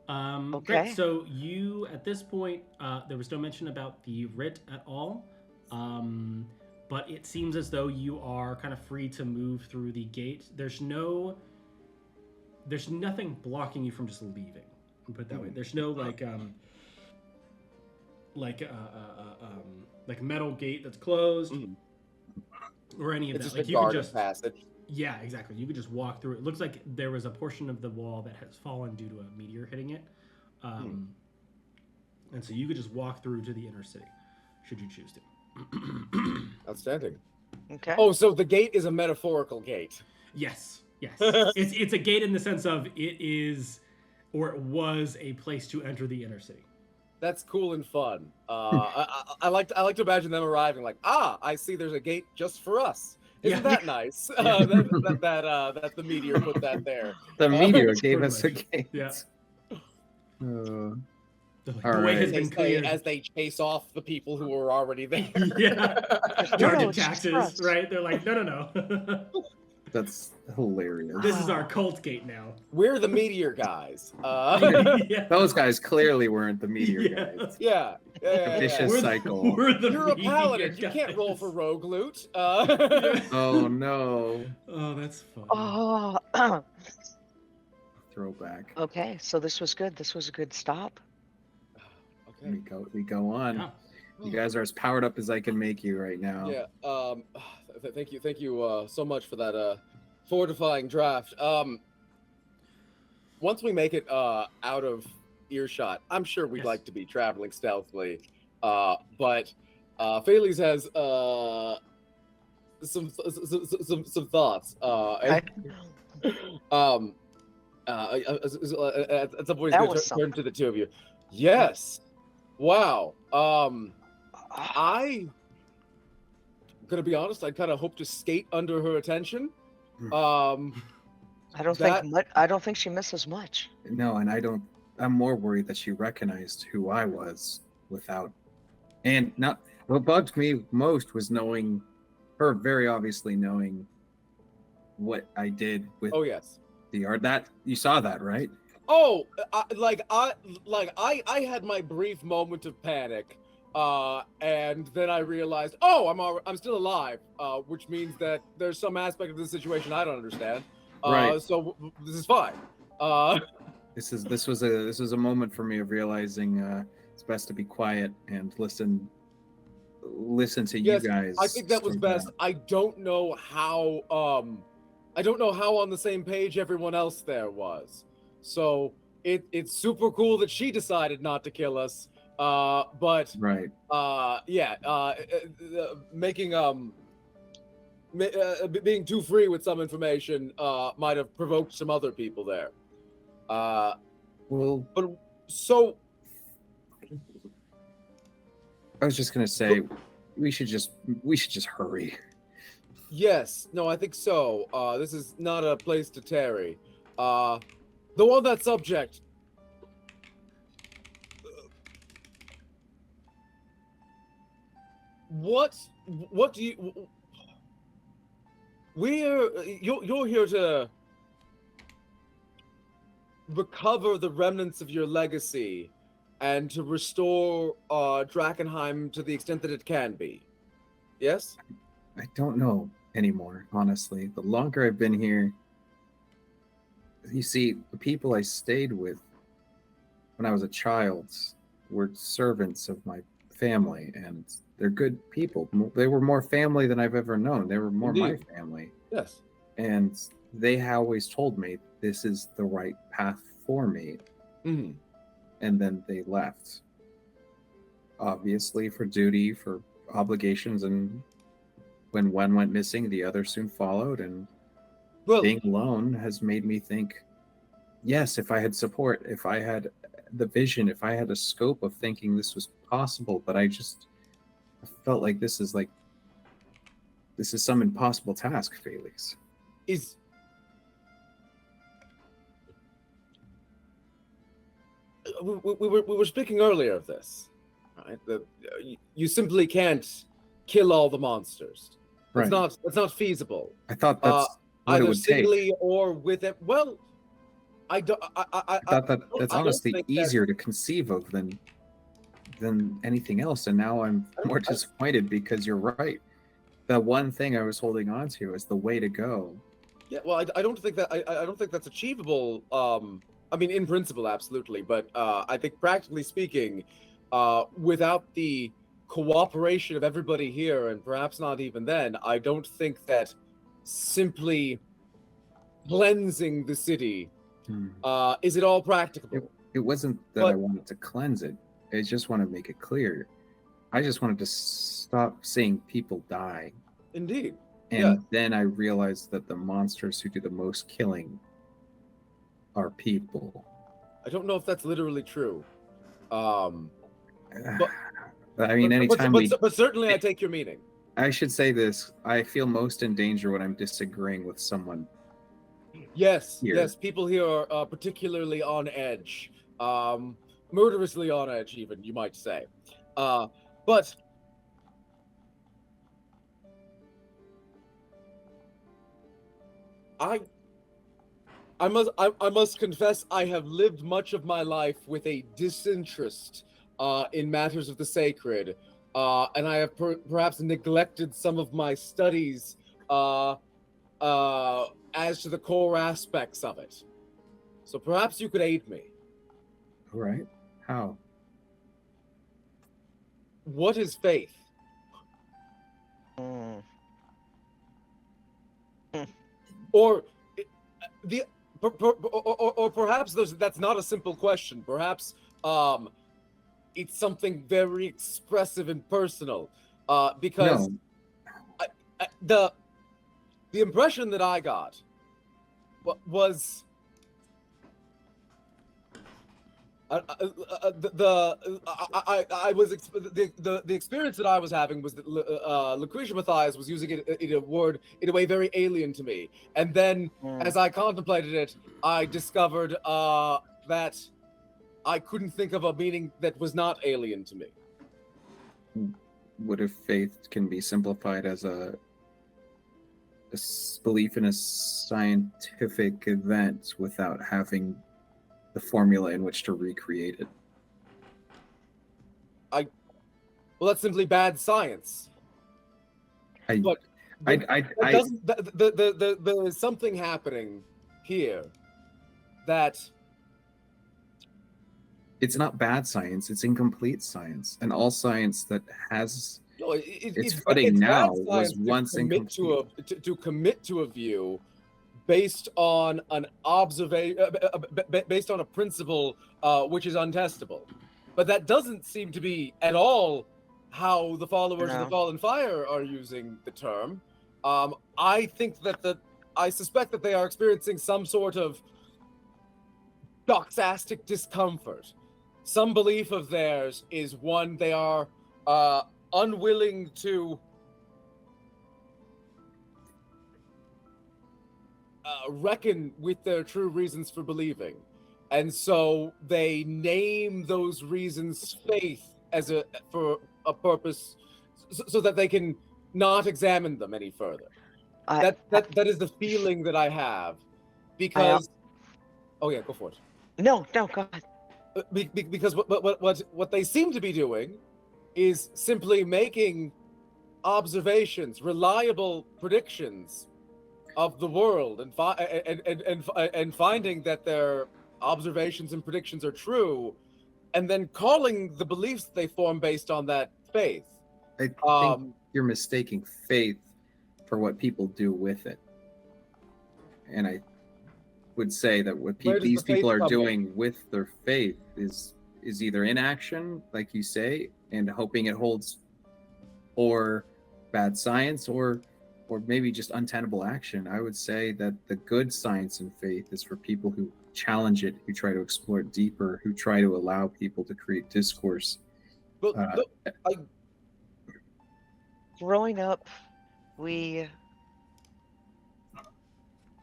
Okay. Great. So you, at this point, there was no mention about the writ at all, but it seems as though you are kind of free to move through the gate. There's nothing blocking you from just leaving. Put it that way. There's no like metal gate that's closed or any of it's that. just Like a you could guarded just passage. Yeah, exactly. You could just walk through it. It looks like there was a portion of the wall that has fallen due to a meteor hitting it. And so you could just walk through to the inner city, should you choose to. Outstanding. Okay. Oh, so the gate is a metaphorical gate. Yes, yes. It's a gate in the sense of it is or it was a place to enter the inner city. That's cool and fun. I like to imagine them arriving like, I see there's a gate just for us. Isn't that nice? Yeah. That the meteor put that there. The meteor gave pretty us a much. gate. Yeah. All the way right. has been cleared. As they chase off the people who were already there. Yeah. No, Charging it's just for taxes, us. right? They're like, no. That's hilarious. This is our cult gate now. We're the meteor guys. Yeah. Those guys clearly weren't the meteor Yeah. guys. Yeah. A vicious cycle. We're the You're a meteor paladin. You guys. can't roll for rogue loot. Oh no. Oh, that's funny. Oh, Throwback. okay. So this was good. This was a good stop. Okay. We go on. Yeah. You guys are as powered up as I can make you right now. Yeah. Thank you so much for that fortifying draft. Once we make it out of earshot, I'm sure we'd Yes. like to be traveling stealthily. But Fales has some thoughts. Okay. At some point, That he's was going to turn to the two of you. Yes. Wow. I gonna be honest. I kind of hope to skate under her attention. I don't That- think I don't think she misses much. No, and I'm more worried that she recognized who I was without. And not what bugged me most was knowing her very obviously knowing what I did with Oh yes. the art. That you saw that, right? Oh, I had my brief moment of panic, and then I realized, I'm still alive, which means that there's some aspect of this situation I don't understand. Right. So this is fine. This was a moment for me of realizing it's best to be quiet and listen to Yes, you guys. I think that was sort best. out. I don't know how on the same page everyone else there was. So it's super cool that she decided not to kill us. But Right. making being too free with some information might have provoked some other people there. Well, So I was just gonna say we should just hurry. yes, no, I think so. This is not a place to tarry. Though on that subject, what do you? You're here to recover the remnants of your legacy and to restore Drakkenheim to the extent that it can be. Yes? I don't know anymore, honestly. The longer I've been here, you see, the people I stayed with when I was a child were servants of my family, and they're good people. They were more family than I've ever known. They were more Indeed. my family. Yes. And they always told me this is the right path for me. Mm-hmm. And then they left. Obviously, for duty, for obligations, and when one went missing, the other soon followed. And Well, being alone has made me think, yes, if I had support, if I had the vision, if I had a scope of thinking this was possible, but I felt like this is some impossible task, Felix. We were speaking earlier of this, right? That you simply can't kill all the monsters. Right. That's not feasible. I thought that's what it Either would take. singly or with it. Well, I I thought that's I don't honestly think that- easier to conceive of than anything else, and now I'm more disappointed because you're right. The one thing I was holding on to is the way to go. Yeah, well, I don't think that I don't think that's achievable. I mean, in principle, absolutely, but I think practically speaking, without the cooperation of everybody here, and perhaps not even then, I don't think that simply cleansing the city is at all practicable. It wasn't that I wanted to cleanse it. I just want to make it clear. I just wanted to stop seeing people die. Indeed. And then I realized that the monsters who do the most killing are people. I don't know if that's literally true. But I mean, anytime but certainly I take your meaning. I should say this. I feel most in danger when I'm disagreeing with someone. Yes, Here. yes. People here are particularly on edge, murderously on edge, even you might say. But I must confess I have lived much of my life with a disinterest in matters of the sacred, and I have perhaps neglected some of my studies as to the core aspects of it. So perhaps you could aid me. All right. How? What is faith? Or perhaps that's not a simple question. Perhaps it's something very expressive and personal. Because the impression that I got was the experience that I was having was that Lucretia Mathias was using it in a way very alien to me, and then as I contemplated it, I discovered that I couldn't think of a meaning that was not alien to me. What if faith can be simplified as a belief in a scientific event without having the formula in which to recreate it? Well, that's simply bad science. There is something happening here that it's not bad science; it's incomplete science, and all science that has its footing now was once incomplete. To commit to a view based on an observation, based on a principle which is untestable. But that doesn't seem to be at all how the followers of the Fallen Fire are using the term. I suspect that they are experiencing some sort of doxastic discomfort. Some belief of theirs is one they are unwilling to reckon with their true reasons for believing, and so they name those reasons faith for a purpose, so that they can not examine them any further. That is the feeling that I have, because oh yeah, go for it. No, go ahead. Because what they seem to be doing is simply making observations, reliable predictions of the world, and finding that their observations and predictions are true, and then calling the beliefs they form based on that faith. I think you're mistaking faith for what people do with it, and I would say that what these people are doing with their faith is either inaction, like you say, and hoping it holds, or bad science, or maybe just untenable action. I would say that the good science and faith is for people who challenge it, who try to explore it deeper, who try to allow people to create discourse. Growing up, we,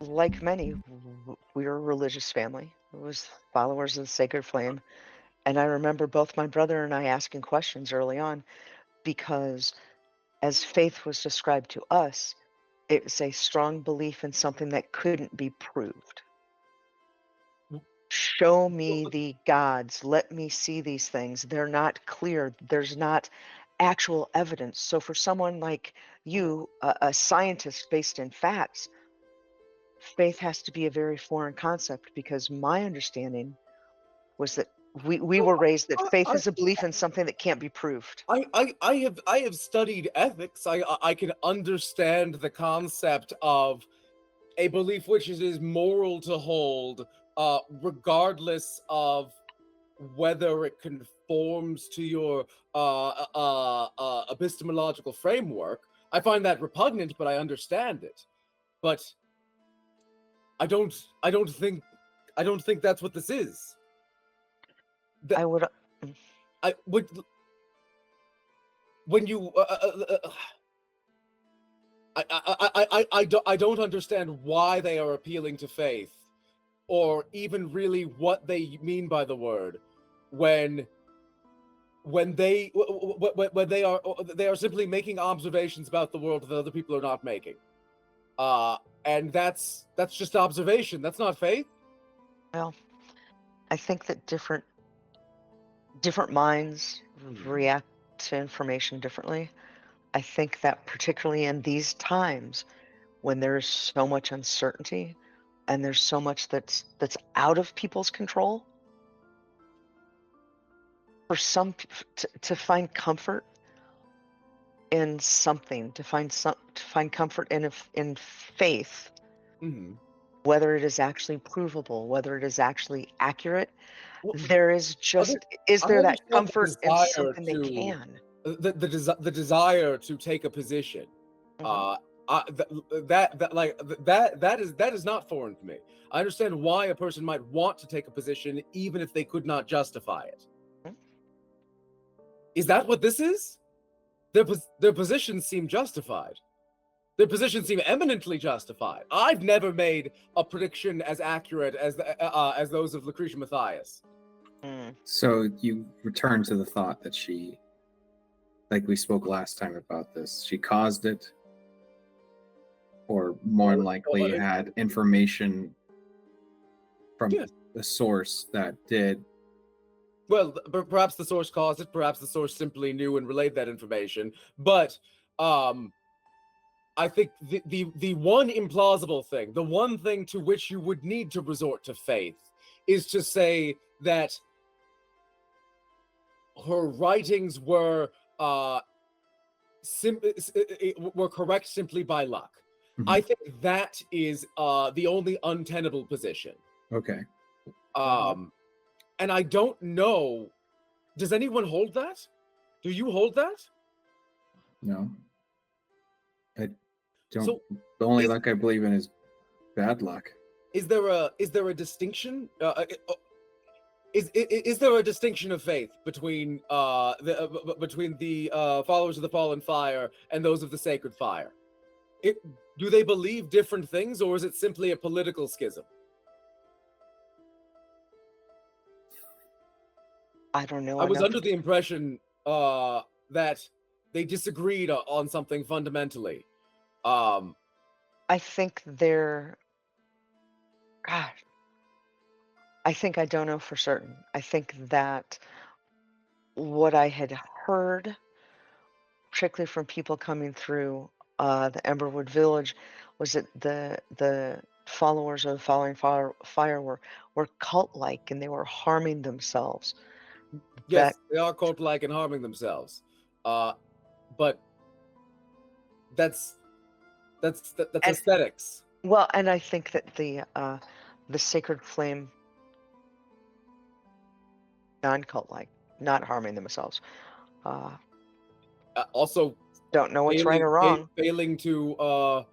like many, we were a religious family. It was followers of the Sacred Flame. And I remember both my brother and I asking questions early on, because as faith was described to us, it was a strong belief in something that couldn't be proved. Show me the gods. Let me see these things. They're not clear. There's not actual evidence. So for someone like you, a scientist based in facts, faith has to be a very foreign concept, because my understanding was that we were raised that faith is a belief in something that can't be proved. I have studied ethics. I can understand the concept of a belief which is moral to hold, regardless of whether it conforms to your epistemological framework. I find that repugnant, but I understand it. But I don't think that's what this is. I would. I would when you I don't understand why they are appealing to faith, or even really what they mean by the word, when they are simply making observations about the world that other people are not making, and that's just observation. That's not faith. Well, I think that different minds react to information differently. I think that particularly in these times when there's so much uncertainty and there's so much that's out of people's control, for some to find comfort in something, to find comfort in faith, whether it is actually provable, whether it is actually accurate, there is just there that comfort in something they can. The desire to take a position, that is not foreign to me. I understand why a person might want to take a position even if they could not justify it. Is that what this is? Their positions seem justified. Their positions seem eminently justified. I've never made a prediction as accurate as those of Lucretia Mathias. So you return to the thought that she, like we spoke last time about this, she caused it, or more than likely had information from the source that did. Well, perhaps the source caused it, perhaps the source simply knew and relayed that information, but I think the one implausible thing, the one thing to which you would need to resort to faith, is to say that her writings were correct simply by luck. I think that is the only untenable position. Okay. And I don't know, does anyone hold that? Do you hold that? No. I don't. So, the only luck I believe in is bad luck. Is there a distinction? Is there a distinction of faith between the followers of the fallen fire and those of the sacred fire? Do they believe different things, or is it simply a political schism? I don't know. I was under the impression that they disagreed on something fundamentally. I think they're. God. I think I don't know for certain. I think that what I had heard, particularly from people coming through the Emberwood Village, was that the followers of the Falling Fire were cult-like, and they were harming themselves. Yes, they are cult-like and harming themselves, but that's aesthetics. Well, and I think that the Sacred Flame, non-cult-like, not harming themselves. Also, don't know what's right or wrong. Failing to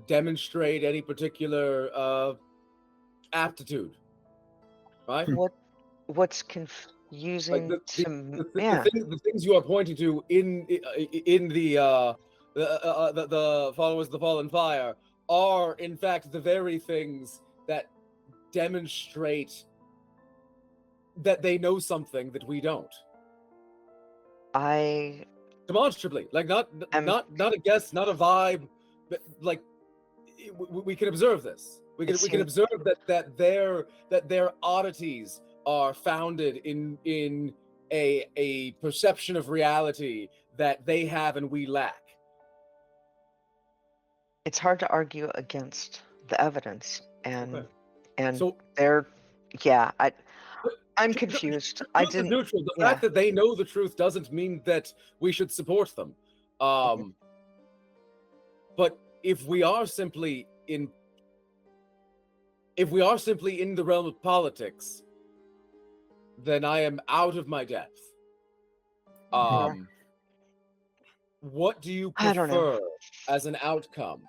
demonstrate any particular aptitude, right? What's confusing like the things you are pointing to in the followers of the Fallen Fire are in fact the very things that demonstrate that they know something that we don't. Demonstrably, like not a guess, not a vibe, but like we can observe this. We can observe that their oddities are founded in a perception of reality that they have and we lack. It's hard to argue against the evidence, and so they're I'm confused. I didn't. Neutral. The fact that they know the truth doesn't mean that we should support them. But if we are simply in the realm of politics, then I am out of my depth. What do you prefer as an outcome?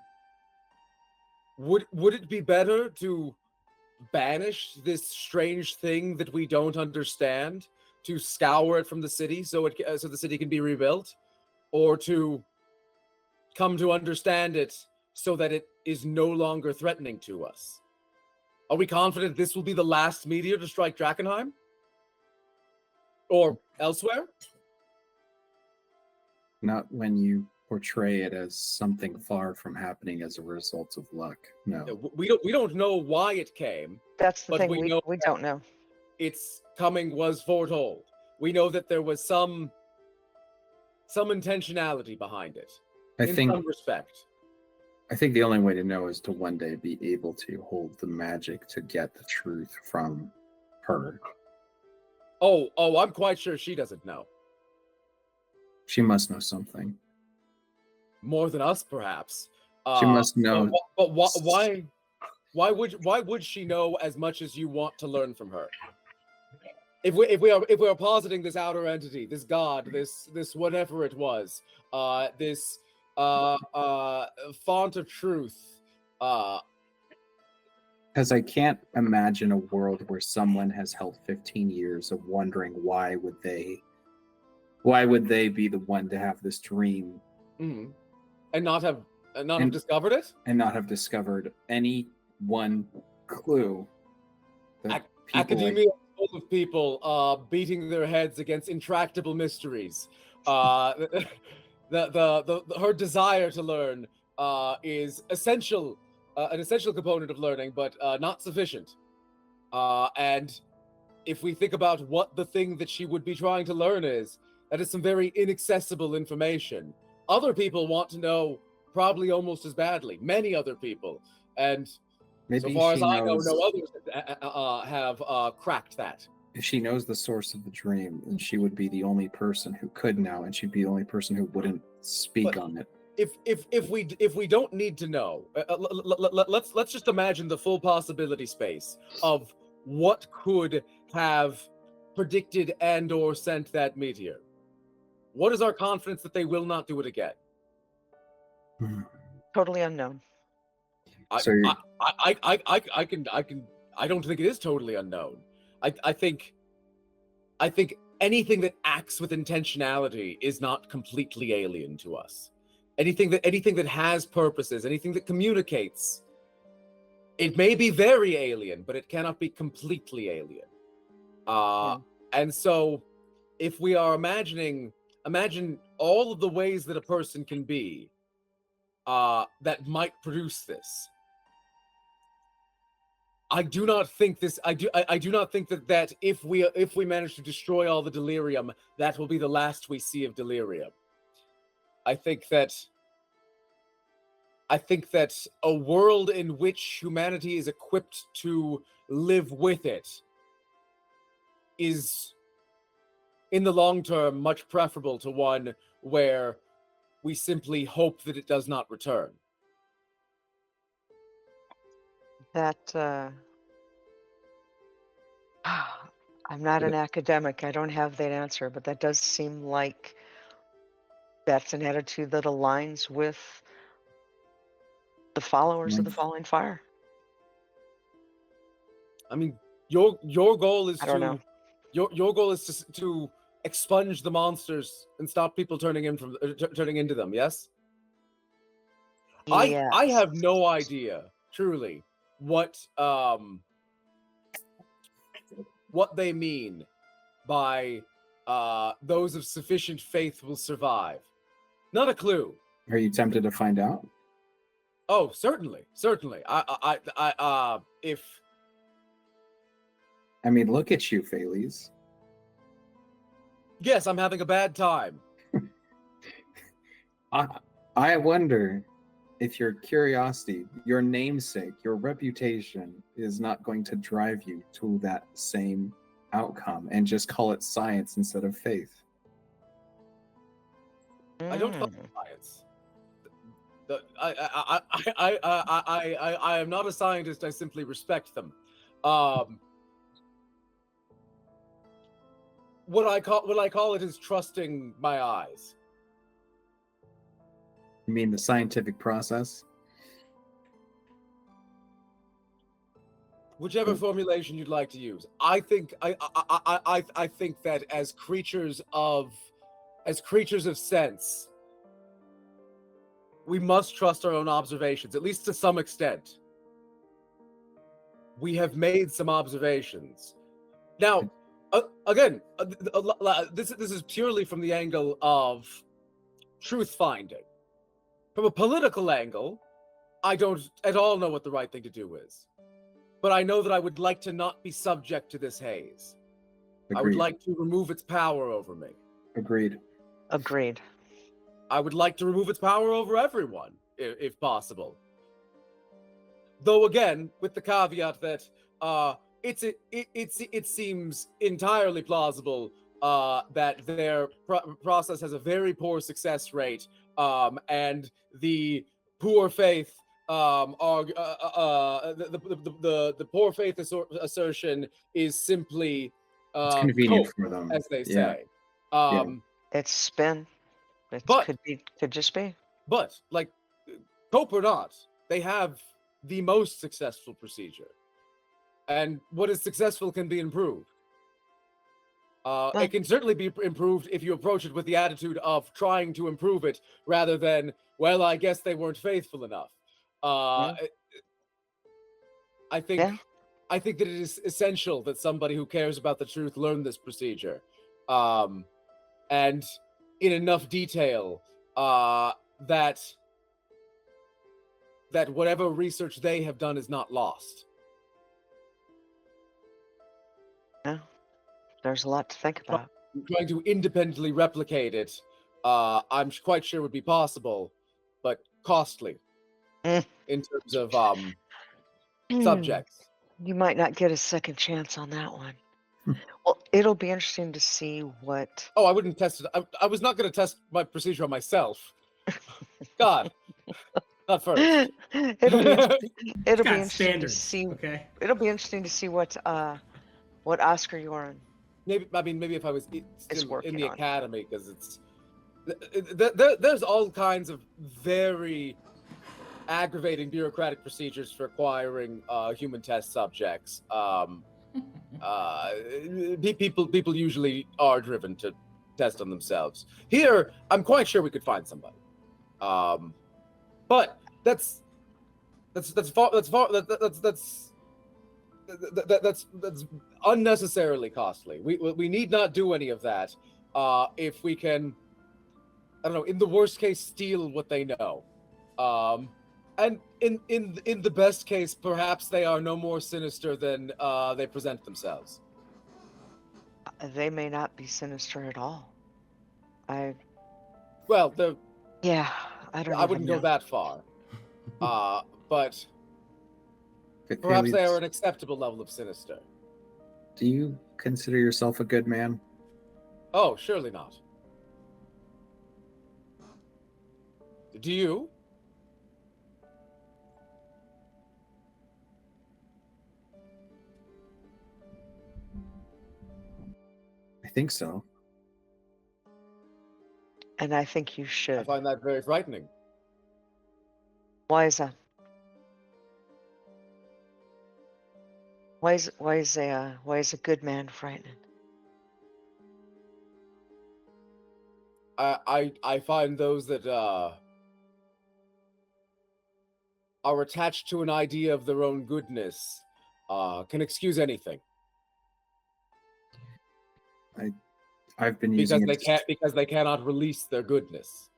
Would it be better to banish this strange thing that we don't understand, to scour it from the city so the city can be rebuilt, or to come to understand it so that it is no longer threatening to us? Are we confident this will be the last meteor to strike Drakkenheim? Or elsewhere? Not when you portray it as something far from happening as a result of luck. No. We don't know why it came. That's the But thing, we we know don't know. Its coming was foretold. We know that there was some intentionality behind it. In some respect. I think the only way to know is to one day be able to hold the magic to get the truth from her. Oh, I'm quite sure she doesn't know. She must know something. More than us, perhaps. She must know. But why would she know as much as you want to learn from her? If we are positing this outer entity, this god, this whatever it was, this font of truth, because I can't imagine a world where someone has held 15 years of wondering why would they be the one to have this dream, and not have discovered it, and not have discovered any one clue. Academia is full of people beating their heads against intractable mysteries. Her desire to learn is essential. An essential component of learning, but not sufficient. And if we think about what the thing that she would be trying to learn is, that is some very inaccessible information. Other people want to know probably almost as badly. Many other people. And maybe so far as I know, no others have cracked that. If she knows the source of the dream, then she would be the only person who could know, and she'd be the only person who wouldn't speak on it. If we don't need to know, let's just imagine the full possibility space of what could have predicted and or sent that meteor. What is our confidence that they will not do it again? Totally unknown. I don't think it is totally unknown. I think anything that acts with intentionality is not completely alien to us. Anything that has purposes, anything that communicates, it may be very alien, but it cannot be completely alien. And so, if we are imagine all of the ways that a person can be that might produce this. I do not think that if we manage to destroy all the delirium, that will be the last we see of delirium. I think that a world in which humanity is equipped to live with it is, in the long term, much preferable to one where we simply hope that it does not return. That I'm not an academic. I don't have that answer, but that does seem like that's an attitude that aligns with the followers of the Falling Fire. I mean, your goal is your goal is to expunge the monsters and stop people turning into them. Yes. Yes. I have no idea, truly, what they mean by those of sufficient faith will survive. Not a clue. Are you tempted to find out? Oh, certainly. I mean, look at you, Phales. Yes, I'm having a bad time. I wonder if your curiosity, your namesake, your reputation is not going to drive you to that same outcome and just call it science instead of faith. I don't call it science. I am not a scientist. I simply respect them. What I call it is trusting my eyes. You mean the scientific process? Whichever formulation you'd like to use. I think I think that as creatures of sense, we must trust our own observations, at least to some extent. We have made some observations. Now, again, this is purely from the angle of truth finding. From a political angle, I don't at all know what the right thing to do is. But I know that I would like to not be subject to this haze. Agreed. I would like to remove its power over me. Agreed. Agreed. I would like to remove its power over everyone, if possible. Though again, with the caveat that it seems entirely plausible that their process has a very poor success rate, and the poor faith the poor faith assertion is simply It's convenient cope, for them, as they say. It's spin. It But- could just be. But like, cope or not, they have the most successful procedure, and what is successful can be improved. It can certainly be improved if you approach it with the attitude of trying to improve it, rather than, well, I guess they weren't faithful enough. I think that it is essential that somebody who cares about the truth learn this procedure, and in enough detail that whatever research they have done is not lost. Yeah, there's a lot to think about. Trying to independently replicate it, I'm quite sure would be possible, but costly in terms of subjects. You might not get a second chance on that one. Well, it'll be interesting to see what. Oh, I wouldn't test it. I was not going to test my procedure on myself. God, not first. It'll be interesting standards, to see. Okay. It'll be interesting to see what Oscar Yoren Maybe if I was still in the on. academy, because it's there's all kinds of very aggravating bureaucratic procedures for acquiring human test subjects. People usually are driven to test on themselves. Here, I'm quite sure we could find somebody. But that's unnecessarily costly. We need not do any of that. If we can, I don't know, in the worst case, steal what they know. And in the best case, perhaps they are no more sinister than they present themselves. They may not be sinister at all. Well, I wouldn't go that far. But Okay, perhaps they Haley, are an acceptable level of sinister. Do you consider yourself a good man? Oh, surely not. Do you? I think so. And I think you I should. find that very frightening. Why is that? Why is a good man frightening? I find those that are attached to an idea of their own goodness can excuse anything. I've been using because they cannot release their goodness.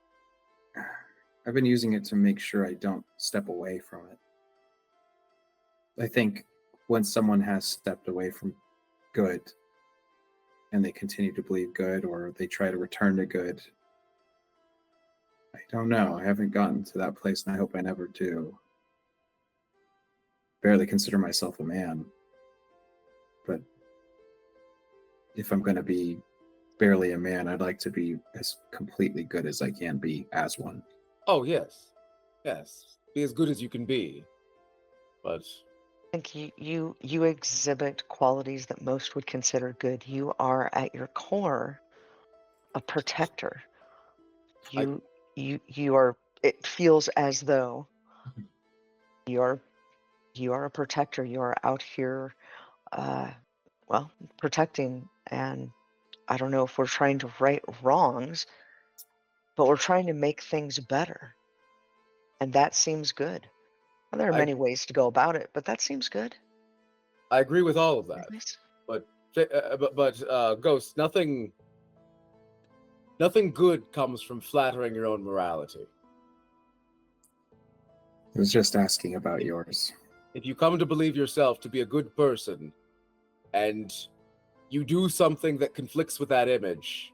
I've been using it to make sure I don't step away from it. I think when someone has stepped away from good and they continue to believe good, or they try to return to good, I don't know. I haven't gotten to that place, and I hope I never do. Barely consider myself a man. But if I'm going to be barely a man, I'd like to be as completely good as I can be as one. Oh, yes. Yes. Be as good as you can be. But I think you exhibit qualities that most would consider good. You are at your core a protector. You are. It feels as though you're You are a protector. You are out here, well, protecting. And I don't know if we're trying to right wrongs, but we're trying to make things better. And that seems good. Well, there are I many ways to go about it, but that seems good. I agree with all of that, Nice. but Ghost, nothing good comes from flattering your own morality. I was just asking about yours. If you come to believe yourself to be a good person, and you do something that conflicts with that image,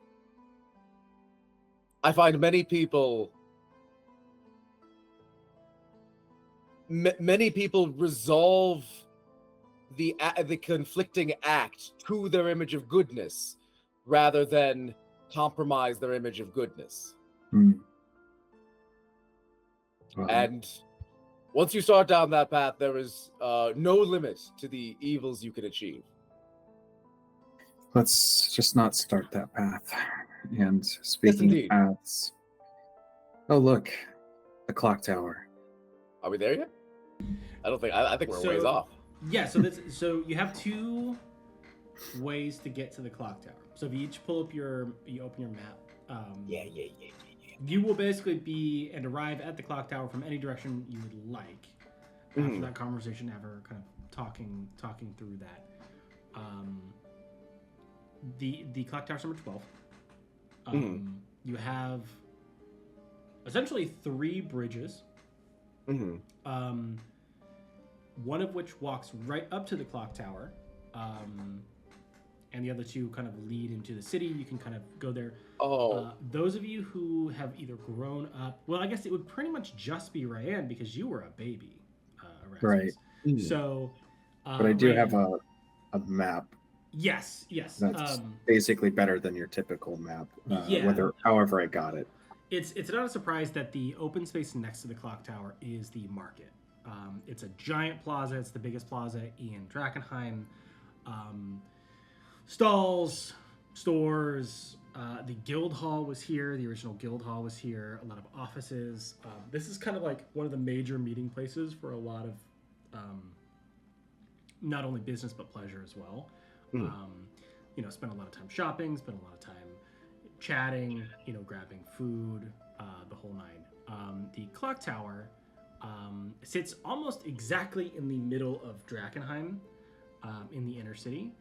I find many people resolve the conflicting act to their image of goodness rather than compromise their image of goodness. Well, And once you start down that path, there is no limit to the evils you can achieve. let's just not start that path. And speaking indeed. of paths, oh look, the clock tower. Are we there yet? I don't think. I think we're a ways off. Yeah, so you have two ways to get to the clock tower. So if you each open your map. Yeah. You will basically be and arrive at the clock tower from any direction you would like. After that conversation, ever kind of talking through that. The clock tower's number 12. You have essentially 3 bridges. One of which walks right up to the clock tower, and the other 2 kind of lead into the city. You can kind of go there. Those of you who have either grown up, well, I guess it would pretty much just be Ryan because you were a baby, Erasmus. Right. So, But I do Ryan, have a map Yes. that's basically better than your typical map. However I got it. It's not a surprise that the open space next to the clock tower is the market. It's a giant plaza. It's the biggest plaza in Drakkenheim. Stalls, stores. The guild hall was here. The original guild hall was here. A lot of offices. This is kind of like one of the major meeting places for a lot of not only business but pleasure as well. Spend a lot of time shopping. Spend a lot of time chatting. Grabbing food. The whole nine. The clock tower sits almost exactly in the middle of Drakkenheim, in the inner city.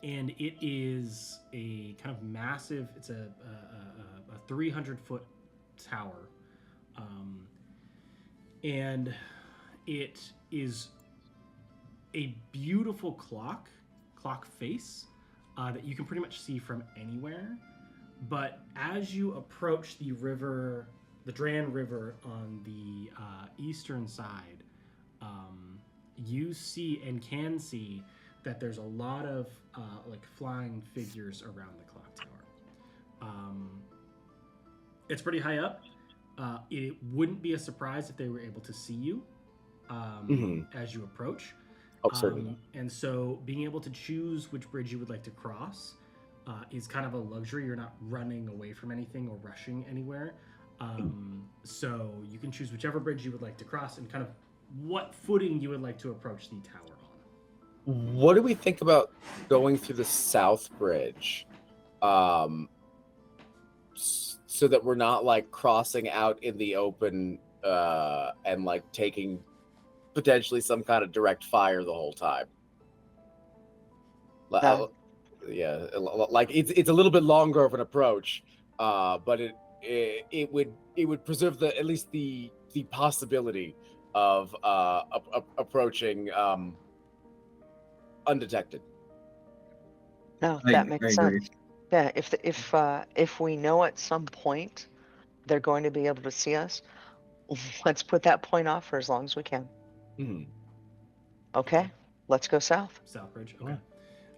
And it is a kind of massive, it's a 300-foot tower. And it is a beautiful clock face, that you can pretty much see from anywhere. But as you approach the river, the Dran River on the eastern side, you see and can see that there's a lot of flying figures around the clock tower. It's pretty high up. It wouldn't be a surprise if they were able to see you as you approach. Certainly. And so being able to choose which bridge you would like to cross is kind of a luxury. You're not running away from anything or rushing anywhere. So you can choose whichever bridge you would like to cross and kind of what footing you would like to approach the tower on. What do we think about going through the South Bridge, so that we're not crossing out in the open and taking potentially some kind of direct fire the whole time? Yeah, it's a little bit longer of an approach, but it would preserve at least the possibility of approaching undetected. No, that makes sense. Yeah, if we know at some point they're going to be able to see us, let's put that point off for as long as we can. Okay, let's go south. South Bridge. Okay.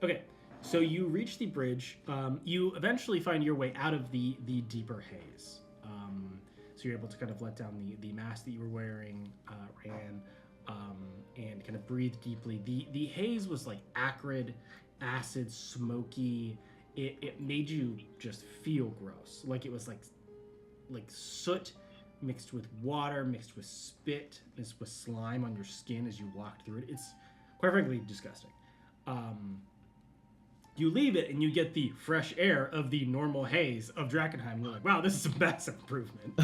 Okay. So you reach the bridge. You eventually find your way out of the deeper haze. So you're able to kind of let down the mask that you were wearing, Ryan, and kind of breathe deeply. The haze was acrid, acid, smoky. It made you just feel gross. It was like soot mixed with water, mixed with spit, mixed with slime on your skin as you walked through it. It's quite frankly disgusting. You leave it and you get the fresh air of the normal haze of Drakkenheim. And you're like, wow, this is a massive improvement.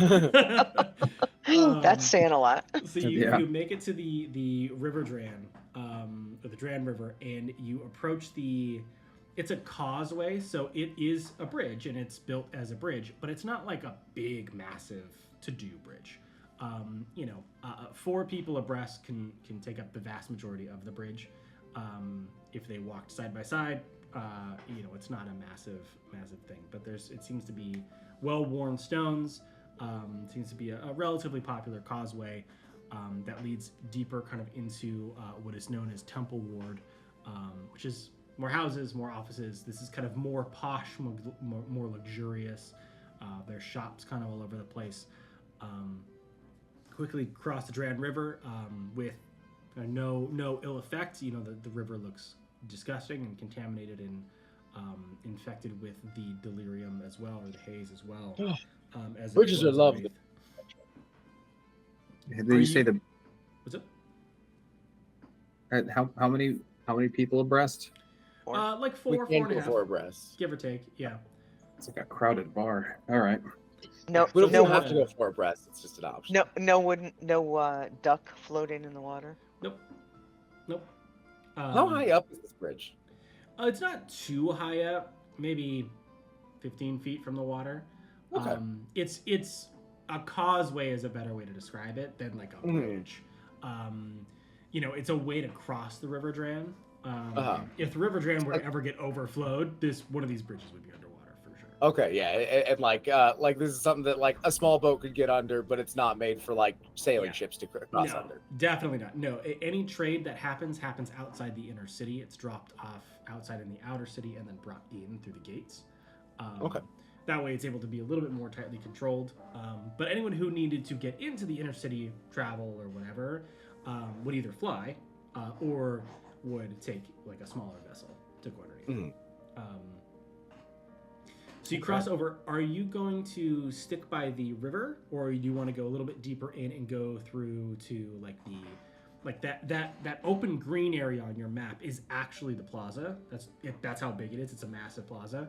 That's saying a lot. So Yeah. you make it to the River Dran, or the Dran River, and you approach it's a causeway, so it is a bridge, and it's built as a bridge, but it's not like a big, massive to-do bridge. 4 people abreast can take up the vast majority of the bridge. If they walked side by side, it's not a massive thing, but it seems to be well-worn stones. It seems to be a relatively popular causeway that leads deeper kind of into what is known as Temple Ward, which is more houses, more offices. This is kind of more posh, more luxurious. There's shops kind of all over the place. Quickly cross the Dran River with no ill effect. The river looks disgusting and contaminated and infected with the delirium as well, or the haze as well. As Bridges are lovely. Did you say the What's up? how many people abreast? Like We 4 can't and a go half, 4 abreast. give or take. Yeah. It's like a crowded bar. All right. No, We don't no, have to go 4 abreast. It's just an option. no duck floating in the water. Nope. How high up is this bridge? It's not too high up. Maybe 15 feet from the water. Okay. It's a causeway is a better way to describe it than like a bridge. It's a way to cross the River Dran. If the River Dran were to ever get overflowed, one of these bridges would be underwater for sure. Okay, yeah, and like this is something that like a small boat could get under, but it's not made for like sailing ships to cross No, under. definitely not. No, any trade that happens outside the inner city. It's dropped off outside in the outer city and then brought in through the gates. Okay. That way it's able to be a little bit more tightly controlled. But anyone who needed to get into the inner city, travel or whatever, would either fly or would take like a smaller vessel to go underneath. So you cross over. Are you going to stick by the river, or do you want to go a little bit deeper in and go through to that open green area on your map is actually the plaza? That's how big it is. It's a massive plaza.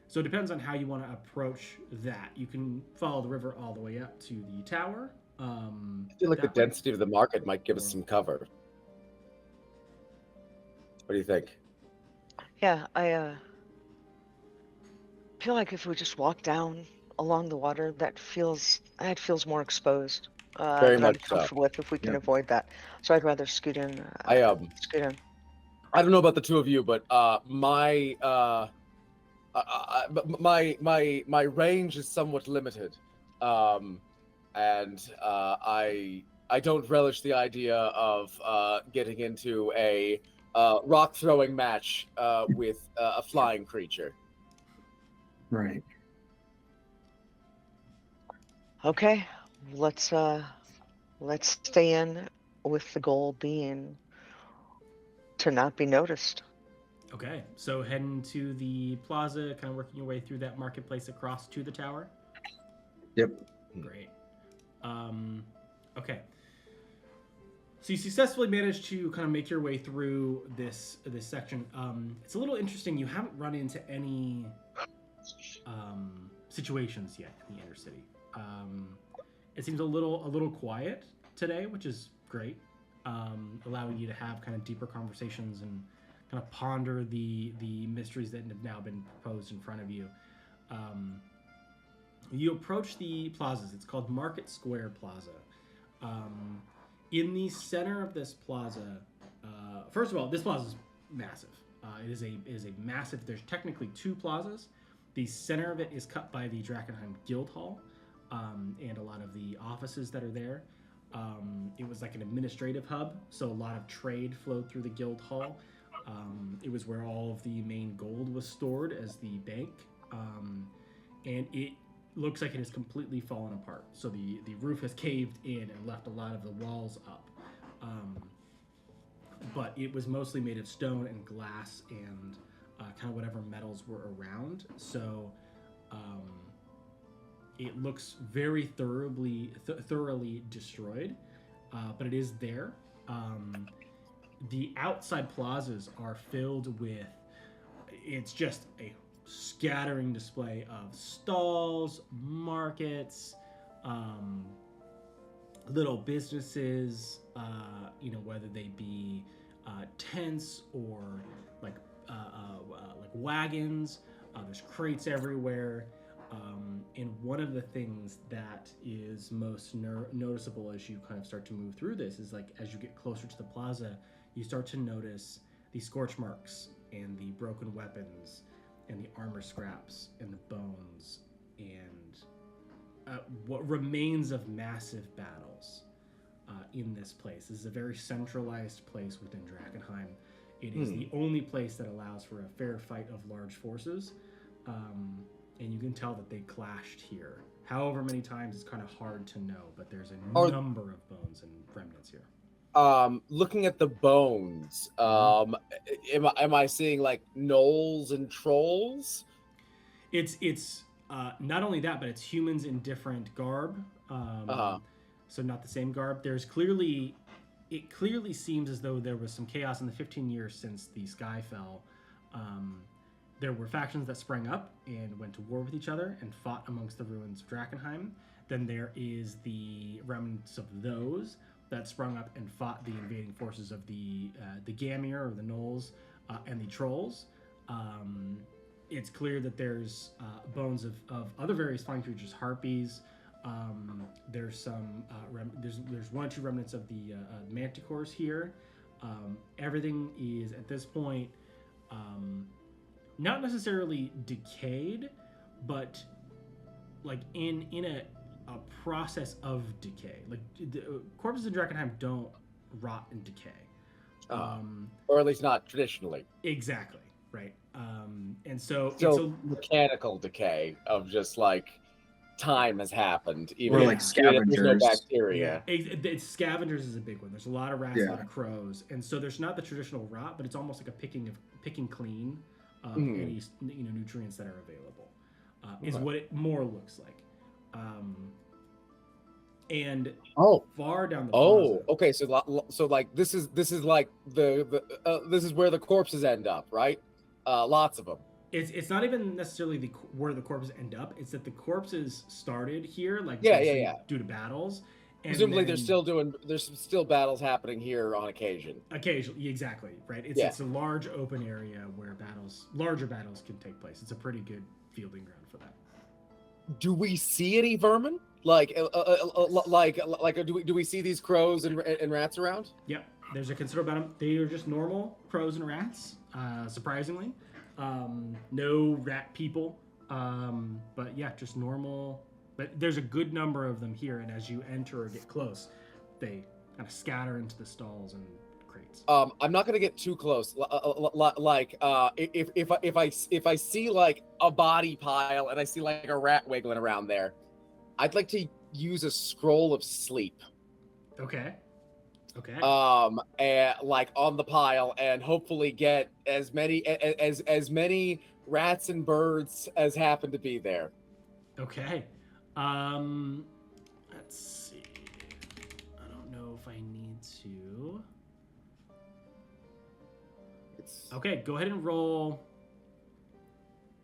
So it depends on how you want to approach that. You can follow the river all the way up to the tower. I feel like the density of the market might give us some cover. What do you think? Yeah, I feel like if we just walk down along the water, that feels more exposed. Very that much I'm so. comfortable with if we can Yep. avoid that. So I'd rather scoot in. Scoot in. I don't know about the two of you, but my range is somewhat limited, and I don't relish the idea of getting into a rock throwing match with a flying creature. Right. Okay, let's stay in with the goal being to not be noticed. Okay, so heading to the plaza, kind of working your way through that marketplace across to the tower. Yep. Great. Okay. So you successfully managed to kind of make your way through this section. It's a little interesting. You haven't run into any situations yet in the inner city. It seems a little quiet today, which is great, allowing you to have kind of deeper conversations and kind of ponder the mysteries that have now been proposed in front of you. You approach the plazas. It's called Market Square Plaza. In the center of this plaza, first of all, this plaza is massive. It is a massive. There's technically 2 plazas. The center of it is cut by the Drakkenheim Guild Hall and a lot of the offices that are there. It was like an administrative hub, so a lot of trade flowed through the Guild Hall. It was where all of the main gold was stored as the bank, and it looks like it has completely fallen apart. So the roof has caved in and left a lot of the walls up. But it was mostly made of stone and glass and kind of whatever metals were around. So It looks very thoroughly destroyed, but it is there. The outside plazas are filled with, it's just a scattering display of stalls, markets, little businesses, whether they be tents or like wagons. There's crates everywhere. And one of the things that is most noticeable as you kind of start to move through this is like as you get closer to the plaza, you start to notice the scorch marks and the broken weapons and the armor scraps and the bones and what remains of massive battles in this place. This is a very centralized place within Drakkenheim. It is the only place that allows for a fair fight of large forces. And you can tell that they clashed here. However many times, it's kind of hard to know, but there's a number of bones and remnants here. Looking at the bones, am I seeing like gnolls and trolls? It's not only that, but it's humans in different garb. So not the same garb. It clearly seems as though there was some chaos in the 15 years since the sky fell. There were factions that sprang up and went to war with each other and fought amongst the ruins of Drakkenheim. Then there is the remnants of those that sprung up and fought the invading forces of the Gamir or the gnolls and the trolls. It's clear that there's bones of other various flying creatures, harpies. There's some there's one or two remnants of the manticores here. Everything is at this point not necessarily decayed, but like in a process of decay. Like the corpses in Drakkenheim don't rot and decay, or at least not traditionally. Exactly, right. And so still mechanical decay of just like time has happened, even or like scavengers. There's no bacteria. It's scavengers is a big one. There's a lot of rats, a lot of crows, and so there's not the traditional rot, but it's almost like a picking clean of any nutrients that are available. Is what it more looks like. And far down the plaza, okay, so like this is like the this is where the corpses end up, right? Lots of them. It's not even necessarily where the corpses end up. It's that the corpses started here, like due to battles. And presumably, there's still battles happening here on occasion. Occasionally, exactly, right. It's a large open area where larger battles can take place. It's a pretty good fielding ground for that. Do we see any vermin? Like do we see these crows and rats around? Yep, there's a considerable amount of them. They are just normal crows and rats, surprisingly. No rat people, but yeah, just normal. But there's a good number of them here, and as you enter or get close, they kind of scatter into the stalls and crates. I'm not gonna get too close. If I see like a body pile and I see like a rat wiggling around there, I'd like to use a scroll of sleep. Okay. And like on the pile, and hopefully get as many rats and birds as happen to be there. Okay. Let's see. I don't know if I need to. Okay, go ahead and roll.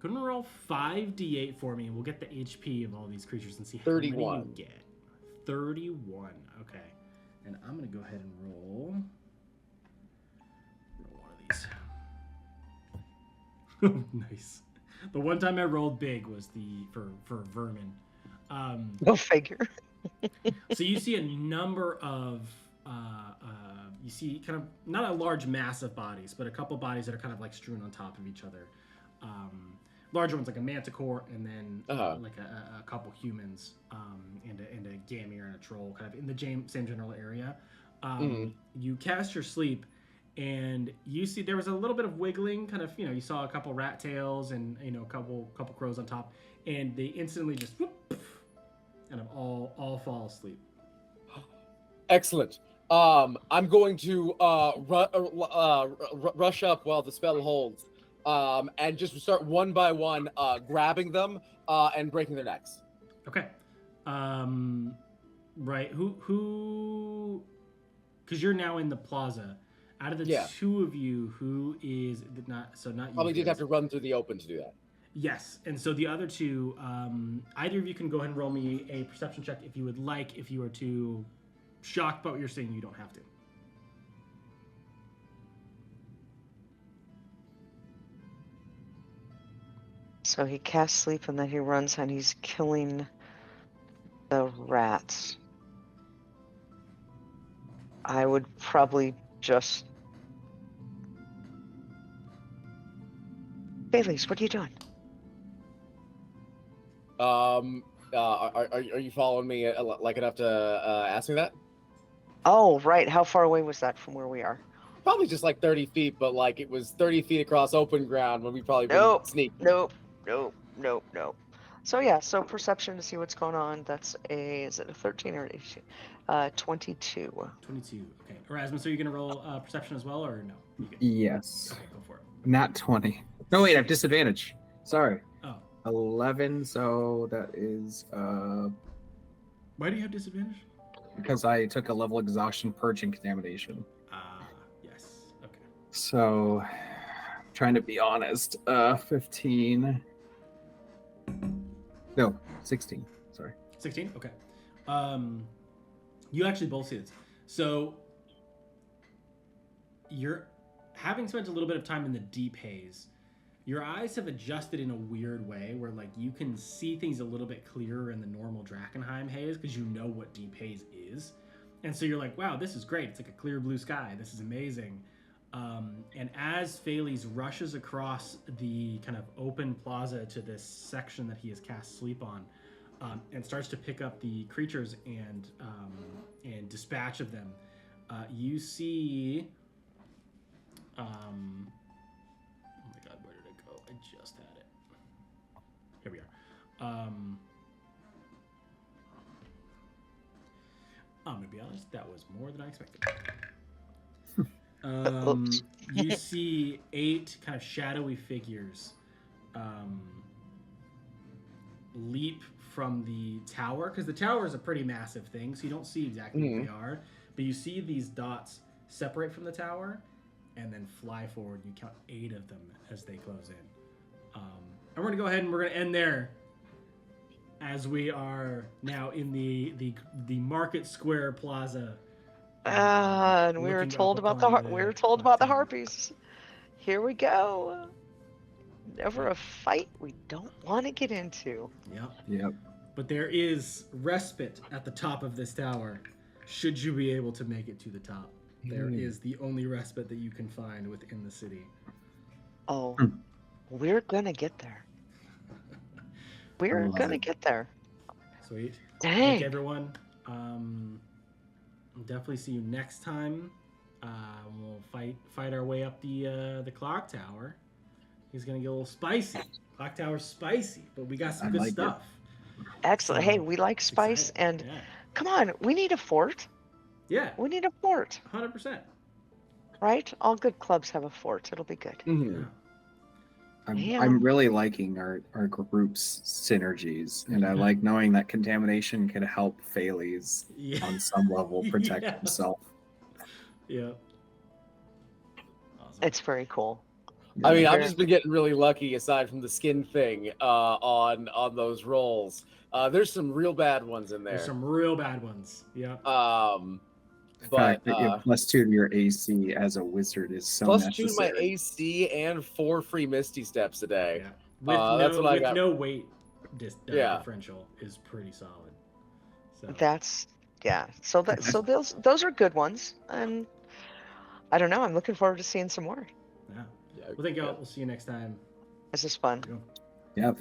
Go ahead and roll 5d8 for me, and we'll get the HP of all these creatures and see how 31. many you get. 31. Okay. And I'm gonna go ahead and roll one of these. Nice. The one time I rolled big was for vermin. Go figure. So you see a number of you see kind of not a large mass of bodies, but a couple bodies that are kind of like strewn on top of each other. Larger ones like a manticore, and then like a couple humans, and a Gamir and a troll, kind of in the same general area. You cast your sleep, and you see there was a little bit of wiggling, kind of, you saw a couple rat tails and a couple crows on top, and they instantly just whoop, kind of all fall asleep. Excellent. I'm going to rush up while the spell holds, and just start one by one grabbing them and breaking their necks. Okay. Right. Who? Because you're now in the plaza. Out of the Yeah. two of you, who is not? So not you. Probably did have Felix. to run through the open to do that. Yes, and so the other two, either of you can go ahead and roll me a perception check if you would like. If you are too shocked by what you're seeing, you don't have to. So he casts sleep and then he runs and he's killing the rats. I would probably just... Baileys, what are you doing? Are you following me like enough to ask me that? Oh, right. How far away was that from where we are? Probably just like 30 feet, but like it was 30 feet across open ground when we probably Nope. sneak. Nope. So yeah, so perception to see what's going on. That's is it a 13 or 18? 22. 22. Okay. Erasmus, are you going to roll perception as well, or no? You good? Yes. Okay, go for it. Not 20. No, wait, I have disadvantage. Sorry. Oh. 11, so that is Why do you have disadvantage? because I took a level exhaustion, purge, and contamination. Yes. Okay. So, trying to be honest, 15. No, 16. Sorry. 16? Okay. You actually both see this. So, you're having spent a little bit of time in the deep haze. Your eyes have adjusted in a weird way where, like, you can see things a little bit clearer in the normal Drakkenheim haze because you know what deep haze is. And so you're like, wow, this is great. It's like a clear blue sky. This is amazing. And as Pheles rushes across the kind of open plaza to this section that he has cast sleep on, and starts to pick up the creatures and dispatch of them, you see... oh my god, where did it go? I just had it. Here we are. I'm gonna be honest, that was more than I expected. You see 8 kind of shadowy figures leap from the tower, because the tower is a pretty massive thing, so you don't see exactly what they are, but you see these dots separate from the tower and then fly forward. You count 8 of them as they close in. And we're gonna go ahead and we're gonna end there, as we are now in the Market Square Plaza. And we were told about the harpies. Here we go. Never a fight we don't want to get into. Yep. But there is respite at the top of this tower, should you be able to make it to the top. There is the only respite that you can find within the city. Oh, we're gonna get there. We're gonna get there. Sweet. Dang. Thank you, everyone. Definitely see you next time. We'll fight our way up the clock tower. He's gonna get a little spicy. Clock tower's spicy, but we got some good stuff. Excellent. So, Hey, we like spice, and come on, we need a fort. Yeah. We need a fort. 100%. Right? All good clubs have a fort. It'll be good. Yeah. I'm really liking our group's synergies, and I like knowing that contamination can help Pheles on some level protect himself. Yeah. Awesome. It's very cool. I mean, I've just been getting really lucky aside from the skin thing on those rolls. There's some real bad ones in there. There's some real bad ones. Yeah. The fact that you have +2 to your AC as a wizard is so necessary. +2 to my AC and 4 free Misty Steps a day. Yeah. That's what I got. No weight differential is pretty solid. So. That's So those are good ones, and I don't know. I'm looking forward to seeing some more. Yeah. Well, thank you all. We'll see you next time. This is fun. Yeah.